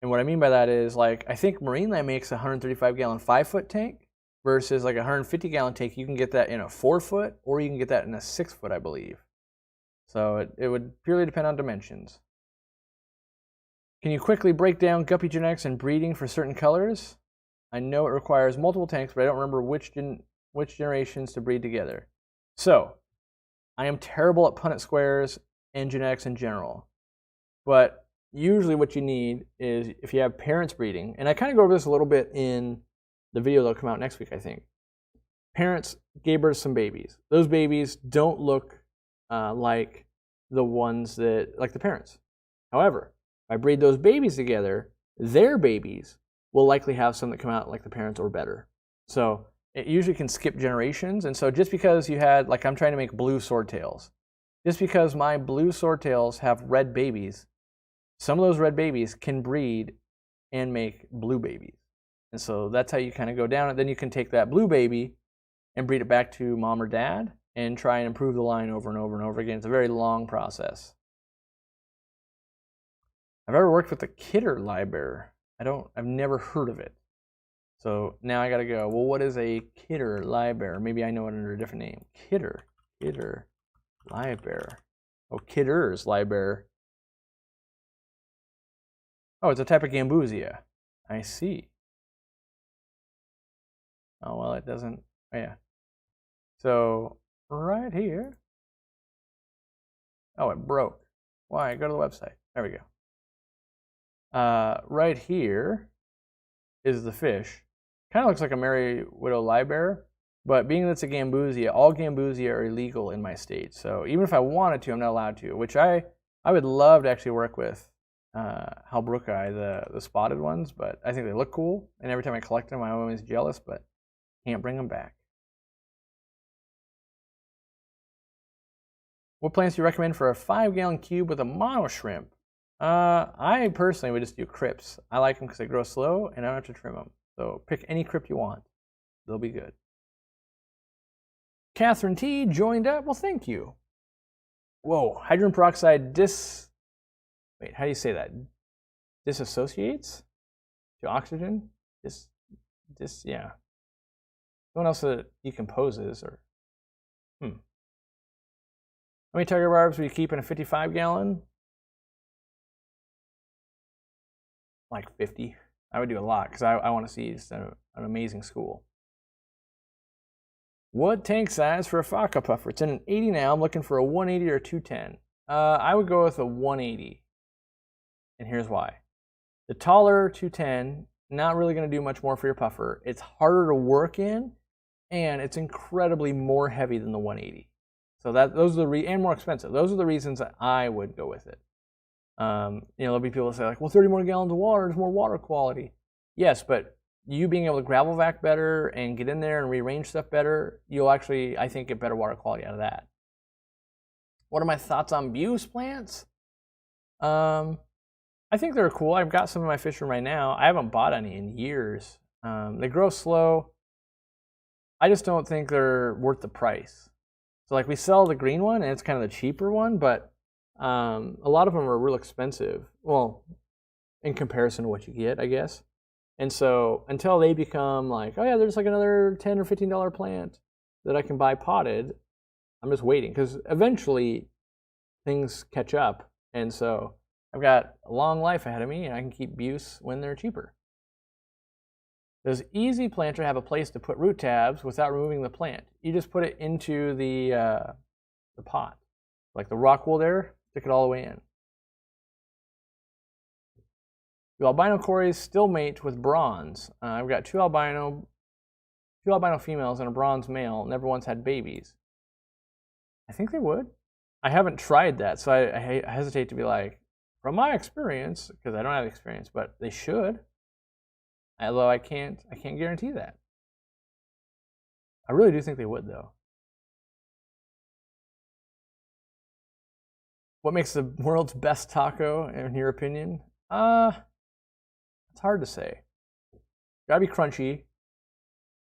And what I mean by that is, like, I think Marineland makes a 135-gallon 5-foot tank versus like a 150-gallon tank. You can get that in a 4-foot, or you can get that in a 6-foot, I believe. So it would purely depend on dimensions. Can you quickly break down guppy genetics and breeding for certain colors? I know it requires multiple tanks, but I don't remember which generations to breed together. So, I am terrible at Punnett squares and genetics in general. But usually what you need is, if you have parents breeding, and I kind of go over this a little bit in the video that'll come out next week, I think. Parents gave birth to some babies. Those babies don't look like the ones that, like the parents. However, if I breed those babies together, their babies will likely have some that come out like the parents or better. So it usually can skip generations. And so just because you had, like, I'm trying to make blue swordtails, just because my blue swordtails have red babies, some of those red babies can breed and make blue babies. And so that's how you kind of go down. And then you can take that blue baby and breed it back to mom or dad and try and improve the line over and over and over again. It's a very long process. I've ever worked with the Kidder library. I've never heard of it. So now I gotta go, well, what is a Kidder library? Maybe I know it under a different name. Kidder library. Oh, Kidder's library. Oh, it's a type of gambusia. I see. Oh, well, it doesn't, oh, yeah. So right here. Oh, it broke. Why? Go to the website. There we go. Right here is the fish. Kind of looks like a Merry Widow livebearer, But being that it's a Gambusia, all Gambusia are illegal in my state. So even if I wanted to, I'm not allowed to, which I would love to actually work with Halbrooki, the spotted ones, but I think they look cool. And every time I collect them, I'm always jealous, but can't bring them back. What plants do you recommend for a 5-gallon cube with a mono shrimp? I personally would just do crypts. I like them because they grow slow and I don't have to trim them. So pick any crypt you want. They'll be good. Catherine T joined up. Well, thank you. Whoa, hydrogen peroxide wait, how do you say that? Disassociates to oxygen? Yeah. Someone else that decomposes or How many tiger barbs would you keep in a 55-gallon? Like 50. I would do a lot because I want to see just an amazing school. What tank size for a Faka puffer? It's in an 80 now. I'm looking for a 180 or a 210. I would go with a 180. And here's why. The taller 210, not really going to do much more for your puffer. It's harder to work in, and it's incredibly more heavy than the 180. So those are and more expensive. Those are the reasons that I would go with it. There'll be people that say like, well, 30 more gallons of water is more water quality. Yes, but you being able to gravel vac better and get in there and rearrange stuff better, you'll actually, I think, get better water quality out of that. What are my thoughts on Buse plants? I think they're cool. I've got some in my fish room right now. I haven't bought any in years. They grow slow. I just don't think they're worth the price. So like we sell the green one and it's kind of the cheaper one, but a lot of them are real expensive. Well, in comparison to what you get, I guess. And so until they become like, oh yeah, there's like another $10 or $15 plant that I can buy potted, I'm just waiting because eventually things catch up. And so I've got a long life ahead of me and I can keep Buse when they're cheaper. Does Easy Planter have a place to put root tabs without removing the plant? You just put it into the pot. Like the rock wool there, stick it all the way in. Do albino cories still mate with bronze? I've got two albino females and a bronze male. Never once had babies. I think they would. I haven't tried that, so I hesitate to be like, from my experience, because I don't have experience, but they should. Although I can't guarantee that. I really do think they would, though. What makes the world's best taco, in your opinion? It's hard to say. Gotta be crunchy,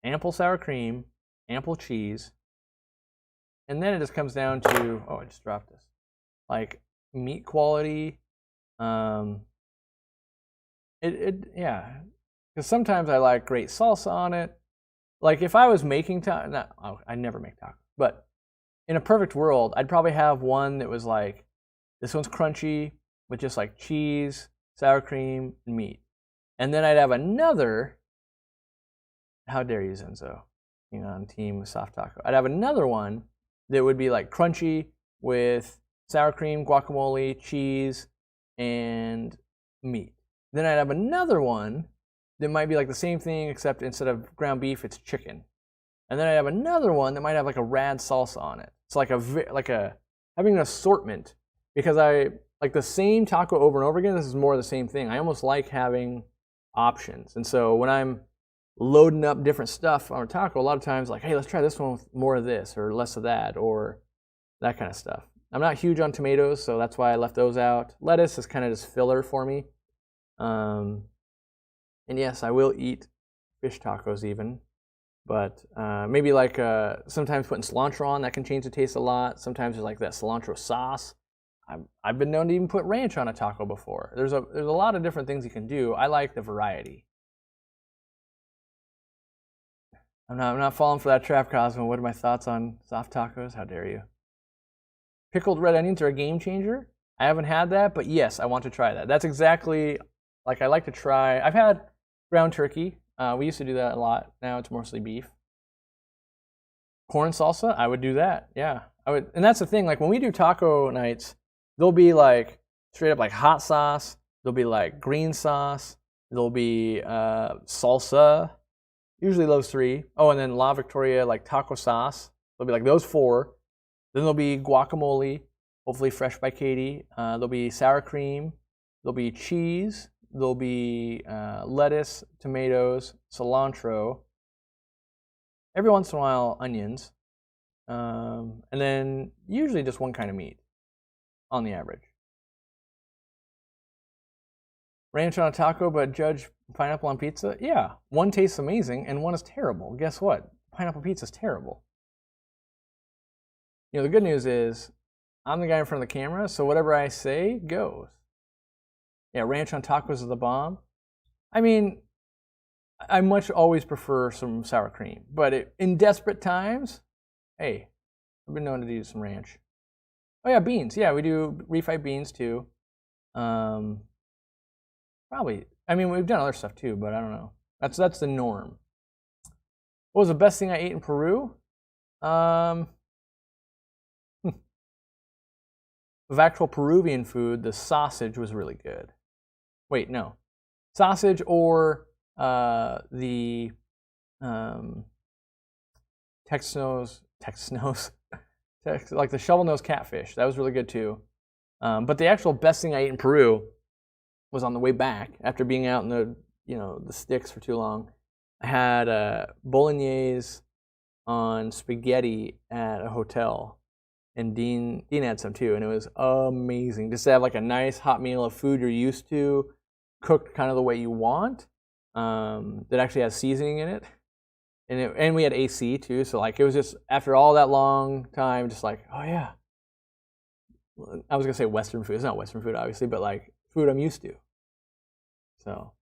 ample sour cream, ample cheese, and then it just comes down to, oh, I just dropped this, like meat quality. Yeah, because sometimes I like great salsa on it. Like if I was making taco, I never make tacos, but in a perfect world, I'd probably have one that was like, this one's crunchy with just like cheese, sour cream, and meat. And then I'd have another, how dare you, Zenzo, being on team soft taco. I'd have another one that would be like crunchy with sour cream, guacamole, cheese, and meat. Then I'd have another one that might be like the same thing, except instead of ground beef, it's chicken. And then I'd have another one that might have like a rad salsa on it. It's like having an assortment, because I like the same taco over and over again. This is more of the same thing. I almost like having options. And so when I'm loading up different stuff on a taco, a lot of times like, hey, let's try this one with more of this or less of that or that kind of stuff. I'm not huge on tomatoes, so that's why I left those out. Lettuce is kind of just filler for me. And yes, I will eat fish tacos even, but maybe like sometimes putting cilantro on, that can change the taste a lot. Sometimes there's like that cilantro sauce. I've been known to even put ranch on a taco before. There's a lot of different things you can do. I like the variety. I'm not falling for that trap, Cosmo. What are my thoughts on soft tacos? How dare you? Pickled red onions are a game changer. I haven't had that, but yes, I want to try that. That's exactly like I like to try. I've had ground turkey. We used to do that a lot. Now it's mostly beef. Corn salsa, I would do that. Yeah, I would. And that's the thing. Like when we do taco nights, there'll be like straight up like hot sauce. There'll be like green sauce. There'll be salsa. Usually those 3. Oh, and then La Victoria, like taco sauce. There'll be like those 4. Then there'll be guacamole, hopefully fresh by Katie. There'll be sour cream. There'll be cheese. There'll be lettuce, tomatoes, cilantro. Every once in a while, onions. And then usually just one kind of meat on the average. Ranch on a taco, but judge pineapple on pizza? Yeah, one tastes amazing and one is terrible. Guess what? Pineapple pizza is terrible. You know, the good news is I'm the guy in front of the camera, so whatever I say goes. Yeah, ranch on tacos is the bomb. I mean, I much always prefer some sour cream, but in desperate times, hey, I've been known to do some ranch. Oh yeah, beans. Yeah, we do refried beans too. Probably. I mean, we've done other stuff too, but I don't know. That's the norm. What was the best thing I ate in Peru? Of actual Peruvian food, the sausage was really good. Wait, no. Sausage or the like the shovel-nose catfish. That was really good too. But the actual best thing I ate in Peru was on the way back after being out in the the sticks for too long. I had bolognese on spaghetti at a hotel, and Dean had some too, and it was amazing. Just to have like a nice hot meal of food you're used to, cooked kind of the way you want, that actually has seasoning in it, and we had AC too, so like it was just after all that long time, just like, oh yeah. I was gonna say Western food. It's not Western food, obviously, but like food I'm used to. So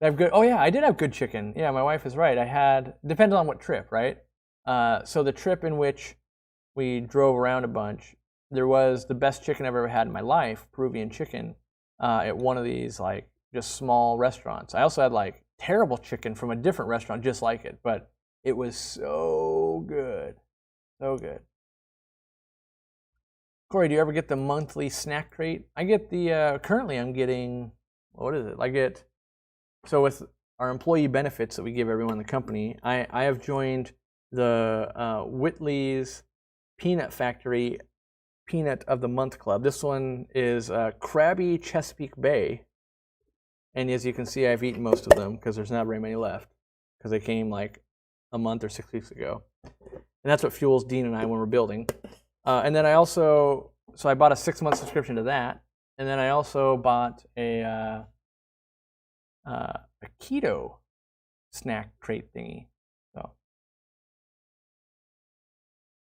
I have good. Oh yeah, I did have good chicken. Yeah, my wife is right. I had, depending on what trip, right? So the trip in which we drove around a bunch, there was the best chicken I've ever had in my life, Peruvian chicken, at one of these like just small restaurants. I also had like terrible chicken from a different restaurant just like it, but it was so good, so good. Corey, do you ever get the monthly snack crate? I get the, currently I'm getting, what is it? I get, so with our employee benefits that we give everyone in the company, I have joined the Whitley's Peanut Factory Peanut of the Month Club. This one is Krabby Chesapeake Bay. And as you can see, I've eaten most of them because there's not very many left because they came like a month or 6 weeks ago. And that's what fuels Dean and I when we're building. And then I also, so I bought a 6-month subscription to that. And then I also bought a keto snack crate thingy. So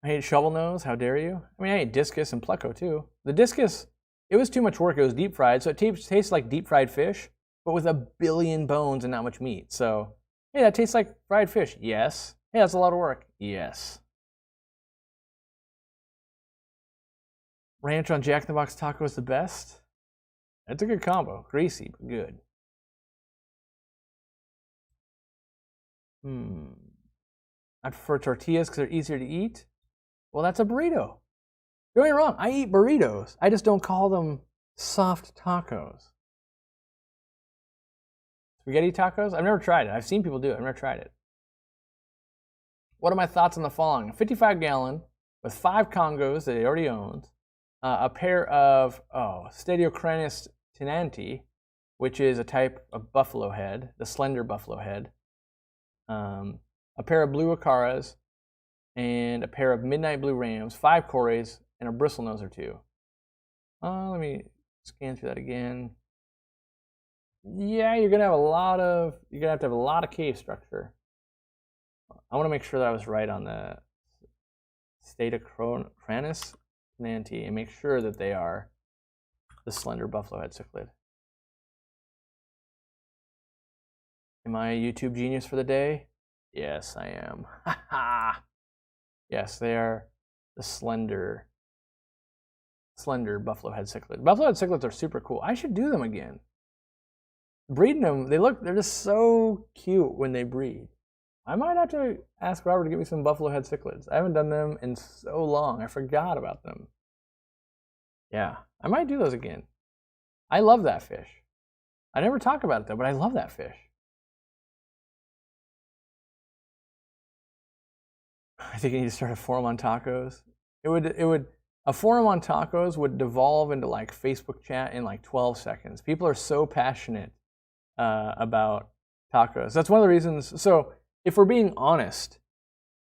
I hate shovel nose. How dare you? I mean, I ate discus and pleco too. The discus, it was too much work. It was deep fried, so it tastes like deep fried fish, but with a billion bones and not much meat. So hey, that tastes like fried fish. Yes. Hey, that's a lot of work. Yes. Ranch on Jack in the Box taco is the best. It's a good combo. Greasy, but good. I prefer tortillas because they're easier to eat. Well, that's a burrito. Don't get me wrong, I eat burritos. I just don't call them soft tacos. Spaghetti tacos? I've never tried it. I've seen people do it. I've never tried it. What are my thoughts on the following? A 55-gallon with 5 Congos that he already owns, a pair of Stadiocranus tenanti, which is a type of buffalo head, the slender buffalo head, a pair of blue Acaras, and a pair of midnight blue rams, 5 Cories, and a bristlenose or 2. Let me scan through that again. Yeah, you're gonna have to have a lot of cave structure. I want to make sure that I was right on the Stadiocranus tenanti and make sure that they are the slender buffalo head cichlid. Am I a YouTube genius for the day? Yes, I am. Ha ha! Yes, they are the slender buffalo head cichlid. Buffalo head cichlids are super cool. I should do them again. Breeding them, they're just so cute when they breed. I might have to ask Robert to get me some buffalo head cichlids. I haven't done them in so long. I forgot about them. Yeah, I might do those again. I love that fish. I never talk about it though, but I love that fish. I think you need to start a forum on tacos. A forum on tacos would devolve into like Facebook chat in like 12 seconds. People are so passionate about tacos. That's one of the reasons. So if we're being honest,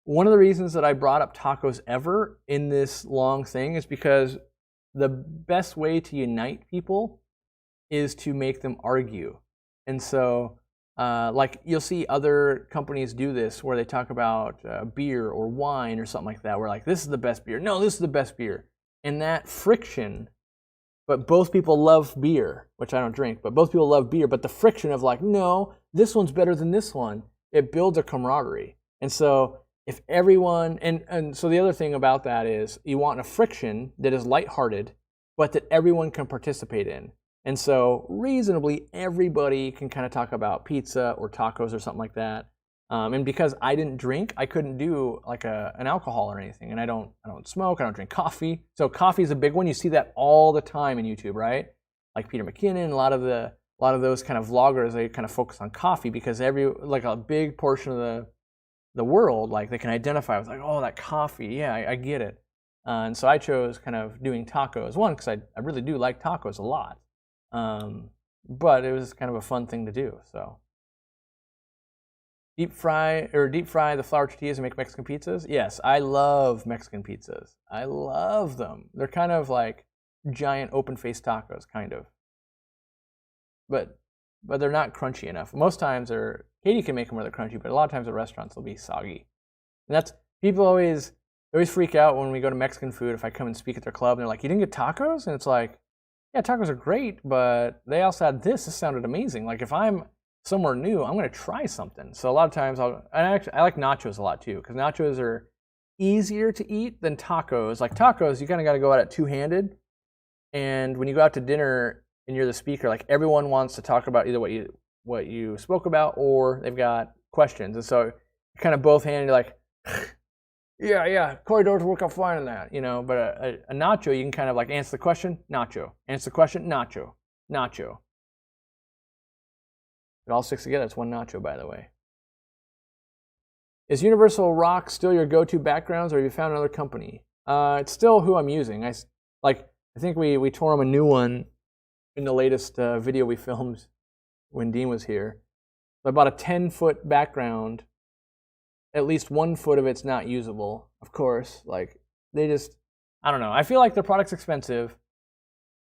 one of the reasons that I brought up tacos ever in this long thing is because the best way to unite people is to make them argue. And so like you'll see other companies do this where they talk about beer or wine or something like that, where like, this is the best beer. No, this is the best beer. And that friction, but both people love beer, which I don't drink, but both people love beer. But the friction of like, no, this one's better than this one, it builds a camaraderie. And so if everyone, and so the other thing about that is you want a friction that is lighthearted, but that everyone can participate in. And so reasonably everybody can kind of talk about pizza or tacos or something like that. And because I didn't drink, I couldn't do like an alcohol or anything. And I don't smoke, I don't drink coffee. So coffee is a big one. You see that all the time in YouTube, right? Like Peter McKinnon, a lot of those kind of vloggers, they kind of focus on coffee because like a big portion of the world, like they can identify with like, oh, that coffee, yeah, I get it. And so I chose kind of doing tacos. One, because I really do like tacos a lot. But it was kind of a fun thing to do. So deep fry the flour tortillas and make Mexican pizzas. Yes, I love Mexican pizzas. I love them. They're kind of like giant open-faced tacos, kind of. But they're not crunchy enough. Most times Katie can make them where they're crunchy, but a lot of times at restaurants they'll be soggy. And that's, people always freak out when we go to Mexican food if I come and speak at their club and they're like, you didn't get tacos? And it's like, yeah, tacos are great, but they also had this. This sounded amazing. Like if I'm somewhere new, I'm going to try something. So a lot of times I like nachos a lot too, because nachos are easier to eat than tacos. Like tacos, you kind of got to go at it two-handed. And when you go out to dinner and you're the speaker, like everyone wants to talk about either what you spoke about or they've got questions. And so you're kind of both-handed, like, yeah, Corydoras work out fine on that, you know. But a nacho, you can kind of like answer the question, nacho. Answer the question, nacho. It all sticks together. It's one nacho, by the way. Is Universal Rock still your go-to backgrounds, or have you found another company? It's still who I'm using. I think we tore them a new one in the latest video we filmed when Dean was here. So I bought a 10-foot background. At least 1 foot of it's not usable, of course. Like, I don't know. I feel like their product's expensive,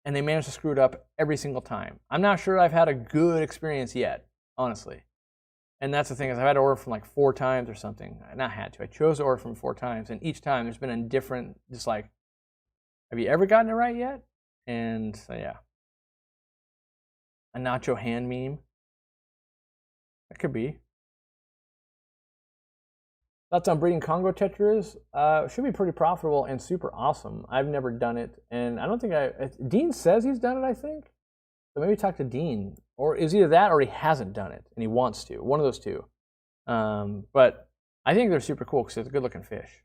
and they manage to screw it up every single time. I'm not sure I've had a good experience yet, honestly. And that's the thing, is I've had to order from like 4 times or something. Not had to. I chose to order from 4 times, and each time there's been a different, just like, have you ever gotten it right yet? And so, yeah. A nacho hand meme. That could be. Thoughts on breeding Congo tetras? Should be pretty profitable and super awesome. I've never done it, and I don't think Dean says he's done it, I think. So maybe talk to Dean, or is either that or he hasn't done it and he wants to. One of those two. But I think they're super cool because it's a good-looking fish.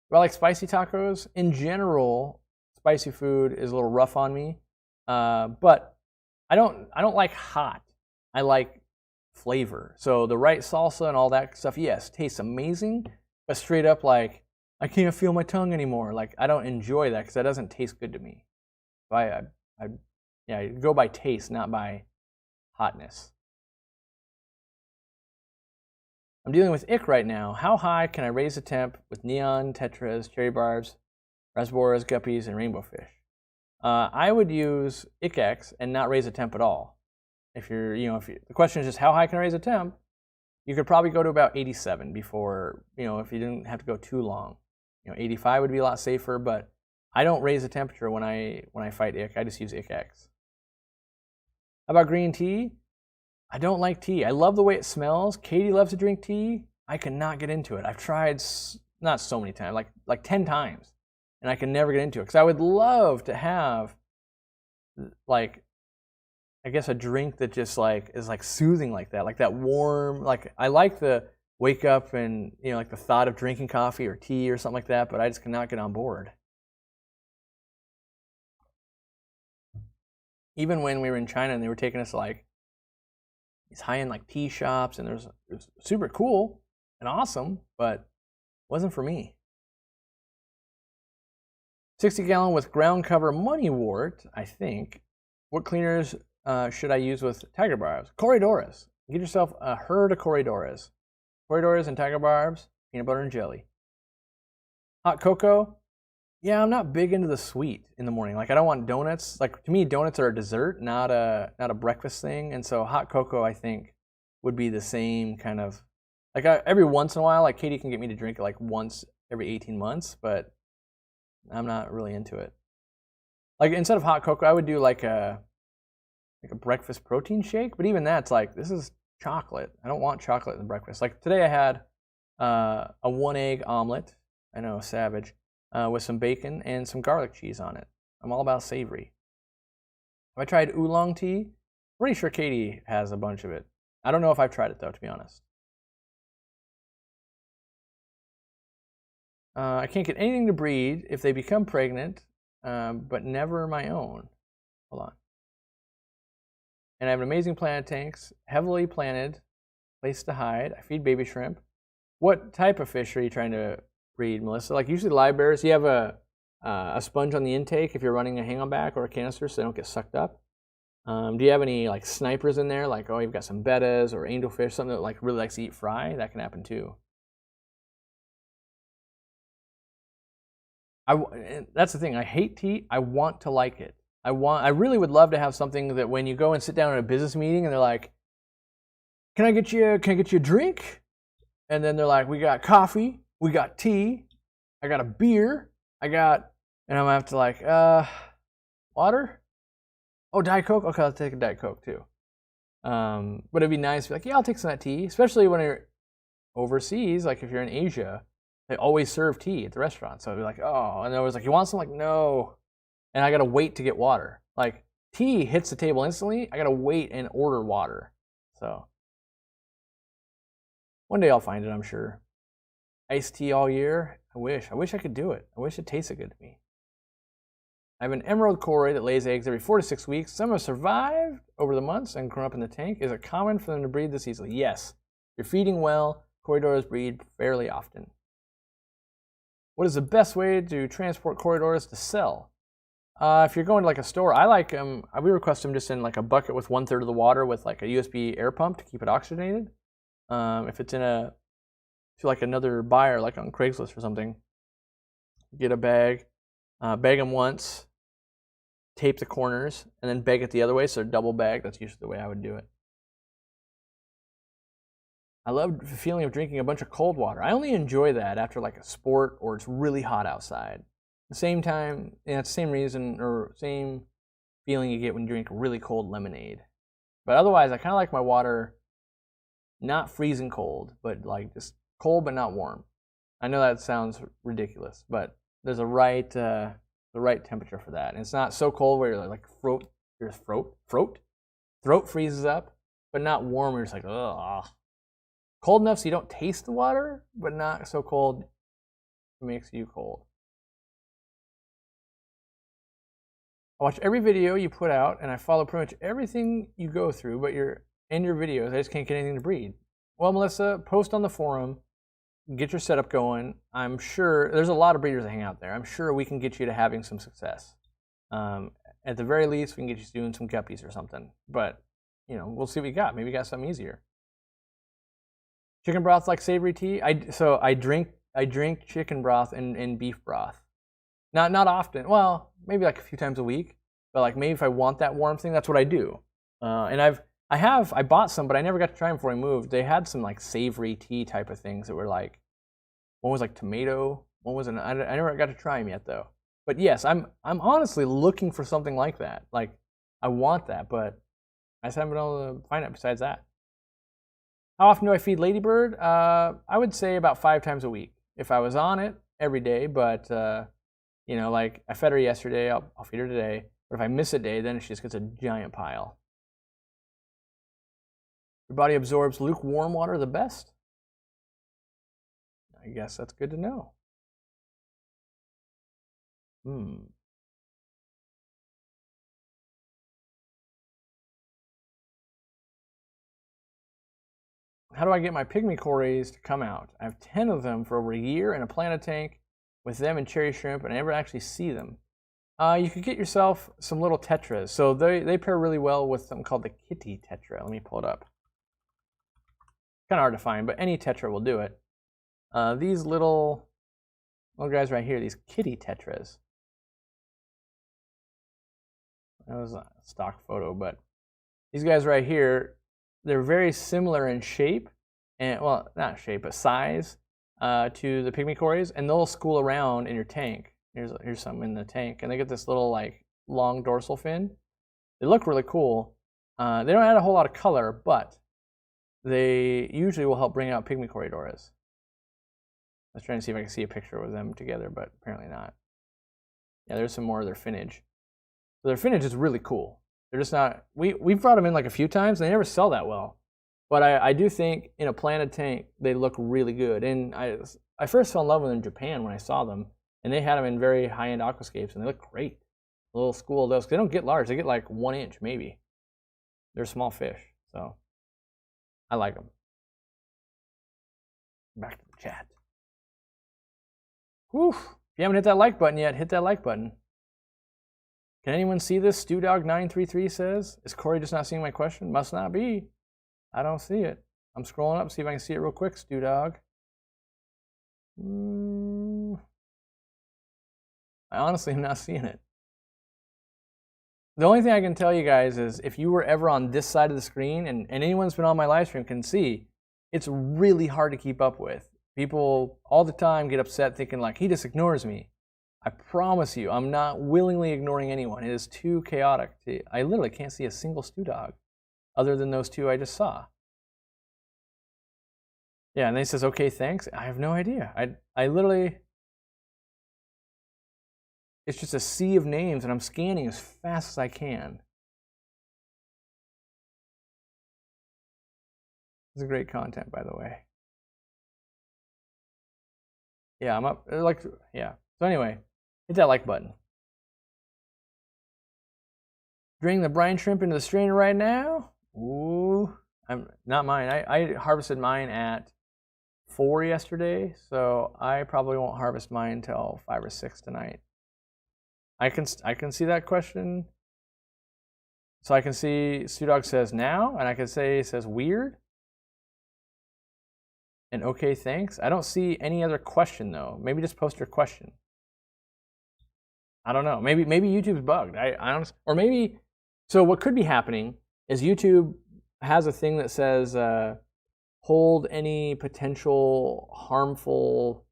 Do I like spicy tacos? In general, spicy food is a little rough on me, but I don't like hot. I like flavor. So the right salsa and all that stuff, yes, tastes amazing, but straight up like, I can't feel my tongue anymore. Like, I don't enjoy that because that doesn't taste good to me. So I go by taste, not by hotness. I'm dealing with ick right now. How high can I raise the temp with neon, tetras, cherry barbs, rasboras, guppies, and rainbow fish? I would use ick-X and not raise the temp at all. The question is just how high can I raise a temp? You could probably go to about 87 before, if you didn't have to go too long. 85 would be a lot safer, but I don't raise the temperature when I fight ick. I just use ick-X. How about green tea? I don't like tea. I love the way it smells. Katie loves to drink tea. I cannot get into it. I've tried not so many times, like 10 times, and I can never get into it because I would love to have I guess a drink that just is soothing like that warm, I like the wake up and like the thought of drinking coffee or tea or something like that, but I just cannot get on board. Even when we were in China and they were taking us to these high-end tea shops, and it was super cool, and awesome, but wasn't for me. 60-gallon with ground cover money wort, I think. What cleaners should I use with tiger barbs? Corydoras. Get yourself a herd of Corydoras. Corydoras and tiger barbs, peanut butter and jelly. Hot cocoa. Yeah, I'm not big into the sweet in the morning. Like, I don't want donuts. Like, to me, donuts are a dessert, not a breakfast thing. And so hot cocoa, I think, would be the same kind of, like, every once in a while, like, Katie can get me to drink it like once every 18 months, but I'm not really into it. Like, instead of hot cocoa, I would do like a breakfast protein shake, but even that's like, this is chocolate. I don't want chocolate in breakfast. Like, today I had a 1-egg omelet. I know, savage. With some bacon and some garlic cheese on it. I'm all about savory. Have I tried oolong tea? Pretty sure Katie has a bunch of it. I don't know if I've tried it though, to be honest. I can't get anything to breed if they become pregnant, but never my own. Hold on. And I have an amazing plant tanks, heavily planted, place to hide. I feed baby shrimp. What type of fish are you trying to breed, Melissa? Like, usually live bears, you have a sponge on the intake if you're running a hang-on back or a canister so they don't get sucked up. Do you have any like snipers in there? Like, oh, you've got some bettas or angelfish, something that like really likes to eat fry? That can happen too. That's the thing. I hate tea. I want to like it. I really would love to have something that when you go and sit down at a business meeting and they're like, can I get you a drink? And then they're like, we got coffee, we got tea, I got a beer, and I'm gonna have to like, water? Oh, Diet Coke? Okay, I'll take a Diet Coke too. But it'd be nice to be like, yeah, I'll take some of that tea, especially when you're overseas, like if you're in Asia, they always serve tea at the restaurant. So I'd be like, oh, and I was like, you want some? Like, no. And I gotta wait to get water. Like, tea hits the table instantly, I gotta wait and order water. So one day I'll find it, I'm sure. Iced tea all year? I wish I could do it. I wish it tasted good to me. I have an emerald cory that lays eggs every 4 to 6 weeks. Some have survived over the months and grown up in the tank. Is it common for them to breed this easily? Yes. If you're feeding well, Corydoras breed fairly often. What is the best way to transport Corydoras to sell? If you're going to like a store, I like them. We request them just in like a bucket with 1/3 of the water with like a USB air pump to keep it oxygenated. If it's to like another buyer, like on Craigslist or something, get a bag, bag them once, tape the corners, and then bag it the other way, so they're double bagged. That's usually the way I would do it. I love the feeling of drinking a bunch of cold water. I only enjoy that after like a sport or it's really hot outside. At the same time, it's the same reason or same feeling you get when you drink really cold lemonade. But otherwise, I kind of like my water not freezing cold, but like just cold but not warm. I know that sounds ridiculous, but there's the right temperature for that. And it's not so cold where you're like throat freezes up, but not warm where you're just like, ugh. Cold enough so you don't taste the water, but not so cold it makes you cold. I watch every video you put out, and I follow pretty much everything you go through, but your videos, I just can't get anything to breed. Well, Melissa, post on the forum, get your setup going. I'm sure there's a lot of breeders that hang out there. I'm sure we can get you to having some success. At the very least, we can get you doing some guppies or something. But, we'll see what you got. Maybe you got something easier. Chicken broth like savory tea? I drink chicken broth and beef broth. Not often. Well, maybe like a few times a week. But like maybe if I want that warm thing, that's what I do. And I bought some, but I never got to try them before I moved. They had some like savory tea type of things that were like, one was like tomato, one was I never got to try them yet though. But yes, I'm honestly looking for something like that. Like I want that, but I just haven't been able to find it besides that. How often do I feed Ladybird? I would say about 5 times a week. If I was on it every day, but like I fed her yesterday, I'll feed her today. But if I miss a day, then she just gets a giant pile. Your body absorbs lukewarm water the best? I guess that's good to know. how do I get my pygmy cories to come out? I have 10 of them for over a year in a planted tank with them and cherry shrimp, and I never actually see them. You could get yourself some little tetras. So they pair really well with something called the kitty tetra. Let me pull it up. Kind of hard to find, but any tetra will do it. These little guys right here, these kitty tetras. That was a stock photo, but these guys right here, they're very similar in shape, and well, not shape, but size to the pygmy cories, and they'll school around in your tank. Here's some in the tank, and they get this little like long dorsal fin. They look really cool. They don't add a whole lot of color, but they usually will help bring out pygmy Corydoras. I was trying to see if I can see a picture of them together, but apparently not. Yeah, there's some more of their finnage. So their finnage is really cool. They're just not, we've brought them in like a few times, and they never sell that well. But I do think in a planted tank, they look really good. And I first fell in love with them in Japan when I saw them, and they had them in very high-end aquascapes, and they look great. A little school of those. They don't get large. They get like 1 inch, maybe. They're small fish, so I like them. Back to the chat. Whew. If you haven't hit that like button yet, hit that like button. Can anyone see this? StewDog933 says, is Cory just not seeing my question? Must not be. I don't see it. I'm scrolling up, see if I can see it real quick, StewDog. I honestly am not seeing it. The only thing I can tell you guys is if you were ever on this side of the screen, and anyone's been on my live stream can see, it's really hard to keep up with. People all the time get upset thinking like, he just ignores me. I promise you, I'm not willingly ignoring anyone. It is too chaotic. I literally can't see a single StewDog other than those two I just saw. Yeah, and then he says, okay, thanks. I have no idea. I literally, it's just a sea of names, and I'm scanning as fast as I can. This is great content, by the way. Yeah, I'm up, like, yeah. So anyway, hit that like button. Bring the brine shrimp into the strainer right now. Ooh, not mine. I harvested mine at 4 yesterday, so I probably won't harvest mine until 5 or 6 tonight. I can see that question. So I can see StewDog says now, and I can say it says weird. And okay, thanks. I don't see any other question though. Maybe just post your question. I don't know. Maybe YouTube's bugged. I honestly, or maybe, so what could be happening is YouTube has a thing that says hold any potential harmful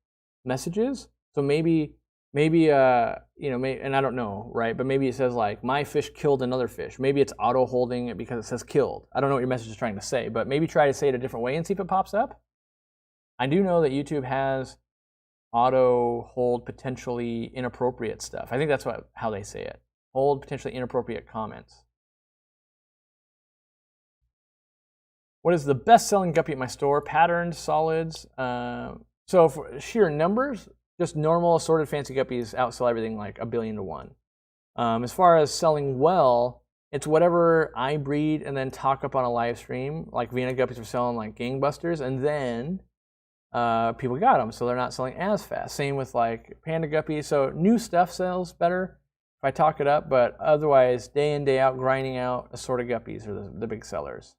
messages. So maybe you know, and I don't know, right? But maybe it says like, my fish killed another fish. Maybe it's auto holding it because it says killed. I don't know what your message is trying to say, but maybe try to say it a different way and see if it pops up. I do know that YouTube has auto hold potentially inappropriate stuff. I think that's how they say it. Hold potentially inappropriate comments. What is the best-selling guppy at my store? Patterned, solids. So for sheer numbers, just normal assorted fancy guppies outsell everything like 1 billion to 1. As far as selling well, it's whatever I breed and then talk up on a live stream. Like Vienna guppies are selling like gangbusters, and then people got them, so they're not selling as fast. Same with like panda guppies. So new stuff sells better if I talk it up, but otherwise, day in, day out, grinding out assorted guppies are the big sellers.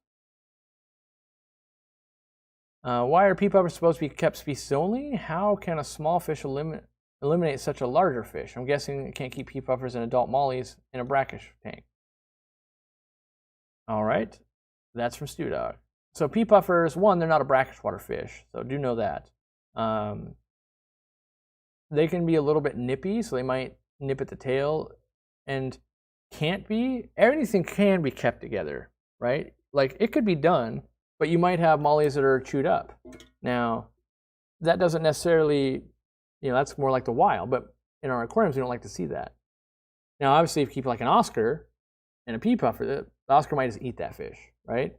Why are pea puffers supposed to be kept species only? How can a small fish eliminate such a larger fish? I'm guessing it can't keep pea puffers and adult mollies in a brackish tank. All right, that's from StewDog. So pea puffers, one, they're not a brackish water fish, so do know that. They can be a little bit nippy, so they might nip at the tail, and everything can be kept together, right? Like it could be done, but you might have mollies that are chewed up. Now, that doesn't necessarily, that's more like the wild, but in our aquariums, we don't like to see that. Now, obviously, if you keep like an Oscar and a pea puffer, the Oscar might just eat that fish, right?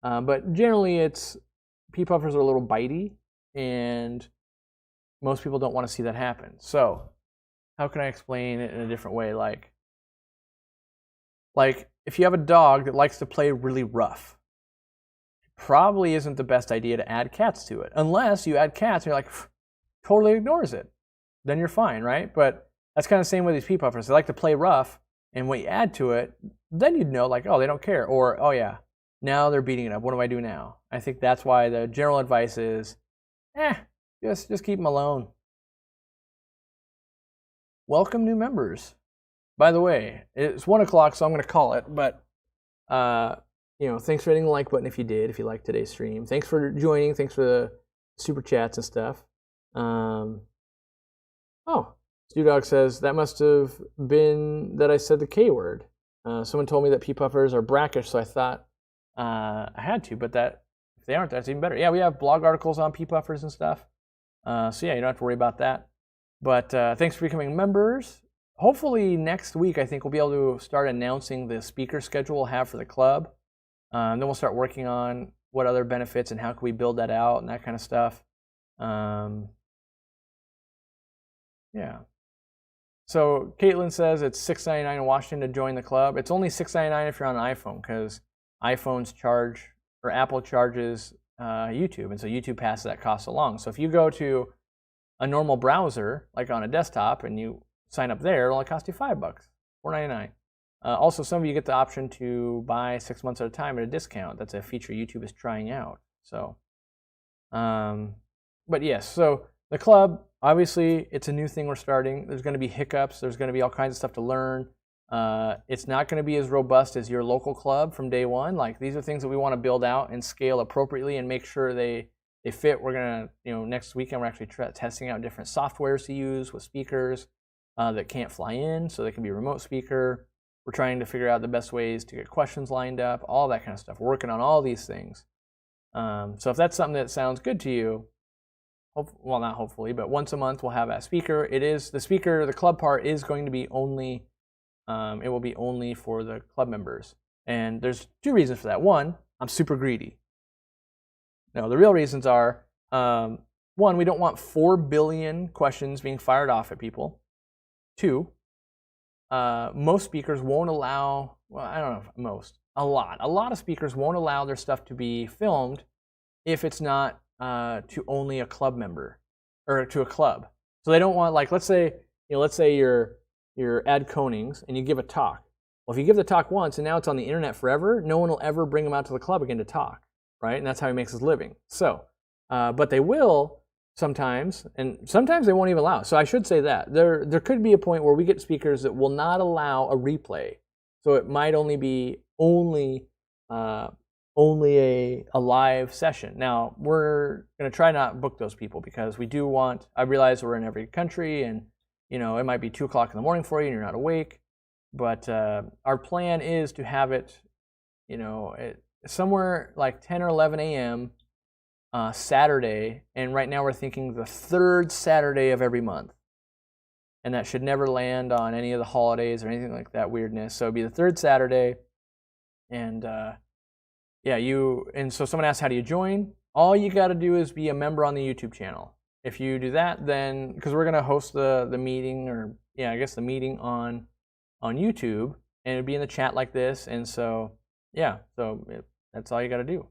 But generally, pea puffers are a little bitey, and most people don't want to see that happen. So, how can I explain it in a different way? Like if you have a dog that likes to play really rough, probably isn't the best idea to add cats to it. Unless you add cats and you're like, totally ignores it. Then you're fine, right? But that's kind of the same with these pea puffers. They like to play rough, and when you add to it, then you'd know, like, oh, they don't care. Or, oh yeah, now they're beating it up. What do I do now? I think that's why the general advice is, just keep them alone. Welcome new members. By the way, it's 1 o'clock, so I'm going to call it. But thanks for hitting the like button if you liked today's stream. Thanks for joining. Thanks for the super chats and stuff. Stu Dog says that must have been that I said the K word. Someone told me that pea puffers are brackish, so I thought I had to. But if they aren't, that's even better. Yeah, we have blog articles on pea puffers and stuff. So yeah, you don't have to worry about that. But thanks for becoming members. Hopefully next week, I think we'll be able to start announcing the speaker schedule we'll have for the club. Then we'll start working on what other benefits and how can we build that out and that kind of stuff. Yeah. So Caitlin says it's $6.99 in Washington to join the club. It's only $6.99 if you're on an iPhone, because iPhones charge, or Apple charges YouTube, and so YouTube passes that cost along. So if you go to a normal browser, like on a desktop, and you sign up there, it'll only cost you $5, $4.99. Also, some of you get the option to buy 6 months at a time at a discount. That's a feature YouTube is trying out. So, but yes, so the club, obviously, it's a new thing we're starting. There's going to be hiccups. There's going to be all kinds of stuff to learn. It's not going to be as robust as your local club from day one. Like, these are things that we want to build out and scale appropriately and make sure they fit. We're going to, next weekend, we're actually testing out different softwares to use with speakers that can't fly in, so they can be a remote speaker. We're trying to figure out the best ways to get questions lined up, all that kind of stuff. We're working on all these things. So if that's something that sounds good to you, well, not hopefully, but once a month we'll have that speaker. The club part is going to be only, it will be only for the club members. And there's 2 reasons for that. 1, I'm super greedy. No, the real reasons are, 1, we don't want 4 billion questions being fired off at people. 2, most speakers won't allow, well, I don't know if most, a lot of speakers won't allow their stuff to be filmed if it's not to only a club member, or to a club. So they don't want, like, let's say you're Ed Konings and you give a talk. Well, if you give the talk once and now it's on the internet forever, no one will ever bring him out to the club again to talk, right? And that's how he makes his living. So, but they will sometimes, and sometimes they won't even allow. So I should say that there could be a point where we get speakers that will not allow a replay. So it might only be a live session. Now, we're going to try not book those people, because we do want, I realize we're in every country, and it might be 2 o'clock in the morning for you and you're not awake, but our plan is to have it somewhere like 10 or 11 a.m. Saturday, and right now we're thinking the 3rd Saturday of every month, and that should never land on any of the holidays or anything like that weirdness. So it'd be the 3rd Saturday, and so someone asked, how do you join? All you got to do is be a member on the YouTube channel. If you do that, then, because we're going to host the meeting, or the meeting on YouTube, and it'd be in the chat like this, and so that's all you got to do,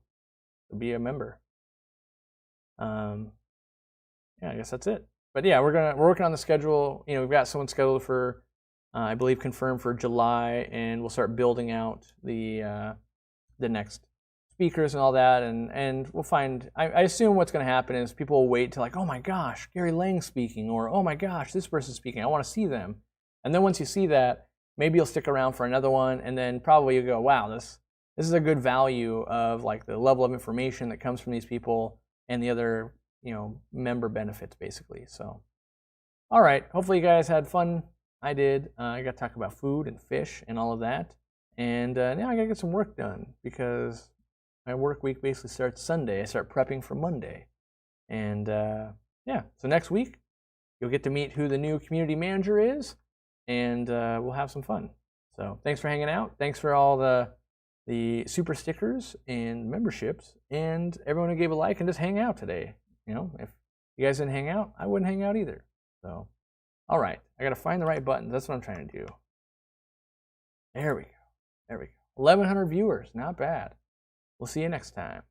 be a member. I guess that's it. But yeah, we're working on the schedule. We've got someone scheduled for, I believe, confirmed for July, and we'll start building out the next speakers and all that, and we'll find, I assume what's going to happen is people will wait till, like, oh my gosh, Gary Lang's speaking, or oh my gosh, this person's speaking, I want to see them. And then once you see that, maybe you'll stick around for another one, and then probably you'll go, wow, this is a good value of, like, the level of information that comes from these people and the other member benefits, basically. So all right, hopefully you guys had fun. I did. I got to talk about food and fish and all of that, and now I got to get some work done, because my work week basically starts Sunday. I start prepping for Monday. And so next week, you'll get to meet who the new community manager is, and we'll have some fun. So thanks for hanging out. Thanks for all the super stickers and memberships, and everyone who gave a like and just hang out today. If you guys didn't hang out, I wouldn't hang out either. So, all right, I got to find the right buttons. That's what I'm trying to do. There we go. 1,100 viewers, not bad. We'll see you next time.